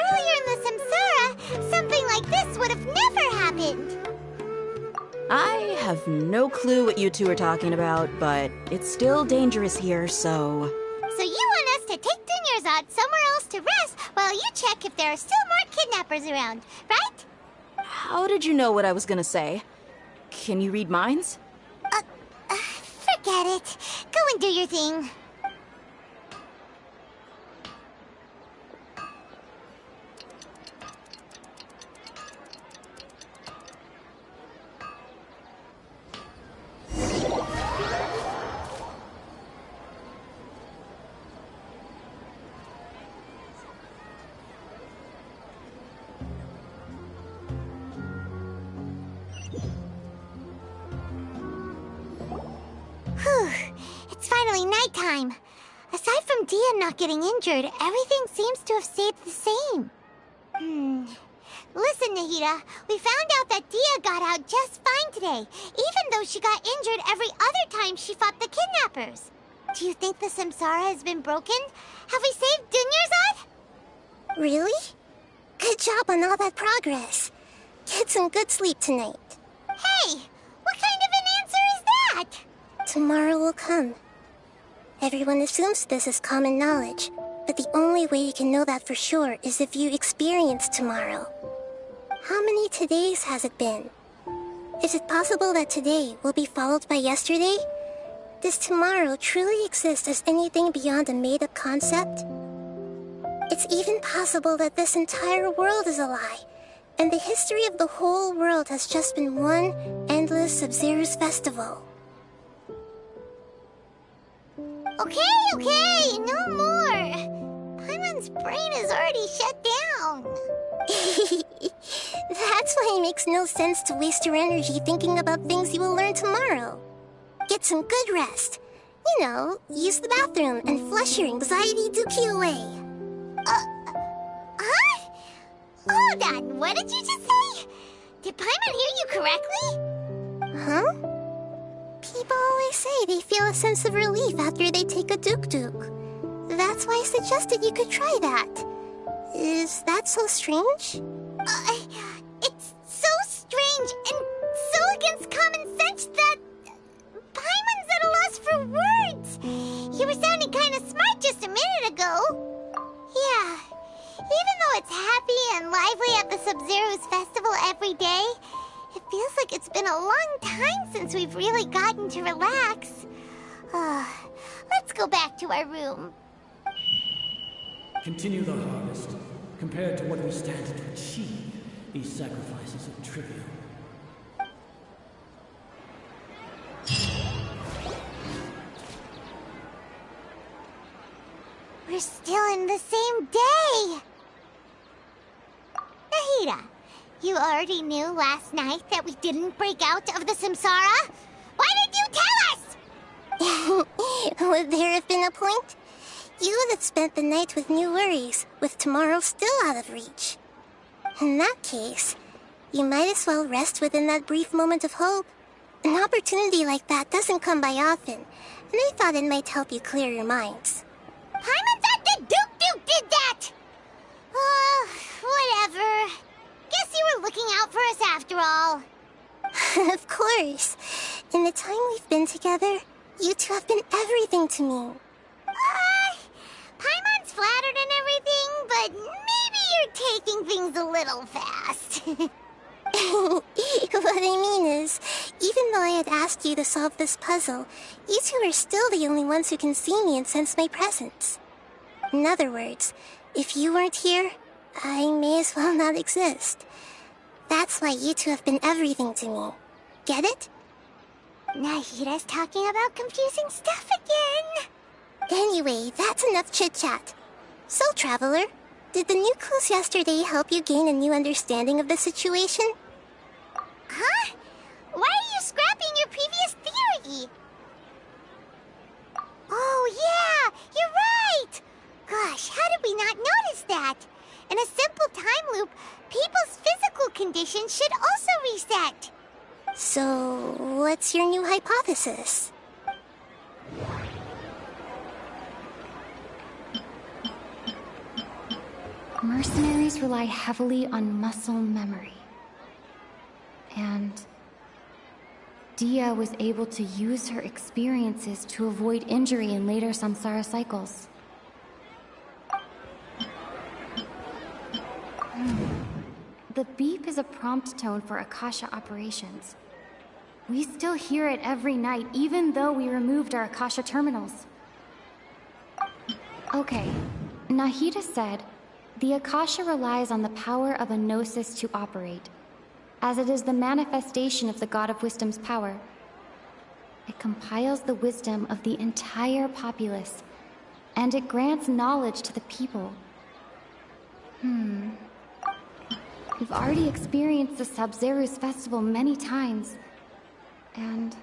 Earlier in the Samsara, something like this would have never happened. I have no clue what you two are talking about, but it's still dangerous here, so... So you want us to take Dunyarzad somewhere else to rest while you check if there are still more kidnappers around, right? How did you know what I was gonna say? Can you read minds? Forget it. Go and do your thing. Whew. It's finally nighttime. Aside from Dia not getting injured, everything seems to have stayed the same. Listen, Nahida, we found out that Dia got out just fine today, even though she got injured every other time she fought the kidnappers. Do you think the Samsara has been broken? Have we saved Dunyarzad? Really? Good job on all that progress. Get some good sleep tonight. Hey, what kind of an answer is that? Tomorrow will come. Everyone assumes this is common knowledge, but the only way you can know that for sure is if you experience tomorrow. How many todays has it been? Is it possible that today will be followed by yesterday? Does tomorrow truly exist as anything beyond a made-up concept? It's even possible that this entire world is a lie, and the history of the whole world has just been one endless Sub-Zero's festival. Okay, no more. Paimon's brain is already shut down. That's why it makes no sense to waste your energy thinking about things you will learn tomorrow. Get some good rest. You know, use the bathroom and flush your anxiety dookie away. Huh? Hold on, what did you just say? Did Paimon hear you correctly? Huh? People always say they feel a sense of relief after they take a duk-duk. That's why I suggested you could try that. Is that so strange? It's so strange and so against common sense that Paimon's at a loss for words. You were sounding kind of smart just a minute ago. Yeah, even though it's happy and lively at the Sub-Zero's festival every day, it feels like it's been a long time since we've really gotten to relax. Let's go back to our room. Continue the harvest. Compared to what we stand to achieve, these sacrifices are trivial. We're still in the same day! Nahida, you already knew last night that we didn't break out of the samsara? Why did you tell us? Would there have been a point? You would have spent the night with new worries, with tomorrow still out of reach. In that case, you might as well rest within that brief moment of hope. An opportunity like that doesn't come by often, and I thought it might help you clear your minds. Paimon thought the Duke did that! Whatever. Guess you were looking out for us after all. Of course. In the time we've been together, you two have been everything to me. Paimon's flattered and everything, but maybe you're taking things a little fast. What I mean is, even though I had asked you to solve this puzzle, you two are still the only ones who can see me and sense my presence. In other words, if you weren't here, I may as well not exist. That's why you two have been everything to me. Get it? Nahida's talking about confusing stuff again. Anyway, that's enough chit-chat. So, Traveler, did the new clues yesterday help you gain a new understanding of the situation? Huh? Why are you scrapping your previous theory? Oh, yeah, you're right! Gosh, how did we not notice that? In a simple time loop, people's physical conditions should also reset. So, what's your new hypothesis? Mercenaries rely heavily on muscle memory. And Dia was able to use her experiences to avoid injury in later samsara cycles. The beep is a prompt tone for Akasha operations. We still hear it every night, even though we removed our Akasha terminals. Okay, Nahida said, the Akasha relies on the power of a gnosis to operate, as it is the manifestation of the God of Wisdom's power. It compiles the wisdom of the entire populace, and it grants knowledge to the people. We've already experienced the Sub-Zero's festival many times, and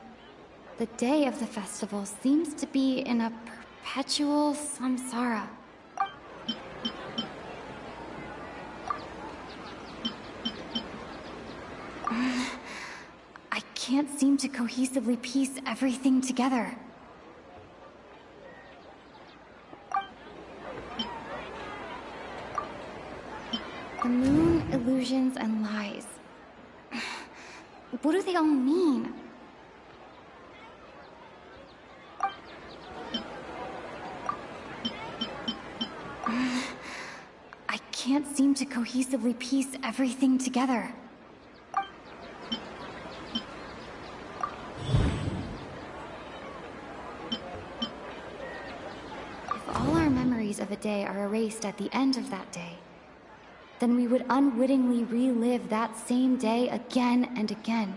the day of the festival seems to be in a perpetual samsara. I can't seem to cohesively piece everything together. The moon, illusions, and lies. What do they all mean? I can't seem to cohesively piece everything together. of a day are erased at the end of that day, then we would unwittingly relive that same day again and again.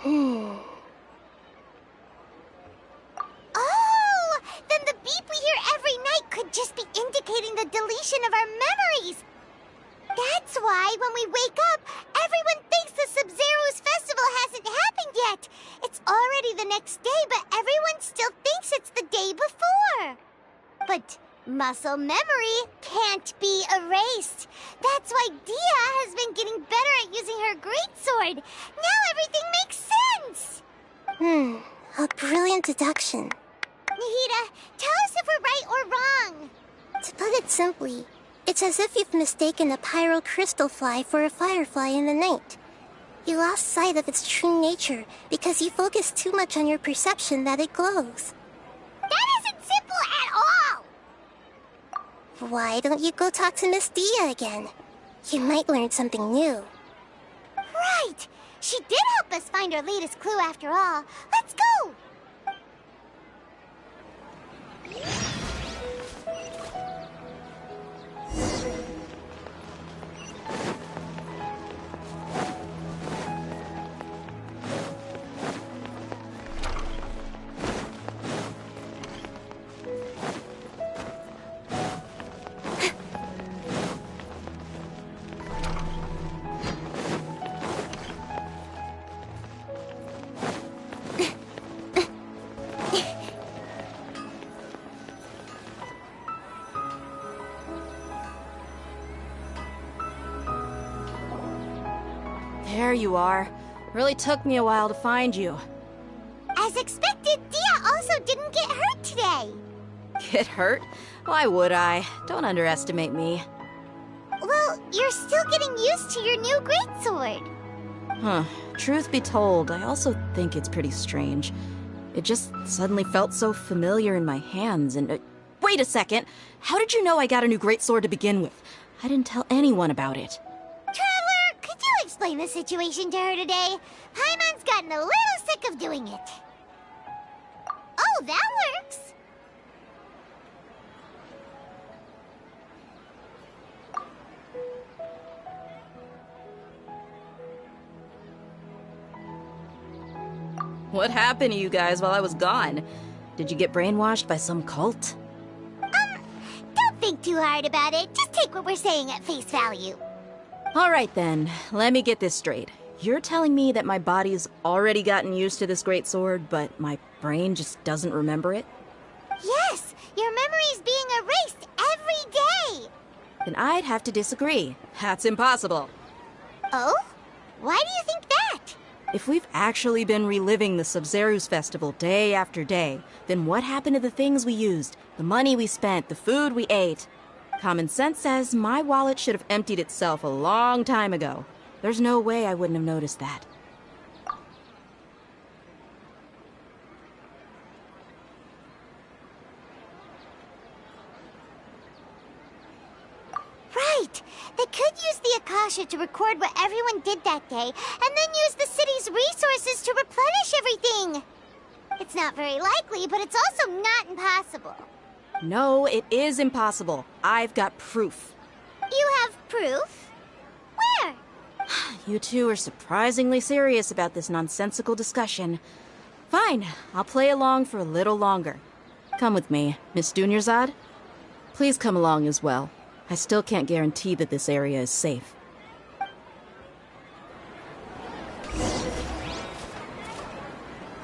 Oh! Then the beep we hear every night could just be indicating the deletion of our memories! That's why when we wake up, everyone thinks the Sub-Zero's festival hasn't happened yet! It's already the next day, but everyone still thinks it's the day before! But muscle memory can't be erased. That's why Dia has been getting better at using her greatsword. Now everything makes sense! A brilliant deduction. Nahida, tell us if we're right or wrong. To put it simply, it's as if you've mistaken a pyro crystal fly for a firefly in the night. You lost sight of its true nature because you focused too much on your perception that it glows. That isn't simple at all! Why don't you go talk to Miss Dia again? You might learn something new. Right! She did help us find our latest clue after all. Let's go! There you are. Really took me a while to find you. As expected, Dia also didn't get hurt today. Get hurt? Why would I? Don't underestimate me. Well, you're still getting used to your new greatsword. Huh. Truth be told, I also think it's pretty strange. It just suddenly felt so familiar in my hands and... wait a second! How did you know I got a new greatsword to begin with? I didn't tell anyone about it. Traveler, could you explain the situation to her today? Paimon's gotten a little sick of doing it. Oh, that works. What happened to you guys while I was gone? Did you get brainwashed by some cult? Don't think too hard about it. Just take what we're saying at face value. Alright then, let me get this straight. You're telling me that my body's already gotten used to this greatsword, but my brain just doesn't remember it? Yes, your memory's being erased every day. Then I'd have to disagree. That's impossible. Oh? Why do you think that? If we've actually been reliving the Sub-Zero's festival day after day, then what happened to the things we used, the money we spent, the food we ate? Common sense says my wallet should have emptied itself a long time ago. There's no way I wouldn't have noticed that. Right! They could use the Akasha to record what everyone did that day, and then use the city's resources to replenish everything! It's not very likely, but it's also not impossible. No, it is impossible. I've got proof. You have proof? Where? You two are surprisingly serious about this nonsensical discussion. Fine, I'll play along for a little longer. Come with me, Miss Dunyarzad. Please come along as well. I still can't guarantee that this area is safe.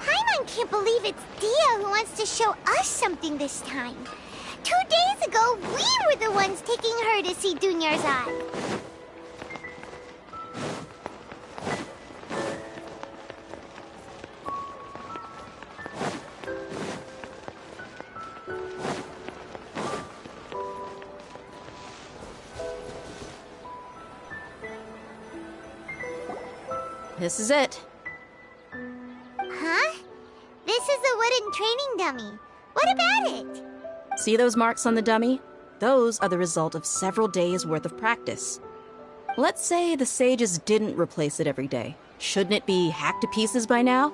Paimon can't believe it's Dia who wants to show us something this time. 2 days ago, we were the ones taking her to see Dunyarzad. This is it. Huh? This is a wooden training dummy. What about it? See those marks on the dummy? Those are the result of several days' worth of practice. Let's say the sages didn't replace it every day. Shouldn't it be hacked to pieces by now?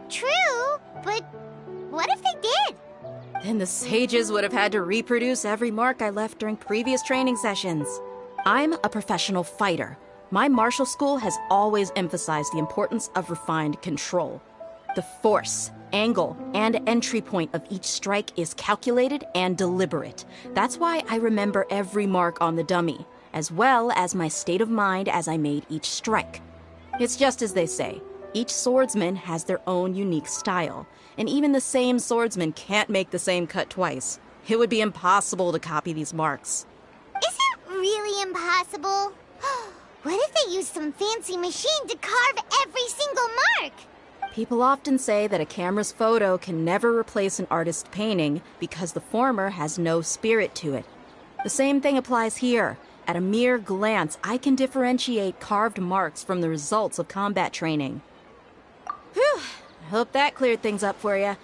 True, but what if they did? Then the sages would have had to reproduce every mark I left during previous training sessions. I'm a professional fighter. My martial school has always emphasized the importance of refined control. The force, angle, and entry point of each strike is calculated and deliberate. That's why I remember every mark on the dummy, as well as my state of mind as I made each strike. It's just as they say, each swordsman has their own unique style, and even the same swordsman can't make the same cut twice. It would be impossible to copy these marks. Is it really impossible? What if they used some fancy machine to carve every single mark? People often say that a camera's photo can never replace an artist's painting because the former has no spirit to it. The same thing applies here. At a mere glance, I can differentiate carved marks from the results of combat training. Whew, I hope that cleared things up for you.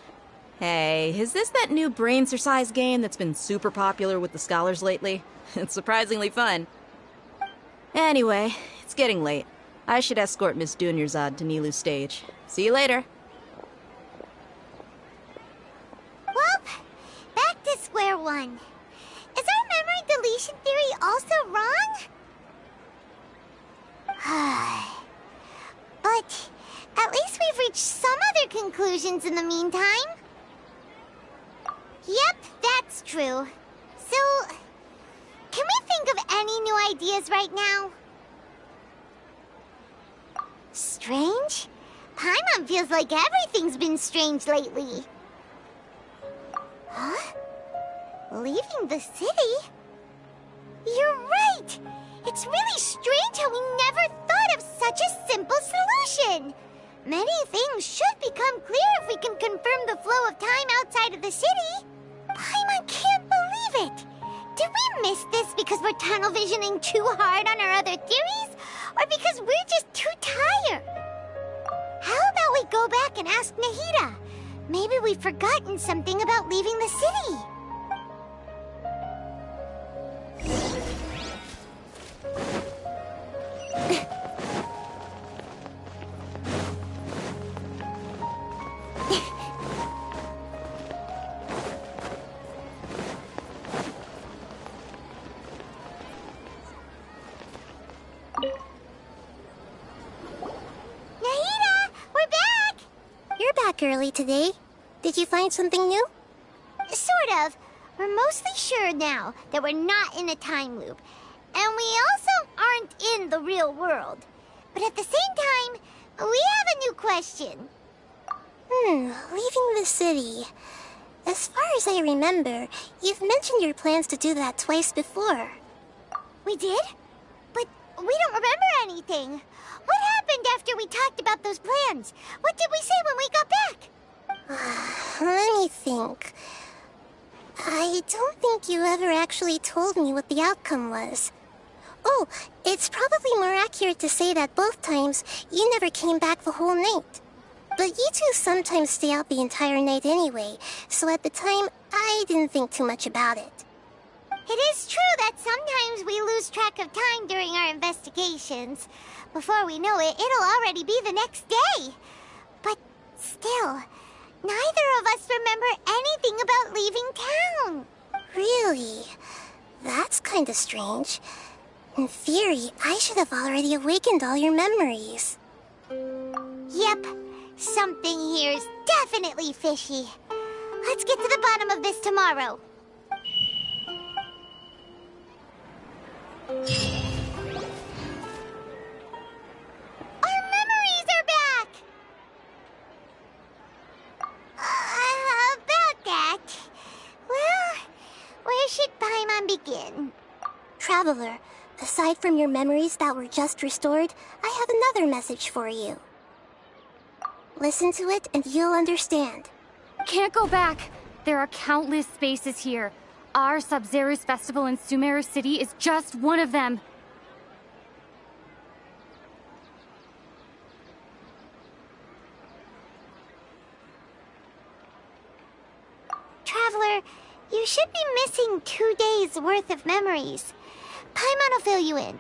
Hey, is this that new brain-exercise game that's been super popular with the scholars lately? It's surprisingly fun. Anyway, it's getting late. I should escort Miss Dunyarzad to Nilu's stage. See you later. Well, back to square one. Is our memory deletion theory also wrong? But at least we've reached some other conclusions in the meantime. Yep, that's true. So, can we think of any new ideas right now? Strange? Paimon feels like everything's been strange lately. Huh? Leaving the city? You're right! It's really strange how we never thought of such a simple solution! Many things should become clear if we can confirm the flow of time outside of the city. Paimon can't believe it! Did we miss this because we're tunnel visioning too hard on our other theories? Or because we're just too tired? How about we go back and ask Nahida? Maybe we've forgotten something about leaving the city. Early today. Did you find something new? Sort of. We're mostly sure now that we're not in a time loop. And we also aren't in the real world. But at the same time, we have a new question. Leaving the city. As far as I remember, you've mentioned your plans to do that twice before. We did? But we don't remember anything. What happened after we talked about those plans? What did we say when we got back? Let me think. I don't think you ever actually told me what the outcome was. Oh, it's probably more accurate to say that both times you never came back the whole night. But you two sometimes stay out the entire night anyway, so at the time, I didn't think too much about it. It is true that sometimes we lose track of time during our investigations. Before we know it, it'll already be the next day. But still, neither of us remember anything about leaving town. Really? That's kinda strange. In theory, I should have already awakened all your memories. Yep, something here's definitely fishy. Let's get to the bottom of this tomorrow. Our memories are back! About that... Well, where should Paimon begin? Traveler, aside from your memories that were just restored, I have another message for you. Listen to it and you'll understand. Can't go back. There are countless spaces here. Our Sub-Zero's festival in Sumeru City is just one of them. Traveler, you should be missing 2 days' worth of memories. Paimon will fill you in.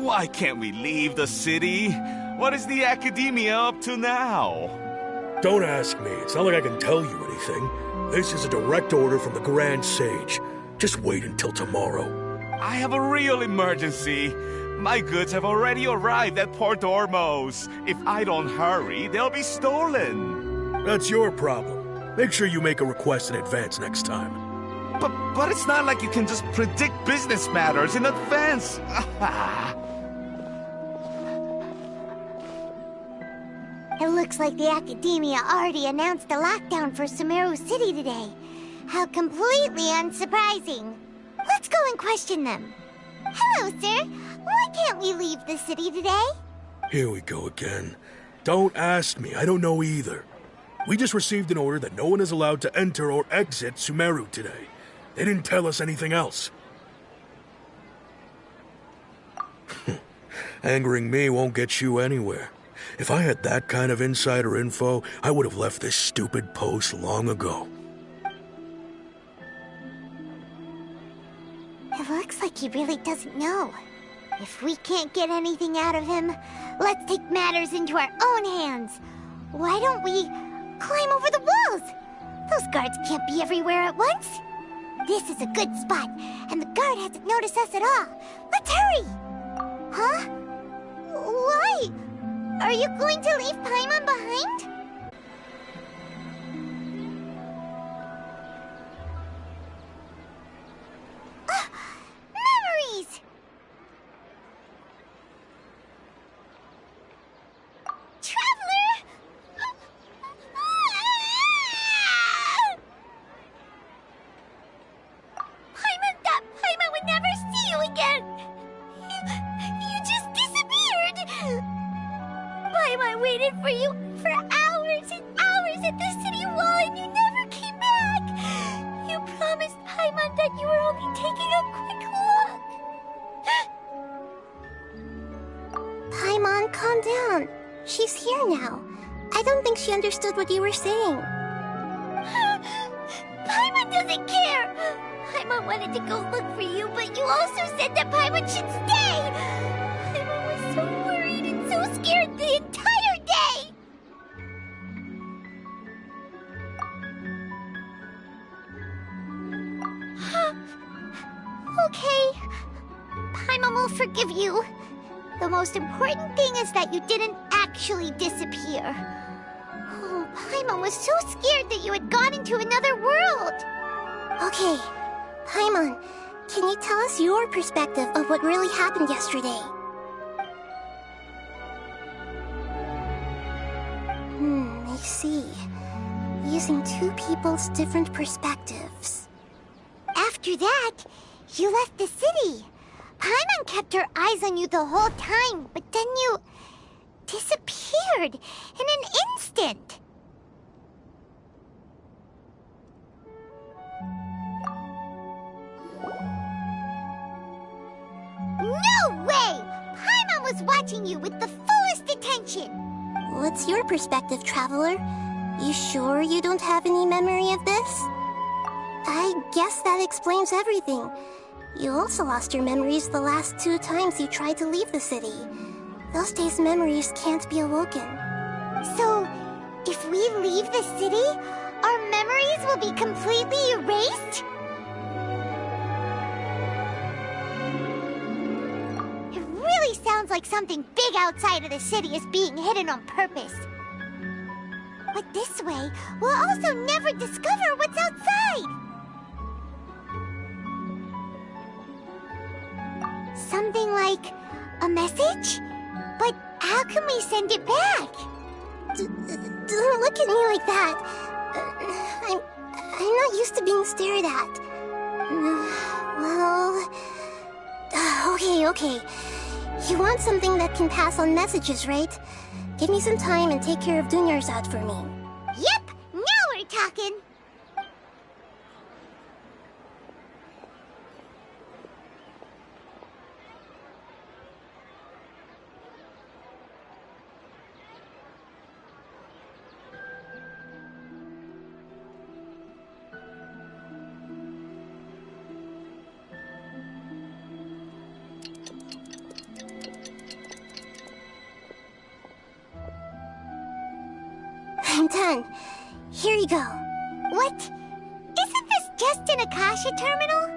Why can't we leave the city? What is the Academia up to now? Don't ask me. It's not like I can tell you anything. This is a direct order from the Grand Sage. Just wait until tomorrow. I have a real emergency. My goods have already arrived at Port Ormos. If I don't hurry, they'll be stolen. That's your problem. Make sure you make a request in advance next time. But it's not like you can just predict business matters in advance. It looks like the Academia already announced a lockdown for Sumeru City today. How completely unsurprising. Let's go and question them. Hello, sir. Why can't we leave the city today? Here we go again. Don't ask me. I don't know either. We just received an order that no one is allowed to enter or exit Sumeru today. They didn't tell us anything else. Angering me won't get you anywhere. If I had that kind of insider info, I would have left this stupid post long ago. It looks like he really doesn't know. If we can't get anything out of him, let's take matters into our own hands. Why don't we climb over the walls? Those guards can't be everywhere at once. This is a good spot, and the guard hasn't noticed us at all. Let's hurry! Huh? Why? Are you going to leave Paimon behind? Memories! Traveler! Paimon thought Paimon would never see you again! You just disappeared! Paimon waited for you for hours and hours at the city wall and you never came back! You promised Paimon that you were only taking a quick look! Paimon, calm down. She's here now. I don't think she understood what you were saying. Paimon doesn't care! Paimon wanted to go look for you, but you also said that Paimon should stay! Paimon was so worried and so scared the entire day! Okay. Paimon will forgive you. The most important thing is that you didn't actually disappear. Oh, Paimon was so scared that you had gone into another world. Okay, Paimon, can you tell us your perspective of what really happened yesterday? I see. Using two people's different perspectives. After that, you left the city. Paimon kept her eyes on you the whole time, but then you disappeared in an instant. No way! Paimon was watching you with the fullest attention. What's your perspective, Traveler? You sure you don't have any memory of this? I guess that explains everything. You also lost your memories the last 2 times you tried to leave the city. Those days' memories can't be awoken. So, if we leave the city, our memories will be completely erased? It really sounds like something big outside of the city is being hidden on purpose. But this way, we'll also never discover what's outside. Something like a message? But how can we send it back? Don't look at me like that. I'm not used to being stared at. Well... Okay. You want something that can pass on messages, right? Give me some time and take care of Dunyar's out for me. Yep! Now we're talking! done. Here you go. What? Isn't this just an Akasha terminal?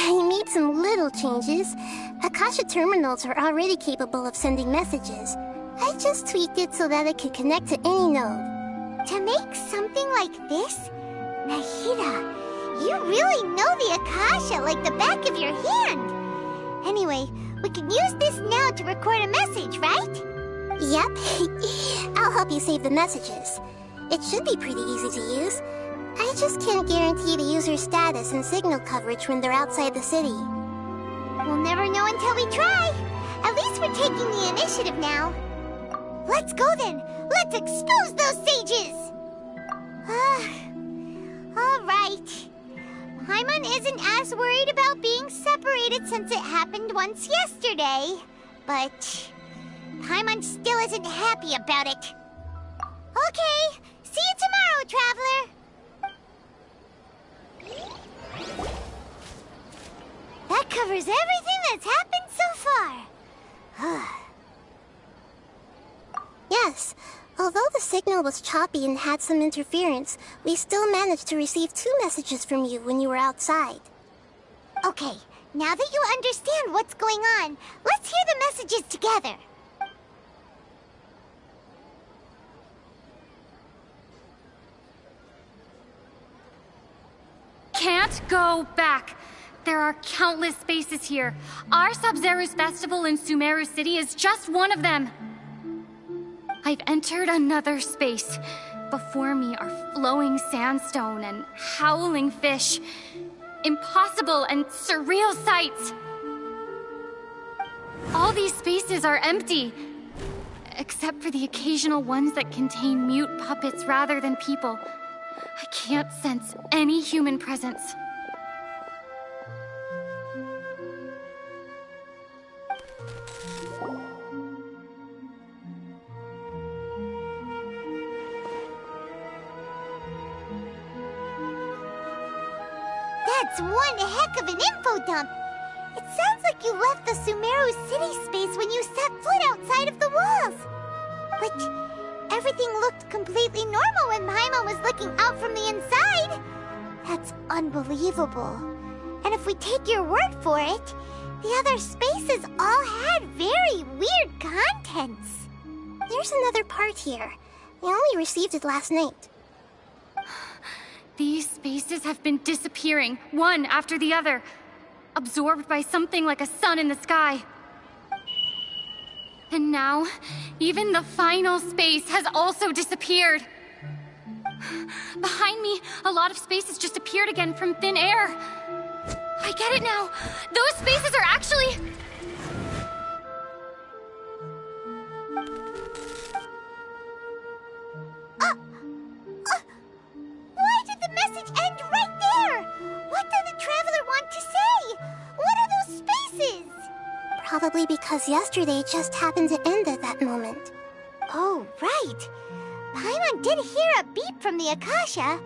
You made some little changes. Akasha terminals are already capable of sending messages. I just tweaked it so that it could connect to any node. To make something like this? Nahida, you really know the Akasha like the back of your hand. Anyway, we can use this now to record a message, right? Yep. I'll help you save the messages. It should be pretty easy to use. I just can't guarantee the user's status and signal coverage when they're outside the city. We'll never know until we try. At least we're taking the initiative now. Let's go then. Let's expose those sages. All right. Paimon isn't as worried about being separated since it happened once yesterday. But Paimon still isn't happy about it. Okay, see you tomorrow, Traveler. That covers everything that's happened so far. Yes. Although the signal was choppy and had some interference, we still managed to receive 2 messages from you when you were outside. Okay, now that you understand what's going on, let's hear the messages together. Can't go back. There are countless spaces here. Our Sub-Zero's festival in Sumeru City is just one of them. I've entered another space. Before me are flowing sandstone and howling fish. Impossible and surreal sights. All these spaces are empty, except for the occasional ones that contain mute puppets rather than people. I can't sense any human presence. That's one heck of an info dump. It sounds like you left the Sumeru City space when you set foot outside of the walls. But everything looked completely normal when Paimon was looking out from the inside. That's unbelievable. And if we take your word for it, the other spaces all had very weird contents. There's another part here. We only received it last night. These spaces have been disappearing, one after the other, absorbed by something like a sun in the sky. And now, even the final space has also disappeared. Behind me, a lot of spaces just appeared again from thin air. I get it now. Those spaces are actually... Why did the message end right there? What did the Traveler want to say? What are those spaces? Probably because yesterday just happened to end at that moment. Oh, right. Paimon did hear a beep from the Akasha.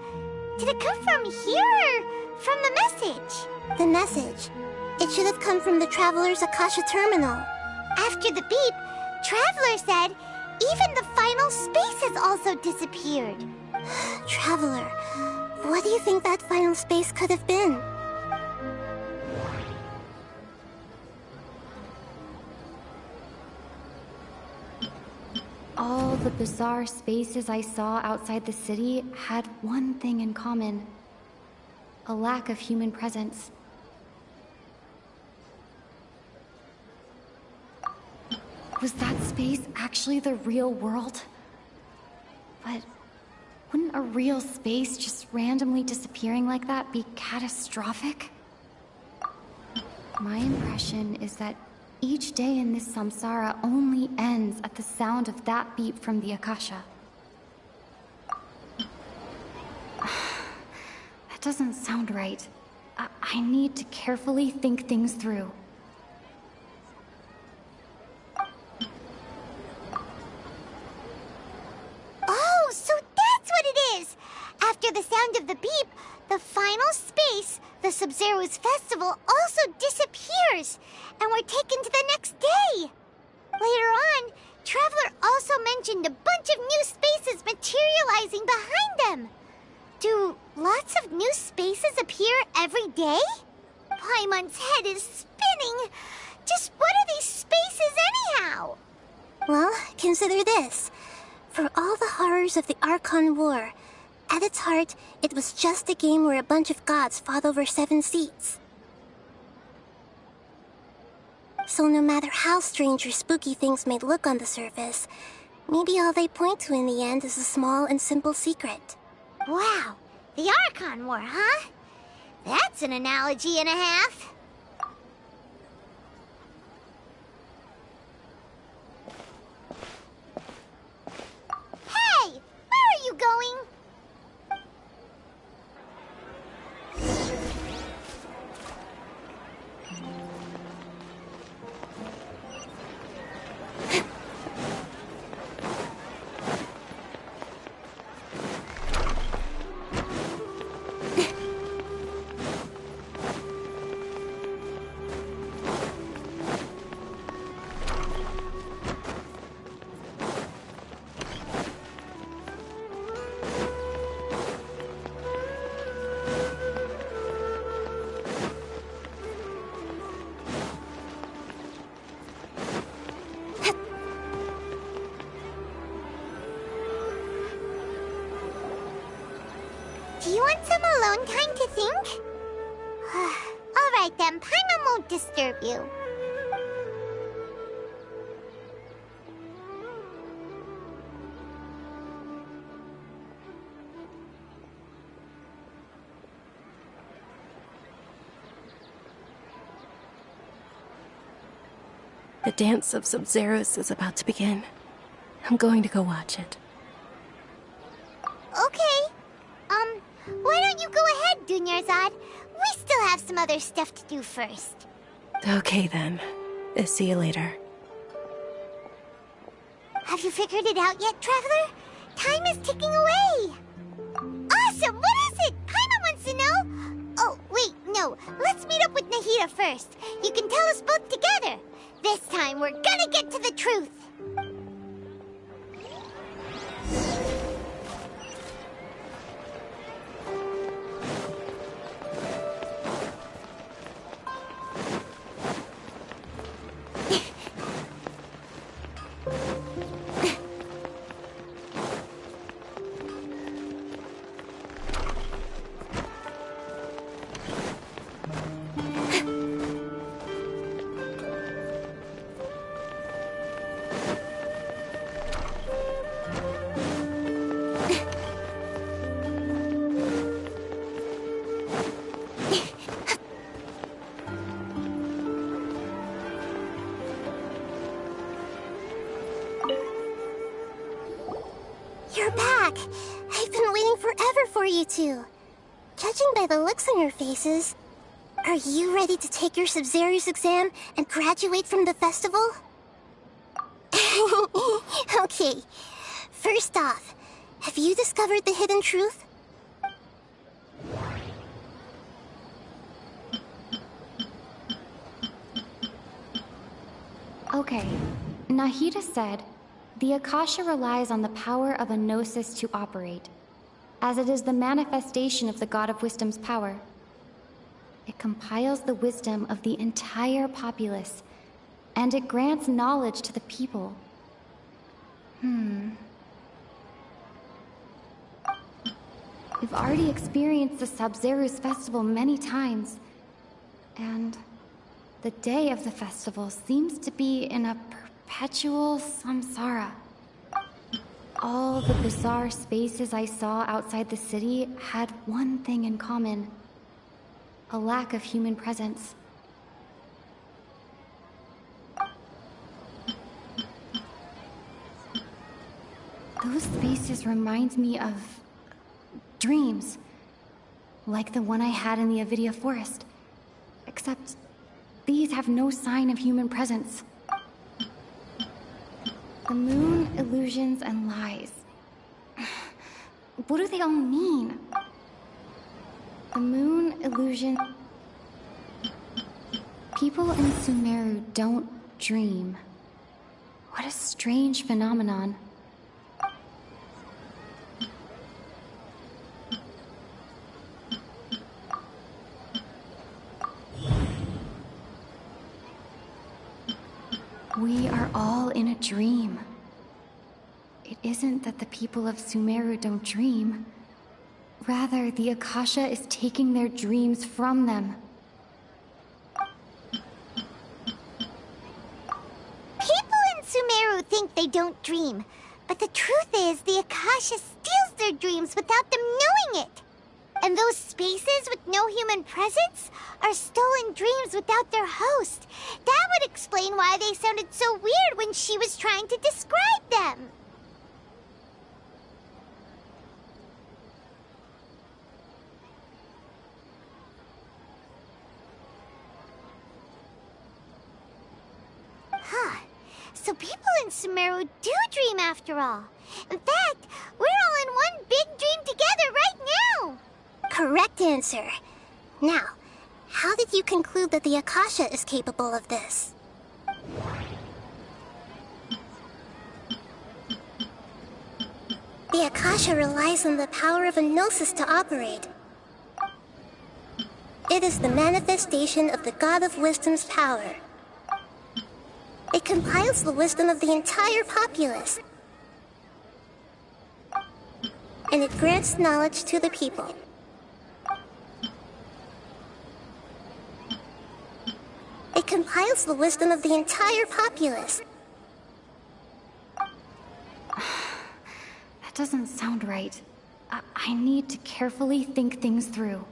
Did it come from here or from the message? The message. It should have come from the Traveler's Akasha terminal. After the beep, Traveler said even the final spaces also disappeared. Traveler, what do you think that final space could have been? All the bizarre spaces I saw outside the city had one thing in common. A lack of human presence. Was that space actually the real world? But wouldn't a real space just randomly disappearing like that be catastrophic? My impression is that each day in this samsara only ends at the sound of that beep from the Akasha. That doesn't sound right. I need to carefully think things through. Oh, so that's what it is! After the sound of the beep, the final space, the Sub-Zero's festival, also disappears, and we're taken to the next day. Later on, Traveler also mentioned a bunch of new spaces materializing behind them. Do lots of new spaces appear every day? Paimon's head is spinning. Just what are these spaces anyhow? Well, consider this. For all the horrors of the Archon War, at its heart, it was just a game where a bunch of gods fought over 7 seats. So no matter how strange or spooky things may look on the surface, maybe all they point to in the end is a small and simple secret. Wow, the Archon War, huh? That's an analogy and a half. Hey, where are you going? Do you want some alone time to think? Alright then, Paimon won't disturb you. The dance of Sub-Zeros is about to begin. I'm going to go watch it. Okay. Why don't you go ahead, Dunyarzad? We still have some other stuff to do first. Okay then. See you later. Have you figured it out yet, Traveler? Time is ticking away. Awesome! What is it? Paimon wants to know. Oh, wait, no. Let's meet up with Nahida first. You can tell us both together. This time, we're gonna get to the truth. You're back! I've been waiting forever for you two. Judging by the looks on your faces, are you ready to take your Sub-Zero's exam and graduate from the festival? Okay, first off, have you discovered the hidden truth? Okay, Nahida said, the Akasha relies on the power of a gnosis to operate, as it is the manifestation of the God of Wisdom's power. It compiles the wisdom of the entire populace, and it grants knowledge to the people. We've already experienced the Sub-Zero's festival many times, and the day of the festival seems to be in a perpetual samsara. All the bizarre spaces I saw outside the city had one thing in common: a lack of human presence. Those spaces remind me of dreams, like the one I had in the Avidia forest, except these have no sign of human presence. The moon, illusions, and lies. What do they all mean? The moon, illusion... People in Sumeru don't dream. What What a strange phenomenon. We are all in a dream. It isn't that the people of Sumeru don't dream. Rather, the Akasha is taking their dreams from them. People in Sumeru think they don't dream, but the truth is the Akasha steals their dreams without them knowing it. And those spaces with no human presence are stolen dreams without their host. That would explain why they sounded so weird when she was trying to describe them. Huh. So people in Sumeru do dream after all. In fact, we're all in one big dream together right now. Correct answer. Now, how did you conclude that the Akasha is capable of this? The Akasha relies on the power of a gnosis to operate. It is the manifestation of the God of Wisdom's power. It compiles the wisdom of the entire populace. And it grants knowledge to the people. It compiles the wisdom of the entire populace. That doesn't sound right. I need to carefully think things through.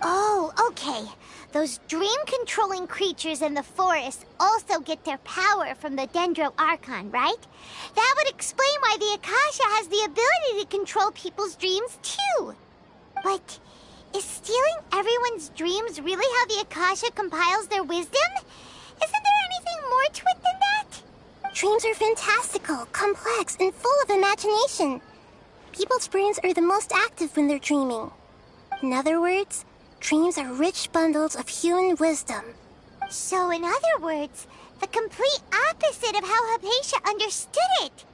Oh, okay. Those dream-controlling creatures in the forest also get their power from the Dendro Archon, right? That would explain why the Akasha has the ability to control people's dreams, too. But is stealing everyone's dreams really how the Akasha compiles their wisdom? Isn't there anything more to it than that? Dreams are fantastical, complex, and full of imagination. People's brains are the most active when they're dreaming. In other words, dreams are rich bundles of human wisdom. So in other words, the complete opposite of how Hypatia understood it.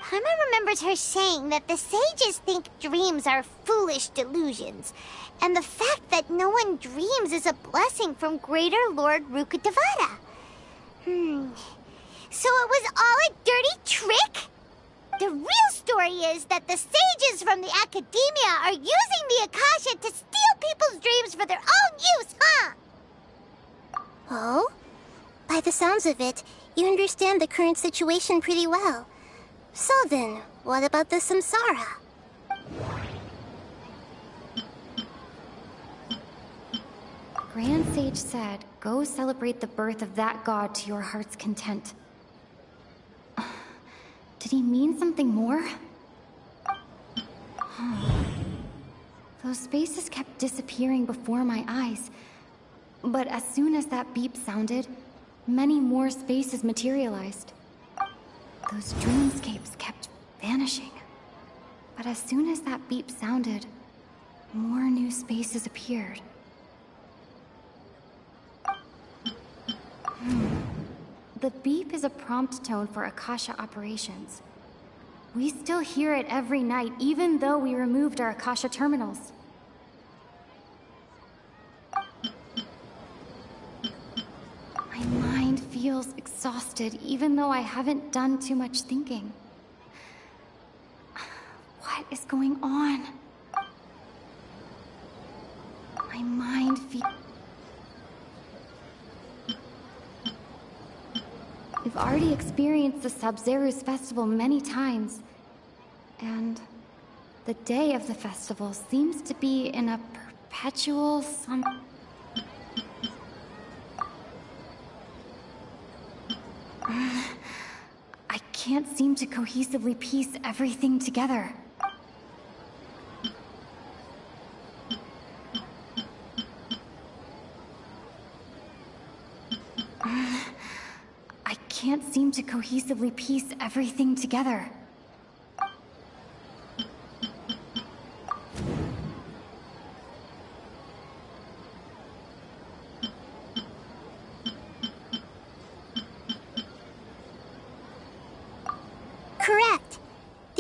Karma remembers her saying that the sages think dreams are foolish delusions, and the fact that no one dreams is a blessing from Greater Lord Rukkhadevata. So it was all a dirty trick? The real story is that the sages from the academia are using the Akasha to steal people's dreams for their own use, huh? Oh? By the sounds of it, you understand the current situation pretty well. So then, what about the samsara? Grand Sage said, go celebrate the birth of that god to your heart's content. Did he mean something more? Those spaces kept disappearing before my eyes. But as soon as that beep sounded, many more spaces materialized. Those dreamscapes kept vanishing. But as soon as that beep sounded, more new spaces appeared. The beep is a prompt tone for Akasha operations. We still hear it every night, even though we removed our Akasha terminals. My mind feels exhausted, even though I haven't done too much thinking. What is going on? My mind feels... We've already experienced the Sabzeruz festival many times, and the day of the festival seems to be in a perpetual I can't seem to cohesively piece everything together. Can't seem to cohesively piece everything together.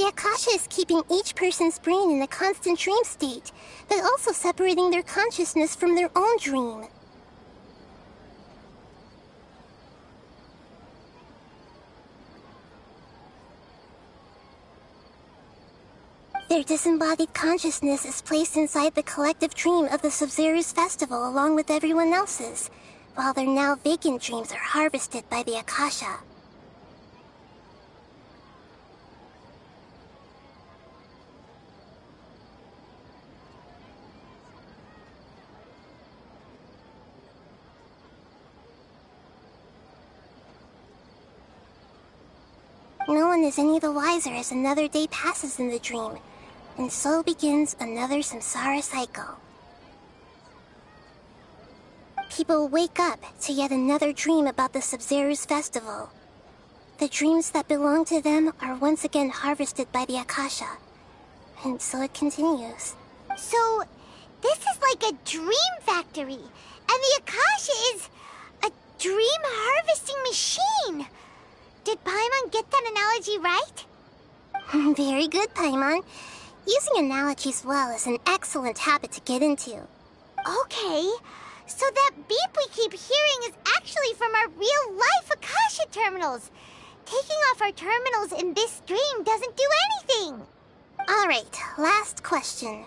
The Akasha is keeping each person's brain in a constant dream state, but also separating their consciousness from their own dream. Their disembodied consciousness is placed inside the collective dream of the Sub-Zero's festival along with everyone else's, while their now vacant dreams are harvested by the Akasha. No one is any the wiser as another day passes in the dream, and so begins another samsara cycle. People wake up to yet another dream about the Sub-Zero's festival. The dreams that belong to them are once again harvested by the Akasha, and so it continues. So, this is like a dream factory, and the Akasha is a dream harvesting machine. Did Paimon get that analogy right? Very good, Paimon. Using analogies well is an excellent habit to get into. Okay, so that beep we keep hearing is actually from our real-life Akasha terminals. Taking off our terminals in this dream doesn't do anything. Alright, last question.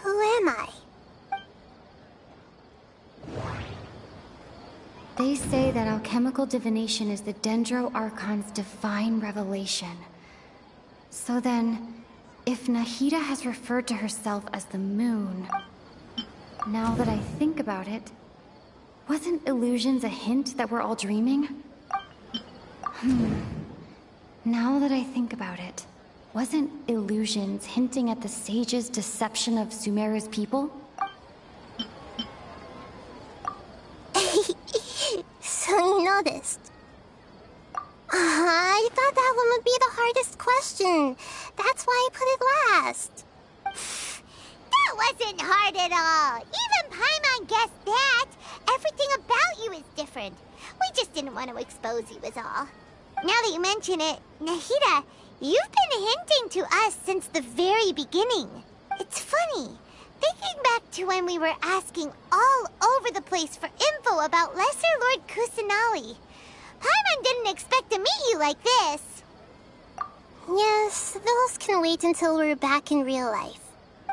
Who am I? They say that alchemical divination is the Dendro Archon's divine revelation. So then, if Nahida has referred to herself as the moon... Now that I think about it, wasn't illusions a hint that we're all dreaming? Now that I think about it, wasn't illusions hinting at the sage's deception of Sumeru's people? So you noticed. I thought that one would be the hardest question. That's why I put it last. That wasn't hard at all. Even Paimon guessed that. Everything about you is different. We just didn't want to expose you is all. Now that you mention it, Nahida, you've been hinting to us since the very beginning. It's funny. Thinking back to when we were asking all over the place for info about Lesser Lord Kusanali. Paimon didn't expect to meet you like this. Yes, those can wait until we're back in real life.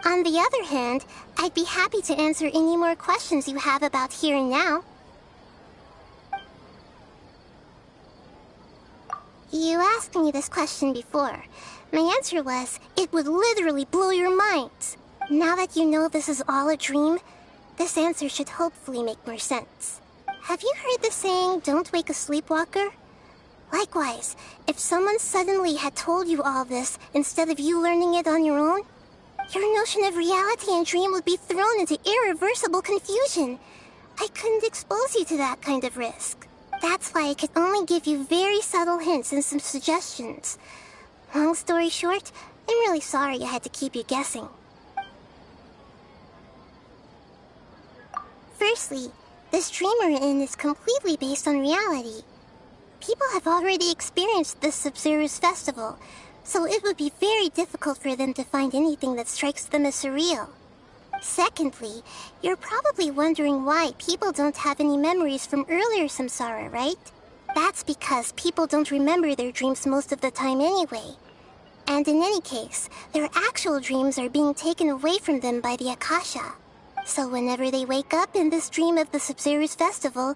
On the other hand, I'd be happy to answer any more questions you have about here and now. You asked me this question before. My answer was, it would literally blow your mind. Now that you know this is all a dream, this answer should hopefully make more sense. Have you heard the saying, don't wake a sleepwalker? Likewise, if someone suddenly had told you all this instead of you learning it on your own, your notion of reality and dream would be thrown into irreversible confusion. I couldn't expose you to that kind of risk. That's why I could only give you very subtle hints and some suggestions. Long story short, I'm really sorry I had to keep you guessing. Firstly, this dream we're in is completely based on reality. People have already experienced this Sub-Zero's festival, so it would be very difficult for them to find anything that strikes them as surreal. Secondly, you're probably wondering why people don't have any memories from earlier samsara, right? That's because people don't remember their dreams most of the time anyway. And in any case, their actual dreams are being taken away from them by the Akasha. So whenever they wake up in this dream of the Sub-Zero's festival,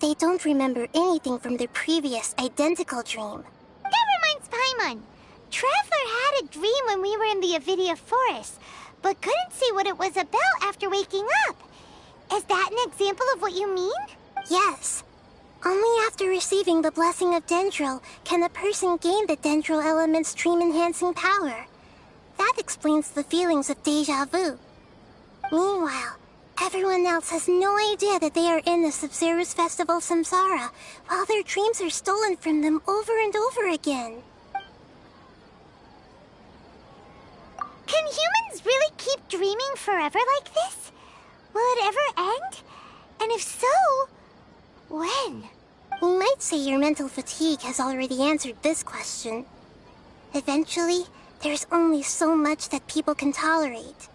they don't remember anything from their previous identical dream. That reminds Paimon. Traveler had a dream when we were in the Avidia Forest, but couldn't see what it was about after waking up. Is that an example of what you mean? Yes. Only after receiving the blessing of Dendro can a person gain the Dendro element's dream-enhancing power. That explains the feelings of deja vu. Meanwhile, everyone else has no idea that they are in the Sub-Zero's festival samsara, while their dreams are stolen from them over and over again. Can humans really keep dreaming forever like this? Will it ever end? And if so, when? You might say your mental fatigue has already answered this question. Eventually, there's only so much that people can tolerate.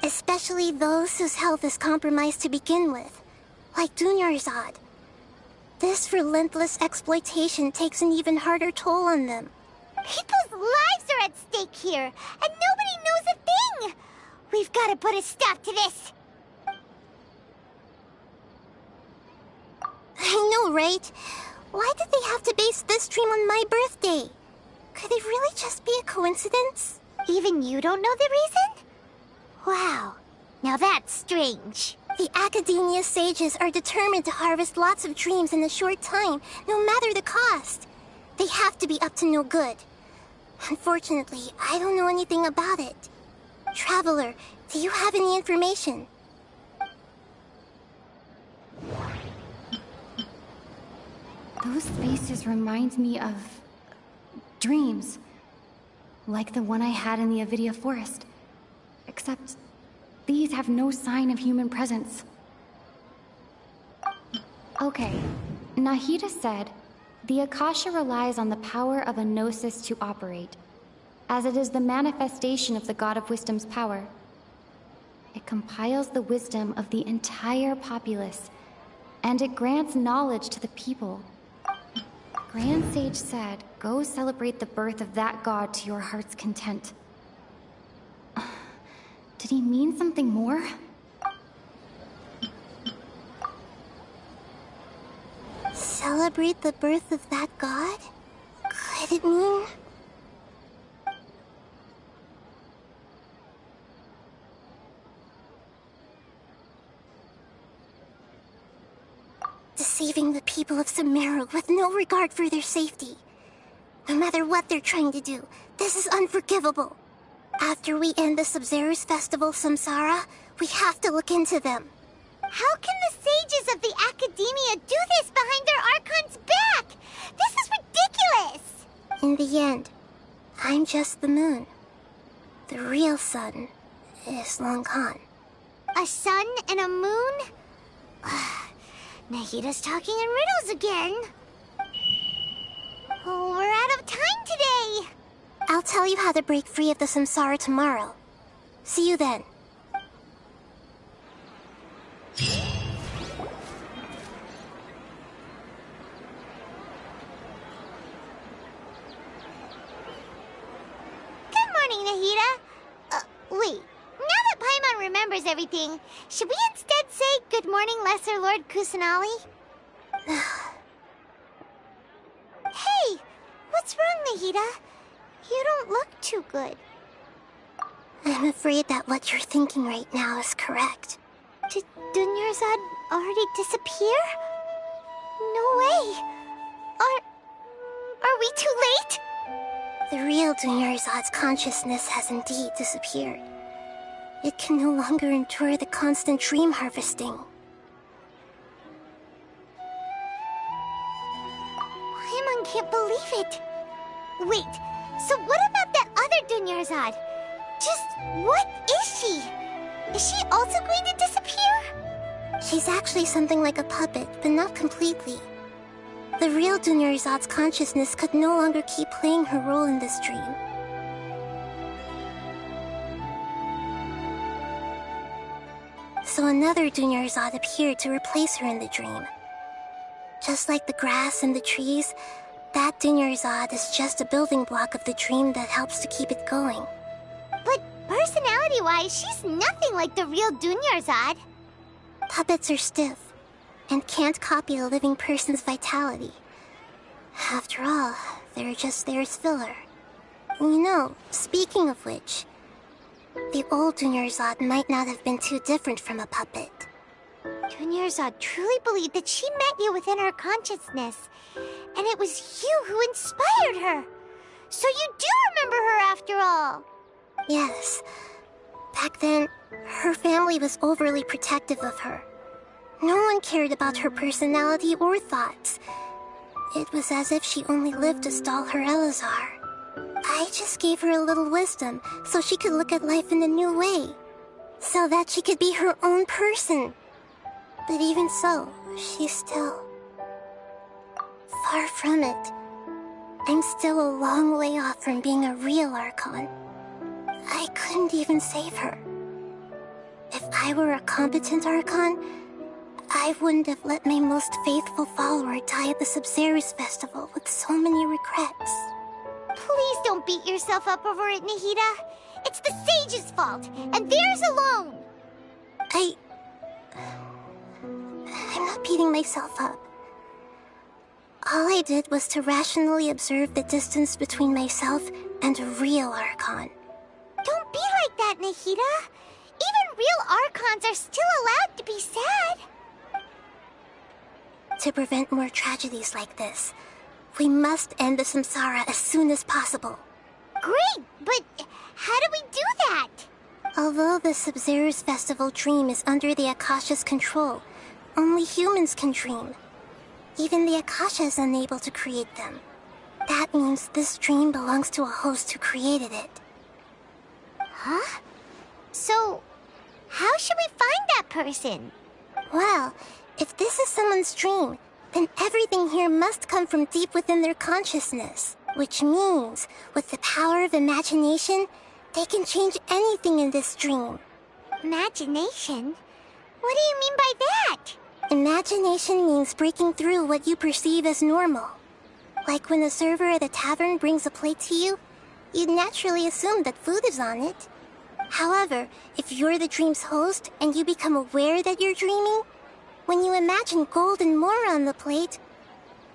Especially those whose health is compromised to begin with, like Dunyarzad. This relentless exploitation takes an even harder toll on them. People's lives are at stake here, and nobody knows a thing! We've got to put a stop to this! I know, right? Why did they have to base this dream on my birthday? Could it really just be a coincidence? Even you don't know the reason? Wow, now that's strange. The Academia sages are determined to harvest lots of dreams in a short time, no matter the cost. They have to be up to no good. Unfortunately, I don't know anything about it. Traveler, do you have any information? Those faces remind me of dreams. Like the one I had in the Avidia forest. Except these have no sign of human presence. Okay, Nahida said, the Akasha relies on the power of a gnosis to operate, as it is the manifestation of the God of Wisdom's power. It compiles the wisdom of the entire populace, and it grants knowledge to the people. Grand Sage said, go celebrate the birth of that god to your heart's content. Did he mean something more? Celebrate the birth of that god? Could it mean... deceiving the people of Sumeru with no regard for their safety. No matter what they're trying to do, this is unforgivable. After we end the Sub-Zero's festival, Samsara, we have to look into them. How can the sages of the Academia do this behind their Archon's back? This is ridiculous! In the end, I'm just the moon. The real sun is long gone. A sun and a moon? Nahida's talking in riddles again. Oh, we're out of time today. I'll tell you how to break free of the Samsara tomorrow. See you then. Good morning, Nahida. Wait. Now that Paimon remembers everything, should we instead say good morning, Lesser Lord Kusanali? Hey! What's wrong, Nahida? You don't look too good. I'm afraid that what you're thinking right now is correct. Did Dunyarzad already disappear? No way! Are we too late? The real Dunyarzad's consciousness has indeed disappeared. It can no longer endure the constant dream harvesting. Paimon can't believe it. Wait, so what about that other Dunyarzad? Just what is she? Is she also going to disappear? She's actually something like a puppet, but not completely. The real Dunyarzad's consciousness could no longer keep playing her role in this dream. So another Dunyarzad appeared to replace her in the dream. Just like the grass and the trees, that Dunyarzad is just a building block of the dream that helps to keep it going. But personality-wise, she's nothing like the real Dunyarzad. Puppets are stiff, and can't copy a living person's vitality. After all, they're just there as filler. You know, speaking of which, the old Dunyarzad might not have been too different from a puppet. Dunyarzad truly believed that she met you within her consciousness, and it was you who inspired her. So you do remember her after all. Yes. Back then, her family was overly protective of her. No one cared about her personality or thoughts. It was as if she only lived to stall her Elazar. I just gave her a little wisdom so she could look at life in a new way. So that she could be her own person. But even so, she's still far from it. I'm still a long way off from being a real Archon. I couldn't even save her. If I were a competent Archon, I wouldn't have let my most faithful follower die at the Sub-Zerus festival with so many regrets. Please don't beat yourself up over it, Nahida. It's the sage's fault, and theirs alone. I'm not beating myself up. All I did was to rationally observe the distance between myself and a real Archon. Don't be like that, Nahida. Even real Archons are still allowed to be sad. To prevent more tragedies like this, we must end the samsara as soon as possible. Great, but how do we do that? Although the Sub-Zerus Festival dream is under the Akasha's control, only humans can dream. Even the Akasha is unable to create them. That means this dream belongs to a host who created it. Huh? So, how should we find that person? Well, if this is someone's dream, then everything here must come from deep within their consciousness. Which means, with the power of imagination, they can change anything in this dream. Imagination? What do you mean by that? Imagination means breaking through what you perceive as normal. Like when the server at a tavern brings a plate to you, you'd naturally assume that food is on it. However, if you're the dream's host and you become aware that you're dreaming, when you imagine gold and more on the plate,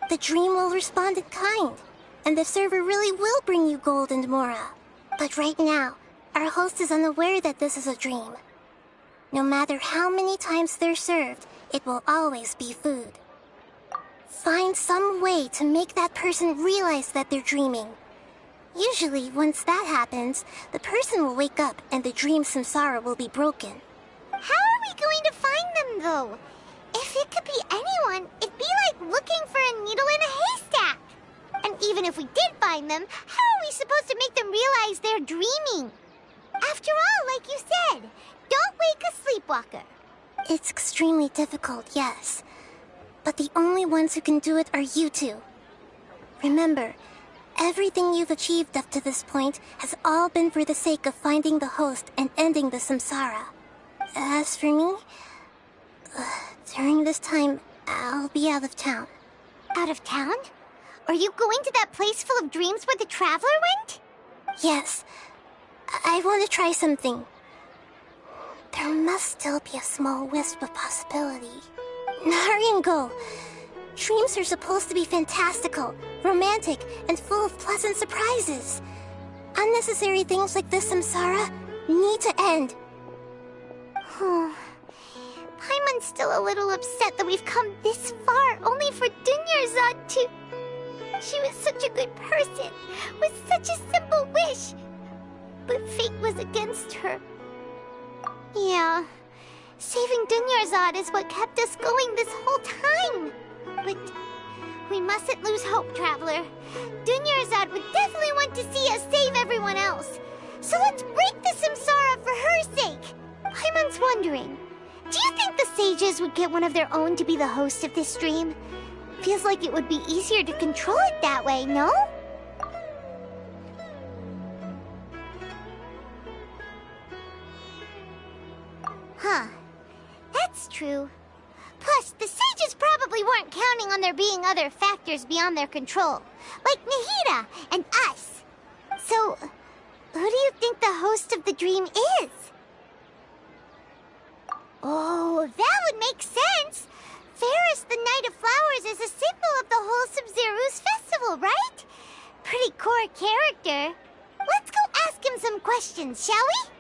the dream will respond in kind, and the server really will bring you gold and mora. But right now, our host is unaware that this is a dream. No matter how many times they're served, it will always be food. Find some way to make that person realize that they're dreaming. Usually, once that happens, the person will wake up and the dream samsara will be broken. How are we going to find them, though? If it could be anyone, it'd be like looking for a needle in a haystack. And even if we did find them, how are we supposed to make them realize they're dreaming? After all, like you said, don't wake a sleepwalker. It's extremely difficult, yes. But the only ones who can do it are you two. Remember, everything you've achieved up to this point has all been for the sake of finding the host and ending the samsara. As for me, during this time, I'll be out of town. Out of town? Are you going to that place full of dreams where the traveler went? Yes. I want to try something. There must still be a small wisp of possibility. Naringo! Dreams are supposed to be fantastical, romantic, and full of pleasant surprises. Unnecessary things like this samsara need to end. Paimon's still a little upset that we've come this far only for Dunyarzad to... She was such a good person, with such a simple wish. But fate was against her. Yeah, saving Dunyarzad is what kept us going this whole time. But we mustn't lose hope, Traveler. Dunyarzad would definitely want to see us save everyone else. So let's break the samsara for her sake. Paimon's wondering, do you think the sages would get one of their own to be the host of this stream? Feels like it would be easier to control it that way, no? Huh. That's true. Plus, the sages probably weren't counting on there being other factors beyond their control, like Nahida and us. So, who do you think the host of the dream is? Oh, that would make sense. Ferris, the Knight of Flowers, is a symbol of the whole Sub-Zerus festival, right? Pretty core character. Let's go ask him some questions, shall we?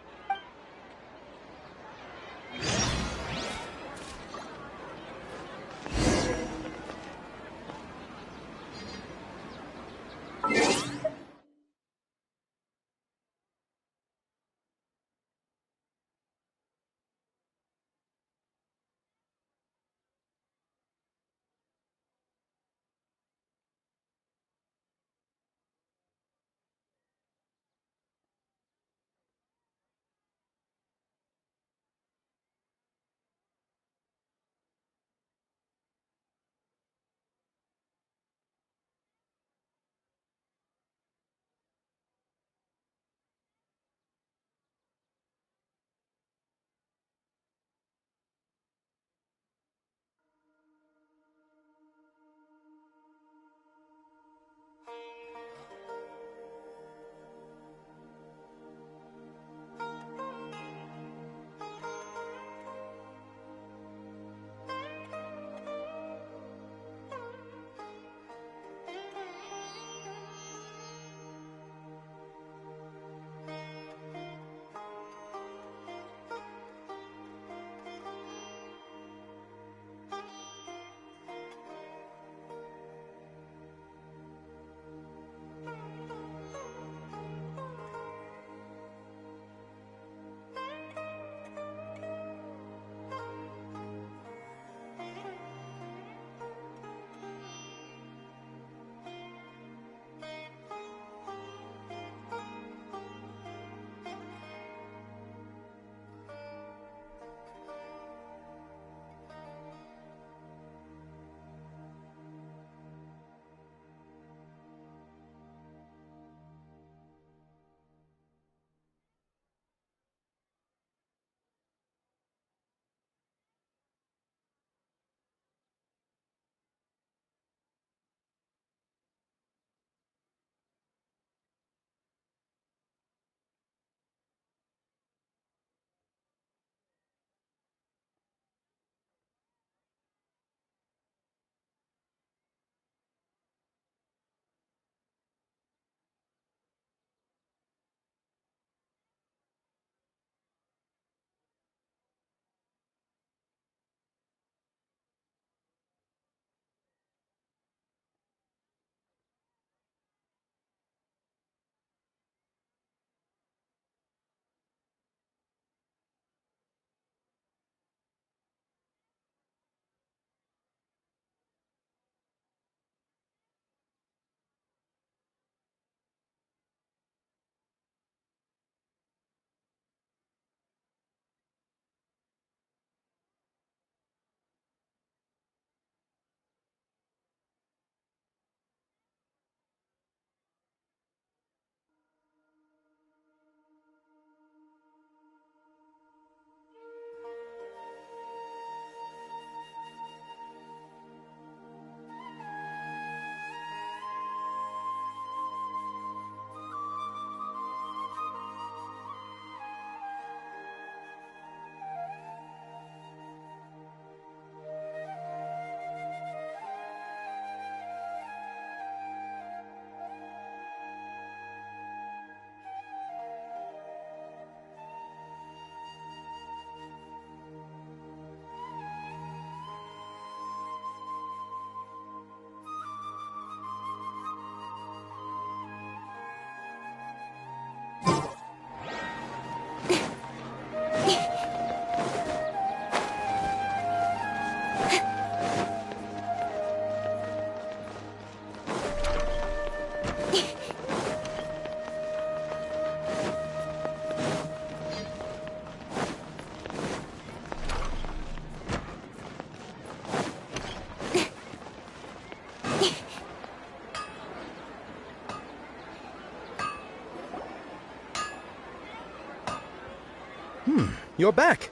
you're back.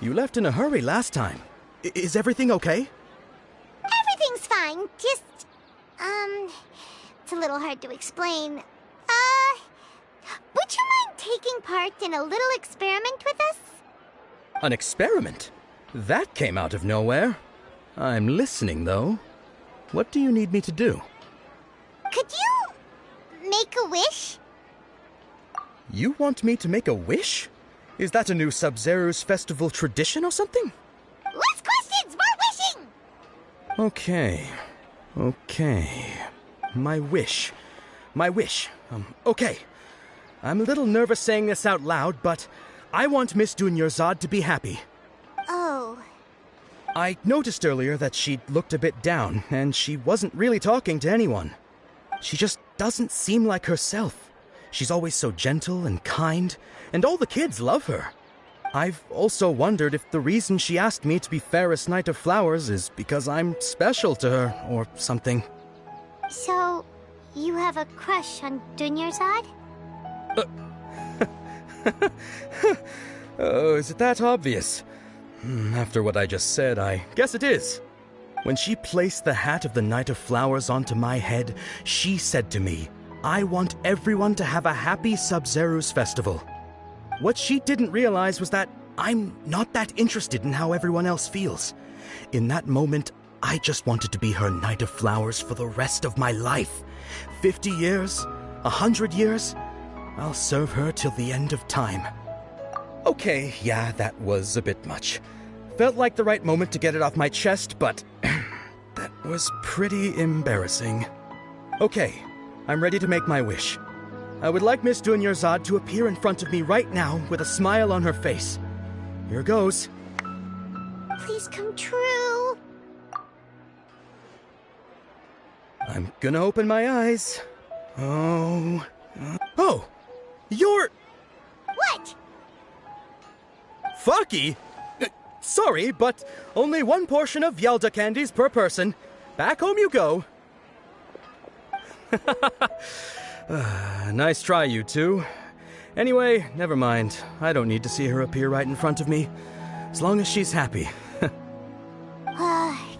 You left in a hurry last time. Is everything okay? Everything's fine. Just, it's a little hard to explain. Would you mind taking part in a little experiment with us? An experiment? That came out of nowhere. I'm listening, though. What do you need me to do? Could you make a wish? You want me to make a wish? Is that a new Sub-Zero's festival tradition or something? Less questions, more wishing! Okay. My wish. Okay. I'm a little nervous saying this out loud, but I want Miss Dunyarzad to be happy. Oh. I noticed earlier that she looked a bit down, and she wasn't really talking to anyone. She just doesn't seem like herself. She's always so gentle and kind, and all the kids love her. I've also wondered if the reason she asked me to be Fairest Knight of Flowers is because I'm special to her, or something. So, you have a crush on Dunyarzad? Oh, is it that obvious? After what I just said, I guess it is. When she placed the hat of the Knight of Flowers onto my head, she said to me, I want everyone to have a happy Sub-Zero's festival. What she didn't realize was that I'm not that interested in how everyone else feels. In that moment, I just wanted to be her Knight of Flowers for the rest of my life. 50 years, 100 years, I'll serve her till the end of time. Okay, yeah, that was a bit much. Felt like the right moment to get it off my chest, but that was pretty embarrassing. Okay, I'm ready to make my wish. I would like Miss Dunyarzad to appear in front of me right now with a smile on her face. Here goes. Please come true. I'm gonna open my eyes. Oh, you're... What? Faki? Sorry, but only one portion of Yalda candies per person. Back home you go. Nice try, you two. Anyway, never mind. I don't need to see her appear right in front of me. As long as she's happy.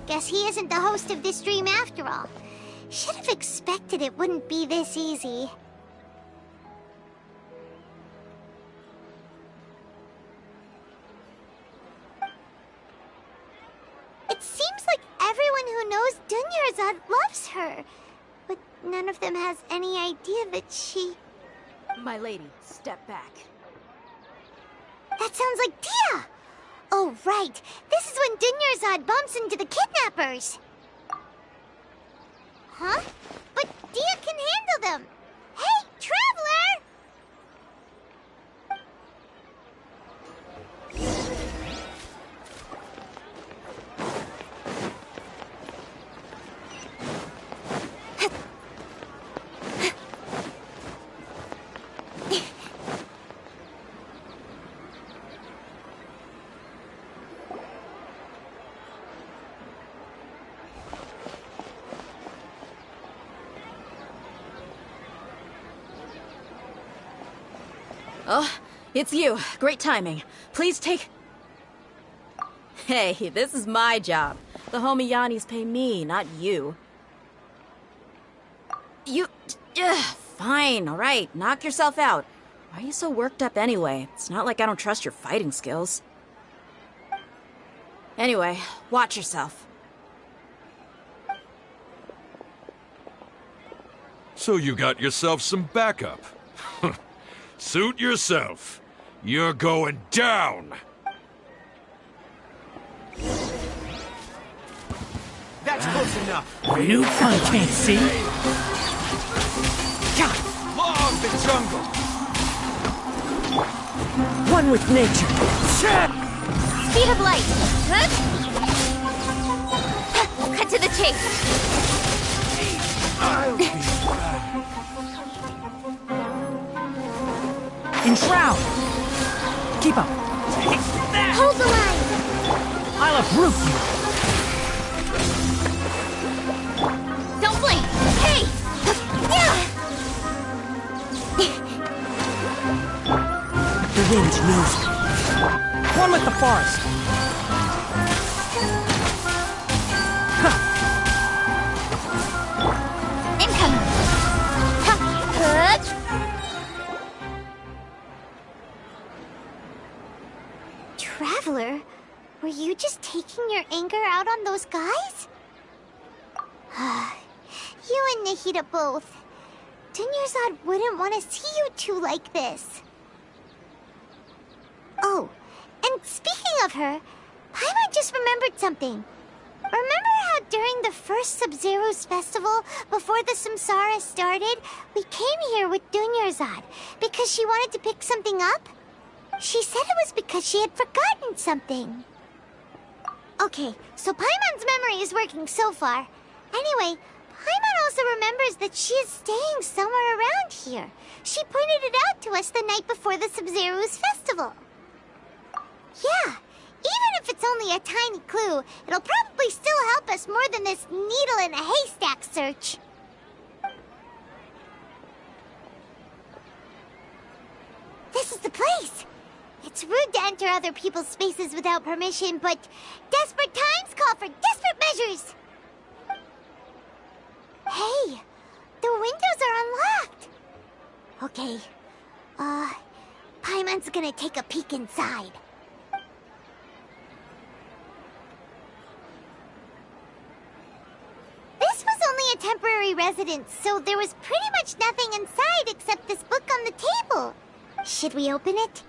Guess he isn't the host of this dream after all. Should have expected it wouldn't be this easy. It seems like everyone who knows Dunyarzad loves her. But none of them has any idea that she... My lady, step back. That sounds like Dia! Oh, right. This is when Dunyarzad bumps into the kidnappers. Huh? But Dia can handle them. Hey, Traveler! Oh, it's you. Great timing. Please take... Hey, this is my job. The homie Yannis pay me, not you. You... Fine, all right. Knock yourself out. Why are you so worked up anyway? It's not like I don't trust your fighting skills. Anyway, watch yourself. So you got yourself some backup. Suit yourself. You're going down. That's close enough. New fun, can't see. Law of the jungle. One with nature. Speed of light. Cut to the chase. Enshroud! Keep up! Hold the line! I'll uproot you! Don't blink! Hey! The wind knows me. one with the forest. Incoming. Traveler, were you just taking your anger out on those guys? You and Nahida both. Dunyarzad wouldn't want to see you two like this. Oh, and speaking of her, Paimon just remembered something. Remember how during the first Sub-Zero's festival, before the Samsara started, we came here with Dunyarzad because she wanted to pick something up? She said it was because she had forgotten something. Okay, so Paimon's memory is working so far. Anyway, Paimon also remembers that she is staying somewhere around here. She pointed it out to us the night before the Sub-Zero's festival. Yeah, even if it's only a tiny clue, it'll probably still help us more than this needle in a haystack search. This is the place. It's rude to enter other people's spaces without permission, but desperate times call for desperate measures. Hey, the windows are unlocked. Okay, Paimon's gonna take a peek inside. This was only a temporary residence, so there was pretty much nothing inside except this book on the table. Should we open it?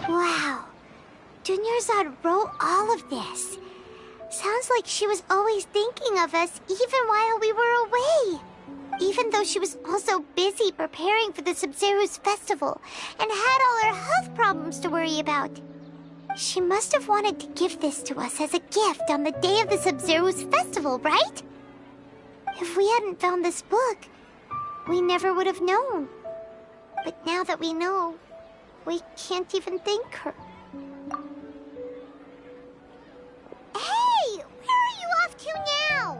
Wow, Dunyarzad wrote all of this. Sounds like she was always thinking of us even while we were away. Even though she was also busy preparing for the Sub-Zero's festival and had all her health problems to worry about. She must have wanted to give this to us as a gift on the day of the Sub-Zero's festival, right? If we hadn't found this book, we never would have known. But now that we know, we can't even thank her. Hey! Where are you off to now?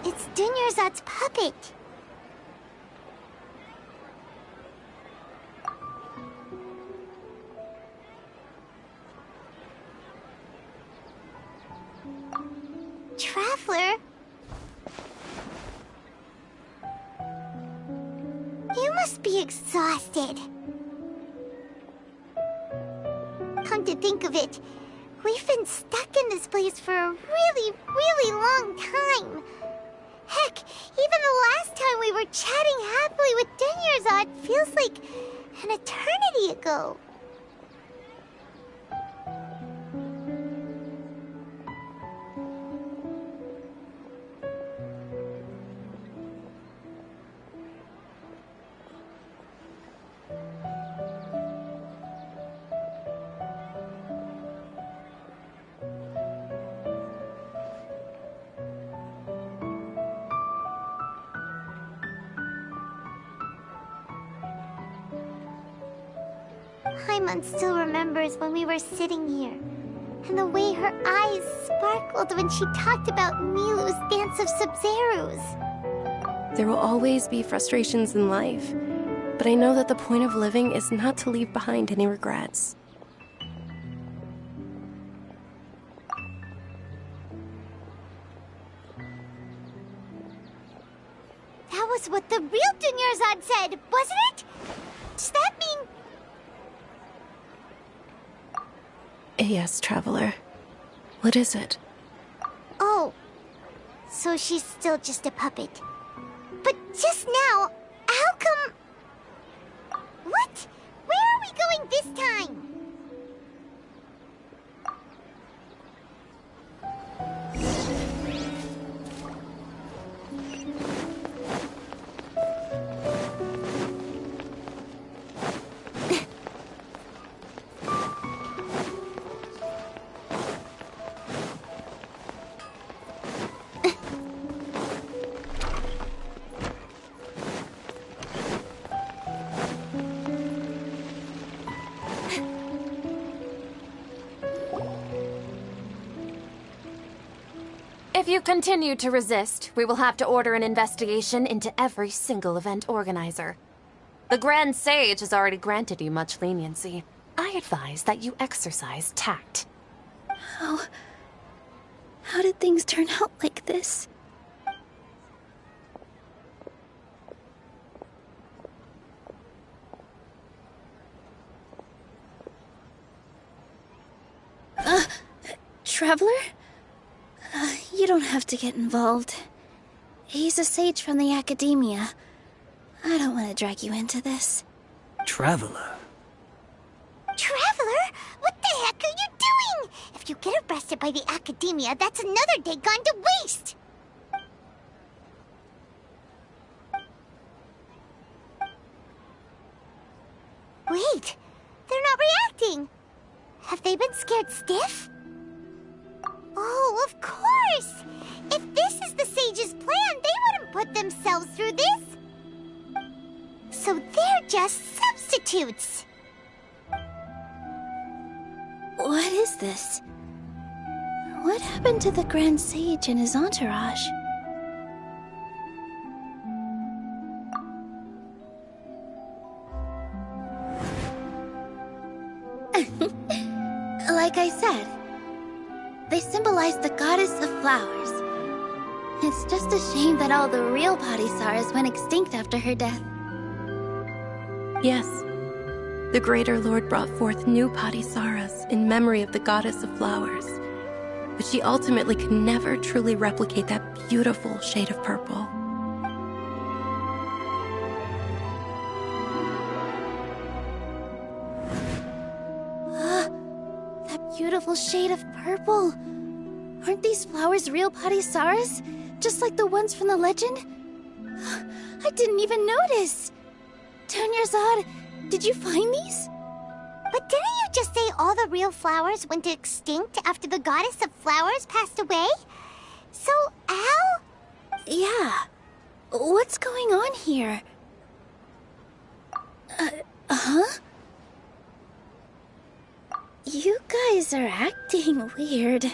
It's Dunyarzad's puppet. Traveler? You must be exhausted. Come to think of it, we've been stuck in this for a really, really long time. Heck, even the last time we were chatting happily with Denyerzad feels like an eternity ago. Paimon still remembers when we were sitting here, and the way her eyes sparkled when she talked about Nilu's Dance of Sub-Zerus. There will always be frustrations in life, but I know that the point of living is not to leave behind any regrets. That was what the real Denyerzad said, wasn't it? Does that mean... Yes, Traveler. What is it? Oh, so she's still just a puppet. But just now, how come... What? Where are we going this time? If you continue to resist, we will have to order an investigation into every single event organizer. The Grand Sage has already granted you much leniency. I advise that you exercise tact. How did things turn out like this? Traveler? You don't have to get involved. He's a sage from the Academia. I don't want to drag you into this. Traveler? Traveler? What the heck are you doing? If you get arrested by the Academia, that's another day gone to waste! Wait, they're not reacting. Have they been scared stiff? Oh, of course! If this is the Sage's plan, they wouldn't put themselves through this. So they're just substitutes. What is this? What happened to the Grand Sage and his entourage? Like I said, they symbolize the goddess of flowers. It's just a shame that all the real Padisaras went extinct after her death. Yes. The Greater Lord brought forth new Padisaras in memory of the goddess of flowers. But she ultimately could never truly replicate that beautiful shade of purple. That beautiful shade of purple. Aren't these flowers real Padisaras? Just like the ones from the legend? I didn't even notice. Denyerzad, did you find these? But didn't you just say all the real flowers went extinct after the goddess of flowers passed away? So, how? Yeah. What's going on here? Huh? You guys are acting weird.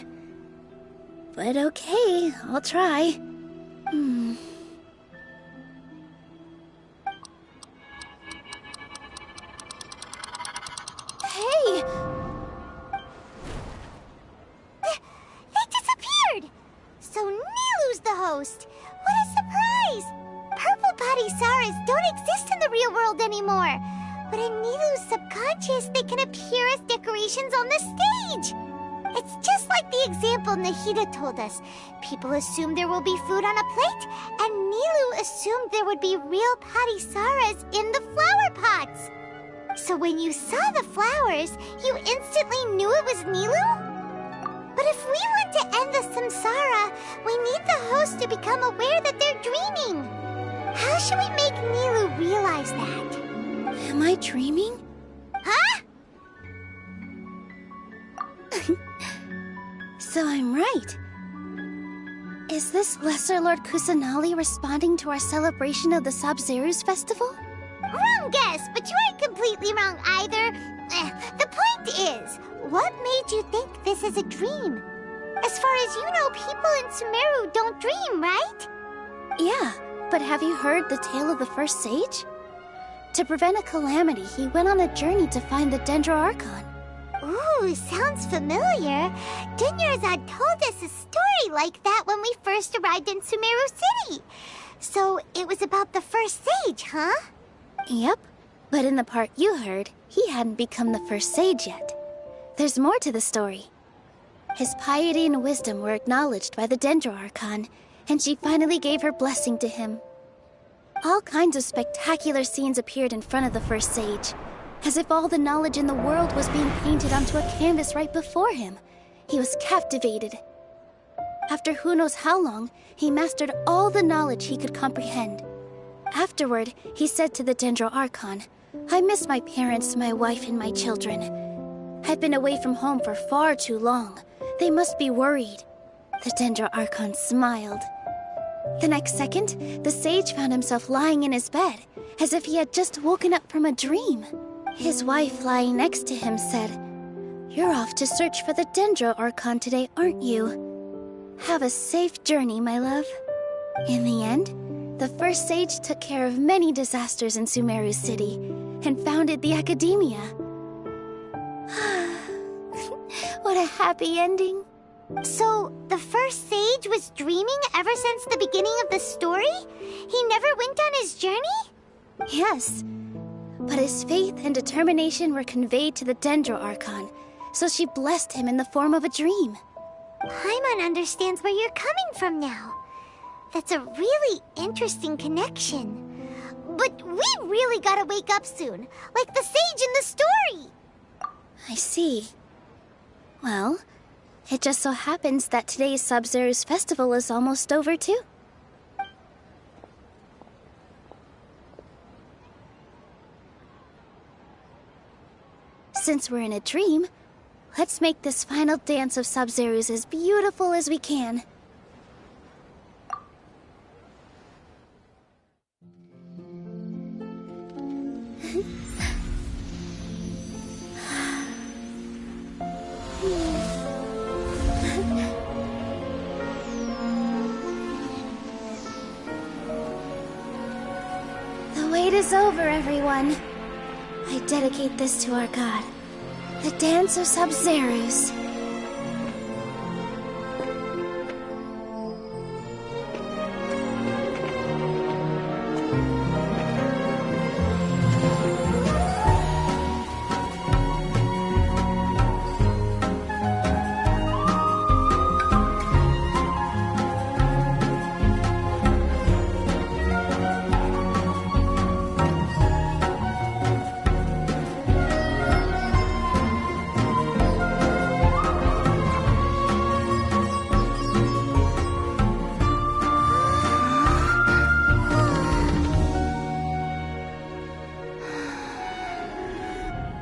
But okay, I'll try. Hey! They disappeared! So Nilu's the host! What a surprise! Purple Padisaras don't exist in the real world anymore. But in Nilu's subconscious, they can appear as decorations on the stage. It's just like the example Nahida told us. People assumed there will be food on a plate, and Nilu assumed there would be real Patisaras in the flower pots. So when you saw the flowers, you instantly knew it was Nilu? But if we want to end the samsara, we need the host to become aware that they're dreaming. How should we make Nilu realize that? Am I dreaming? Huh? So I'm right. Is this Lesser Lord Kusanali responding to our celebration of the Sub-Zeru's festival? Wrong guess, but you aren't completely wrong either. The point is, what made you think this is a dream? As far as you know, people in Sumeru don't dream, right? Yeah, but have you heard the tale of the first sage? To prevent a calamity, he went on a journey to find the Dendro Archon. Ooh, sounds familiar. Dunyarzad told us a story like that when we first arrived in Sumeru City. So it was about the first sage, huh? Yep, but in the part you heard, he hadn't become the first sage yet. There's more to the story. His piety and wisdom were acknowledged by the Dendro Archon, and she finally gave her blessing to him. All kinds of spectacular scenes appeared in front of the first sage, as if all the knowledge in the world was being painted onto a canvas right before him. He was captivated. After who knows how long, he mastered all the knowledge he could comprehend. Afterward, he said to the Dendro Archon, "I miss my parents, my wife, and my children. I've been away from home for far too long. They must be worried." The Dendro Archon smiled. The next second, the sage found himself lying in his bed, as if he had just woken up from a dream. His wife, lying next to him, said, "You're off to search for the Dendro Archon today, aren't you? Have a safe journey, my love." In the end, the first sage took care of many disasters in Sumeru City and founded the Academia. What a happy ending. So, the first sage was dreaming ever since the beginning of the story? He never went on his journey? Yes, but his faith and determination were conveyed to the Dendro Archon, so she blessed him in the form of a dream. Paimon understands where you're coming from now. That's a really interesting connection. But we really gotta wake up soon, like the sage in the story. I see. Well, it just so happens that today's Sub-Zeru's festival is almost over too. Since we're in a dream, let's make this final dance of Sub-Zeru's as beautiful as we can. The wait is over, everyone. I dedicate this to our god, the Dance of Sub-Zeru's.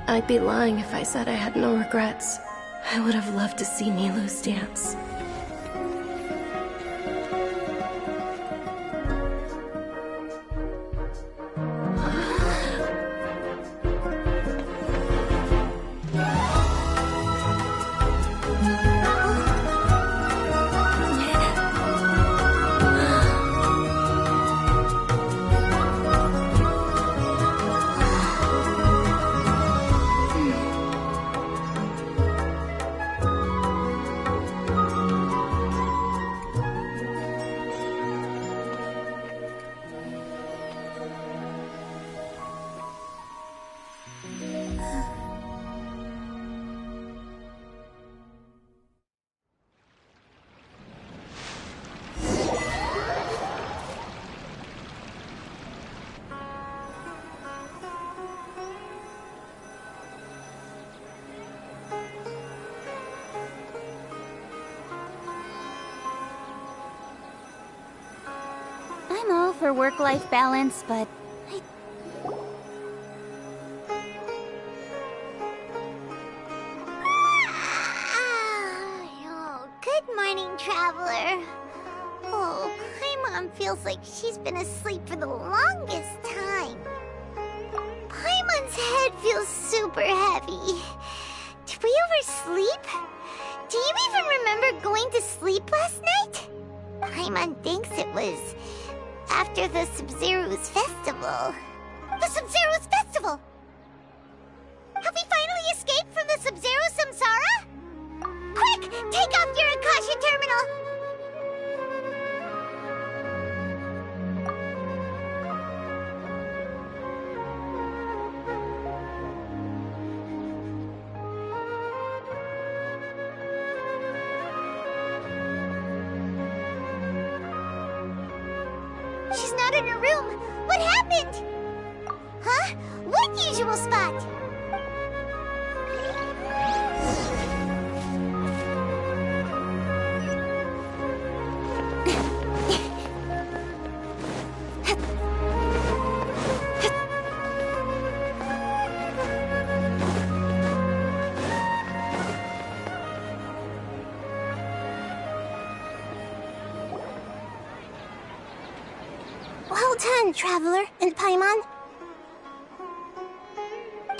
I'd be lying if I said I had no regrets. I would have loved to see Nilu's dance. for work-life balance, but Oh, good morning, traveler. Oh, Paimon feels like she's been asleep for the longest time. Paimon's head feels super heavy. Did we oversleep? Do you even remember going to sleep last night? Paimon thinks it was after the Sub-Zero's festival. The Sub-Zero's festival! Have we finally escaped from the Sub-Zero samsara? Quick! Take off your Akasha terminal! She's not in her room. What happened? Huh? What usual spot? Well done, Traveler and Paimon.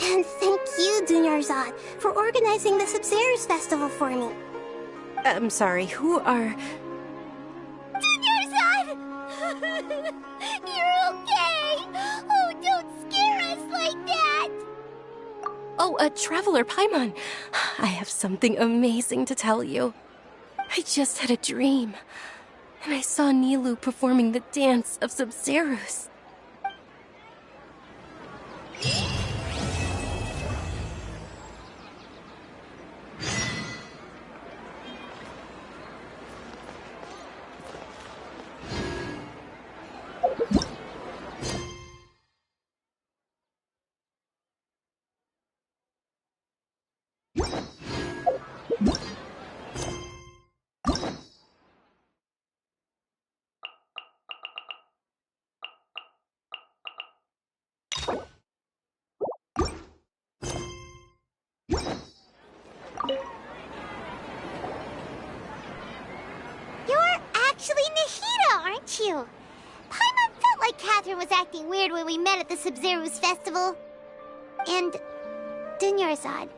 And thank you, Dunyarzad, for organizing the Sub-Zero's festival for me. I'm sorry, who are... Dunyarzad! You're okay! Oh, don't scare us like that! Oh, Traveler Paimon. I have something amazing to tell you. I just had a dream. And I saw Nilou performing the dance of Sub-Zeros. You're actually Nahida, aren't you? Paimon felt like Catherine was acting weird when we met at the Sub-Zero's festival. And Dunyarzad,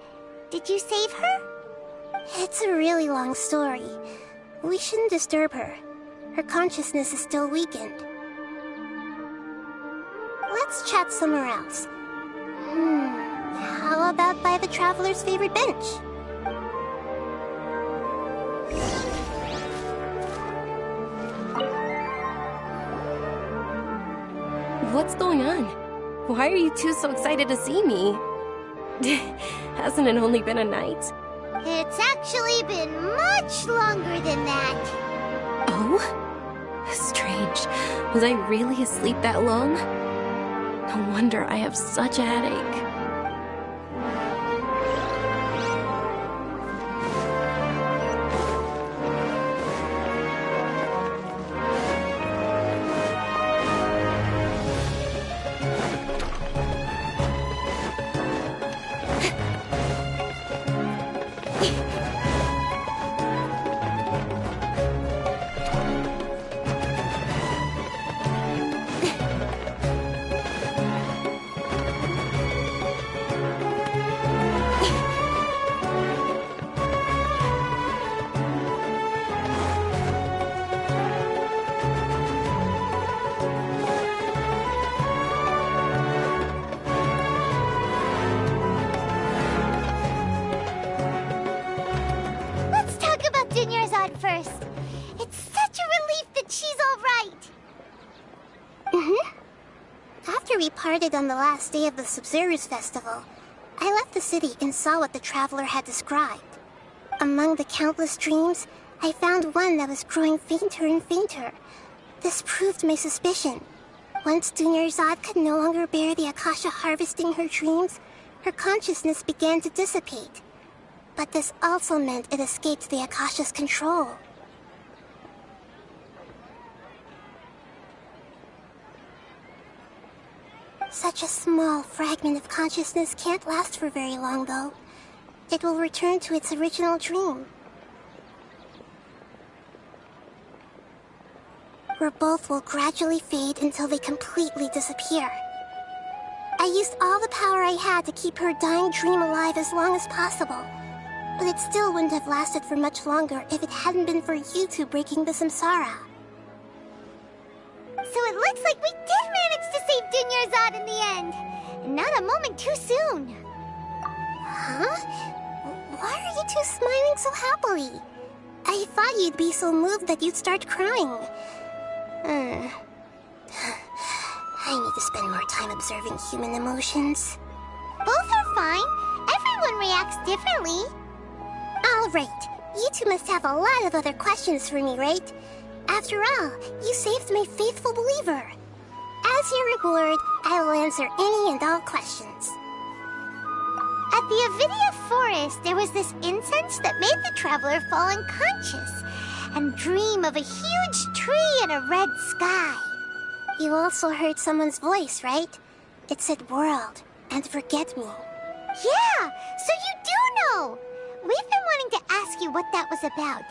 did you save her? It's a really long story. We shouldn't disturb her. Her consciousness is still weakened. Let's chat somewhere else. How about by the Traveler's favorite bench? What's going on? Why are you two so excited to see me? Hasn't it only been a night? It's actually been much longer than that. Oh? Strange. Was I really asleep that long? No wonder I have such a headache. Dunyarzad first. It's such a relief that she's all right. After we parted on the last day of the Sub-Zero's festival, I left the city and saw what the Traveler had described. Among the countless dreams, I found one that was growing fainter and fainter. This proved my suspicion. Once Dunyarzad could no longer bear the Akasha harvesting her dreams, her consciousness began to dissipate. But this also meant it escaped the Akasha's control. Such a small fragment of consciousness can't last for very long, though. It will return to its original dream. Where both will gradually fade until they completely disappear. I used all the power I had to keep her dying dream alive as long as possible. But it still wouldn't have lasted for much longer if it hadn't been for you two breaking the samsara. So it looks like we did manage to save Dunyarzad in the end. And not a moment too soon. Huh? Why are you two smiling so happily? I thought you'd be so moved that you'd start crying. I need to spend more time observing human emotions. Both are fine. Everyone reacts differently. All right. You two must have a lot of other questions for me, right? After all, you saved my faithful believer. As your reward, I will answer any and all questions. At the Avidia forest, there was this incense that made the traveler fall unconscious and dream of a huge tree and a red sky. You also heard someone's voice, right? It said world and forget me. Yeah, so you do know. We've been wanting to ask you what that was about,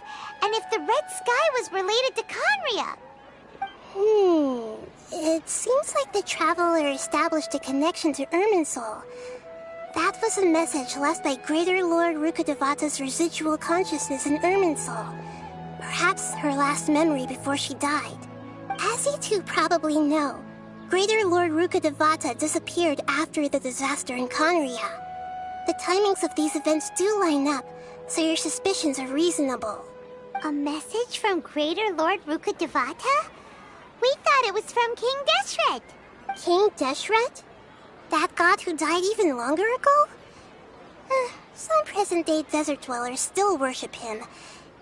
and if the red sky was related to Conria. It seems like the traveler established a connection to Irminsul. That was a message left by Greater Lord Rukkhadevata's residual consciousness in Irminsul. Perhaps her last memory before she died. As you two probably know, Greater Lord Rukkhadevata disappeared after the disaster in Conria. The timings of these events do line up, so your suspicions are reasonable. A message from Greater Lord Rukkhadevata? We thought it was from King Deshret. King Deshret? That god who died even longer ago? Some present-day desert dwellers still worship him.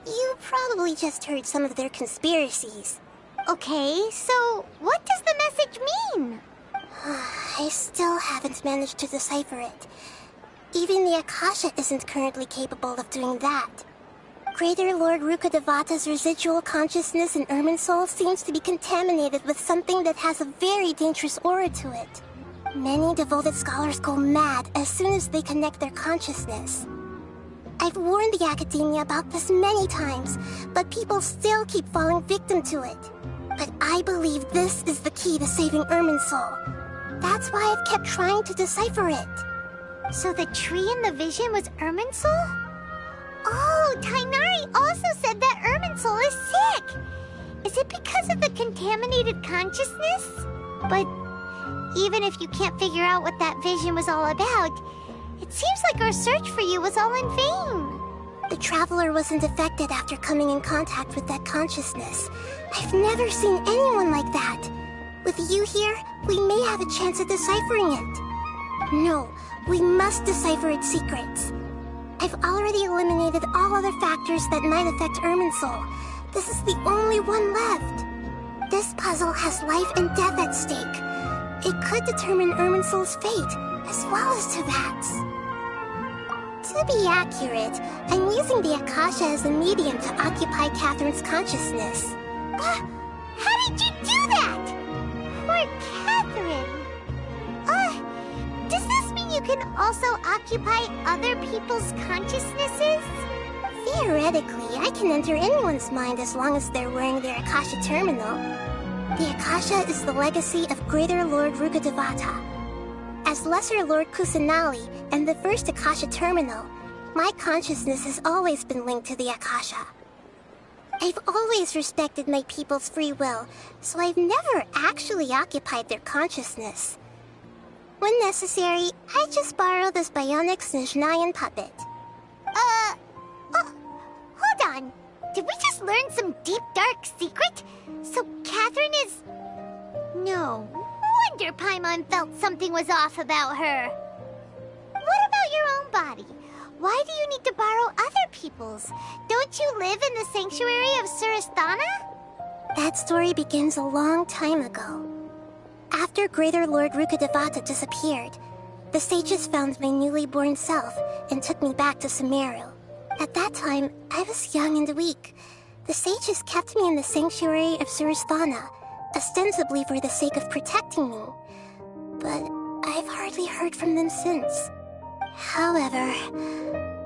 You probably just heard some of their conspiracies. Okay, so what does the message mean? I still haven't managed to decipher it. Even the Akasha isn't currently capable of doing that. Greater Lord Rukkhadevata's residual consciousness in Irminsul seems to be contaminated with something that has a very dangerous aura to it. Many devoted scholars go mad as soon as they connect their consciousness. I've warned the academia about this many times, but people still keep falling victim to it. But I believe this is the key to saving Irminsul. That's why I've kept trying to decipher it. So the tree in the vision was Irminsul? Oh, Tainari also said that Irminsul is sick! Is it because of the contaminated consciousness? But even if you can't figure out what that vision was all about, it seems like our search for you was all in vain. The traveler wasn't affected after coming in contact with that consciousness. I've never seen anyone like that. With you here, we may have a chance at deciphering it. No, we must decipher its secrets. I've already eliminated all other factors that might affect Irminsul. This is the only one left. This puzzle has life and death at stake. It could determine Irminsul's fate, as well as Tevat's. To be accurate, I'm using the Akasha as a medium to occupy Catherine's consciousness. How did you do that? Poor Catherine. Does this mean you can also occupy other people's consciousnesses? Theoretically, I can enter anyone's mind as long as they're wearing their Akasha terminal. The Akasha is the legacy of Greater Lord Rukkhadevata. As Lesser Lord Kusanali and the first Akasha terminal, my consciousness has always been linked to the Akasha. I've always respected my people's free will, so I've never actually occupied their consciousness. When necessary, I just borrow this bionic Snezhnayan puppet. Hold on. Did we just learn some deep, dark secret? So Catherine is... No wonder Paimon felt something was off about her. What about your own body? Why do you need to borrow other people's? Don't you live in the sanctuary of Surasthana? That story begins a long time ago. After Greater Lord Rukkhadevata disappeared, the sages found my newly born self and took me back to Sumeru. At that time, I was young and weak. The sages kept me in the sanctuary of Surasthana, ostensibly for the sake of protecting me. but I've hardly heard from them since. However,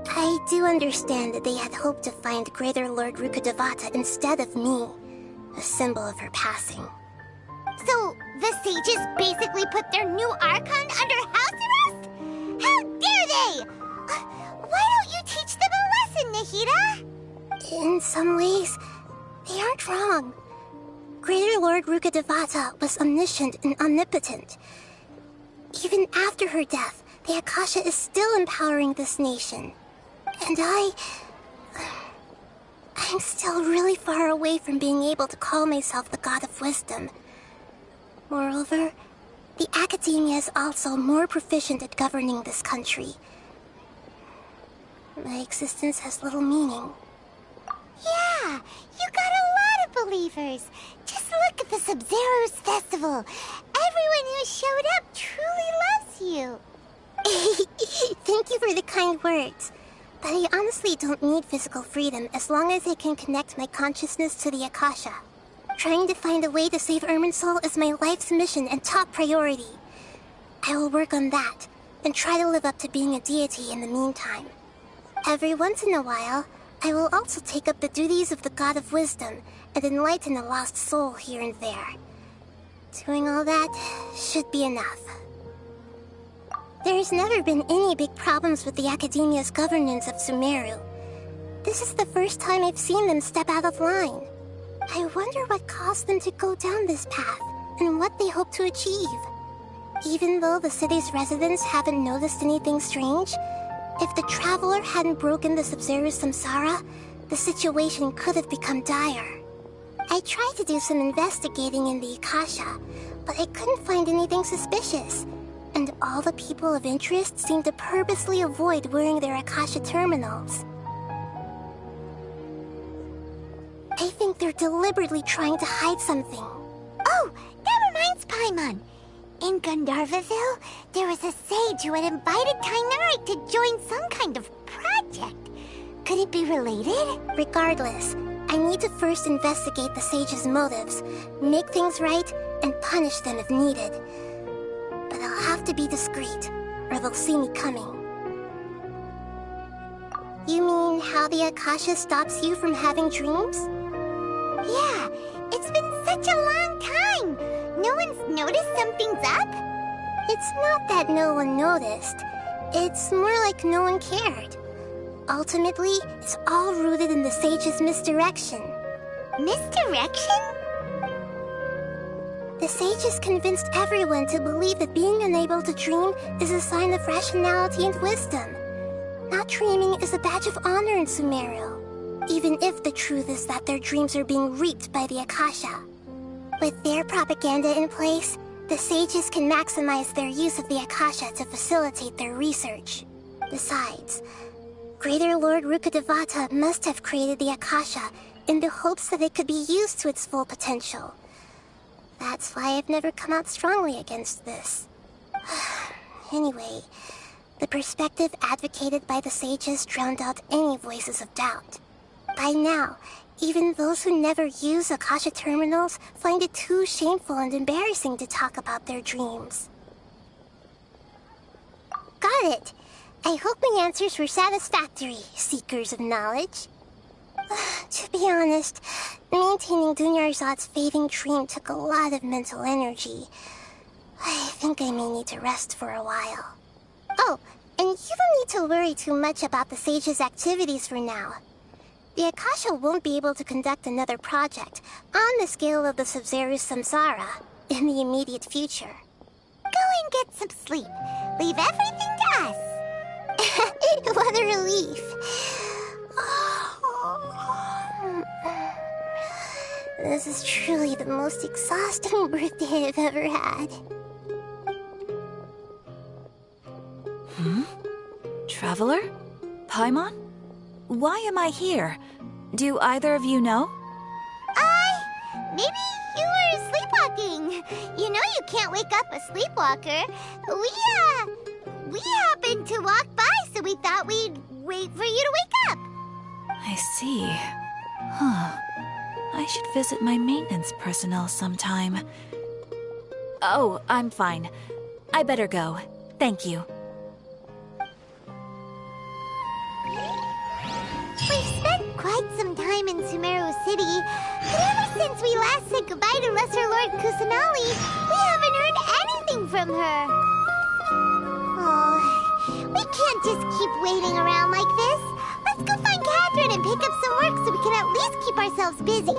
I do understand that they had hoped to find Greater Lord Rukkhadevata instead of me, a symbol of her passing. So, the sages basically put their new Archon under house arrest? How dare they! Why don't you teach them a lesson, Nahida? In some ways, they aren't wrong. Greater Lord Rukkhadevata was omniscient and omnipotent. Even after her death, the Akasha is still empowering this nation. And I'm still really far away from being able to call myself the God of Wisdom. Moreover, the Academia is also more proficient at governing this country. My existence has little meaning. Yeah, you got a lot of believers. Just look at the Sub-Zero's festival. Everyone who showed up truly loves you. Thank you for the kind words. But I honestly don't need physical freedom as long as I can connect my consciousness to the Akasha. Trying to find a way to save Irminsul is my life's mission and top priority. I will work on that, and try to live up to being a deity in the meantime. Every once in a while, I will also take up the duties of the God of Wisdom and enlighten a lost soul here and there. Doing all that should be enough. There's never been any big problems with the Academia's governance of Sumeru. This is the first time I've seen them step out of line. I wonder what caused them to go down this path, and what they hope to achieve. Even though the city's residents haven't noticed anything strange, if the Traveler hadn't broken the Sub-Zero Samsara, the situation could have become dire. I tried to do some investigating in the Akasha, but I couldn't find anything suspicious. And all the people of interest seem to purposely avoid wearing their Akasha terminals. I think they're deliberately trying to hide something. Oh, that reminds Paimon. In Gandharvaville, there was a sage who had invited Tainari to join some kind of project. Could it be related? Regardless, I need to first investigate the sage's motives, make things right, and punish them if needed. But I'll have to be discreet, or they'll see me coming. You mean how the Akasha stops you from having dreams? Yeah, it's been such a long time. No one's noticed something's up? It's not that no one noticed. It's more like no one cared. Ultimately, it's all rooted in the sage's misdirection. Misdirection? The sages convinced everyone to believe that being unable to dream is a sign of rationality and wisdom. Not dreaming is a badge of honor in Sumeru, even if the truth is that their dreams are being reaped by the Akasha. With their propaganda in place, the sages can maximize their use of the Akasha to facilitate their research. Besides, Greater Lord Rukkhadevata must have created the Akasha in the hopes that it could be used to its full potential. That's why I've never come out strongly against this. Anyway, the perspective advocated by the sages drowned out any voices of doubt. By now, even those who never use Akasha terminals find it too shameful and embarrassing to talk about their dreams. Got it! I hope my answers were satisfactory, seekers of knowledge. To be honest, maintaining Dunyarzad's fading dream took a lot of mental energy. I think I may need to rest for a while. Oh, and you don't need to worry too much about the sage's activities for now. The Akasha won't be able to conduct another project on the scale of the Sub-Zero Samsara in the immediate future. Go and get some sleep. Leave everything to us. What a relief. This is truly the most exhausting birthday I've ever had. Traveler? Paimon? Why am I here? Do either of you know? Maybe you were sleepwalking. You know you can't wake up a sleepwalker. We happened to walk by, so we thought we'd wait for you to wake up. I see. Huh. I should visit my maintenance personnel sometime. Oh, I'm fine. I better go. Thank you. We've spent quite some time in Sumeru City, but ever since we last said goodbye to Lesser Lord Kusanali, we haven't heard anything from her. Oh, we can't just keep waiting around like this. Let's go find Catherine and pick up some work so we can at least keep ourselves busy.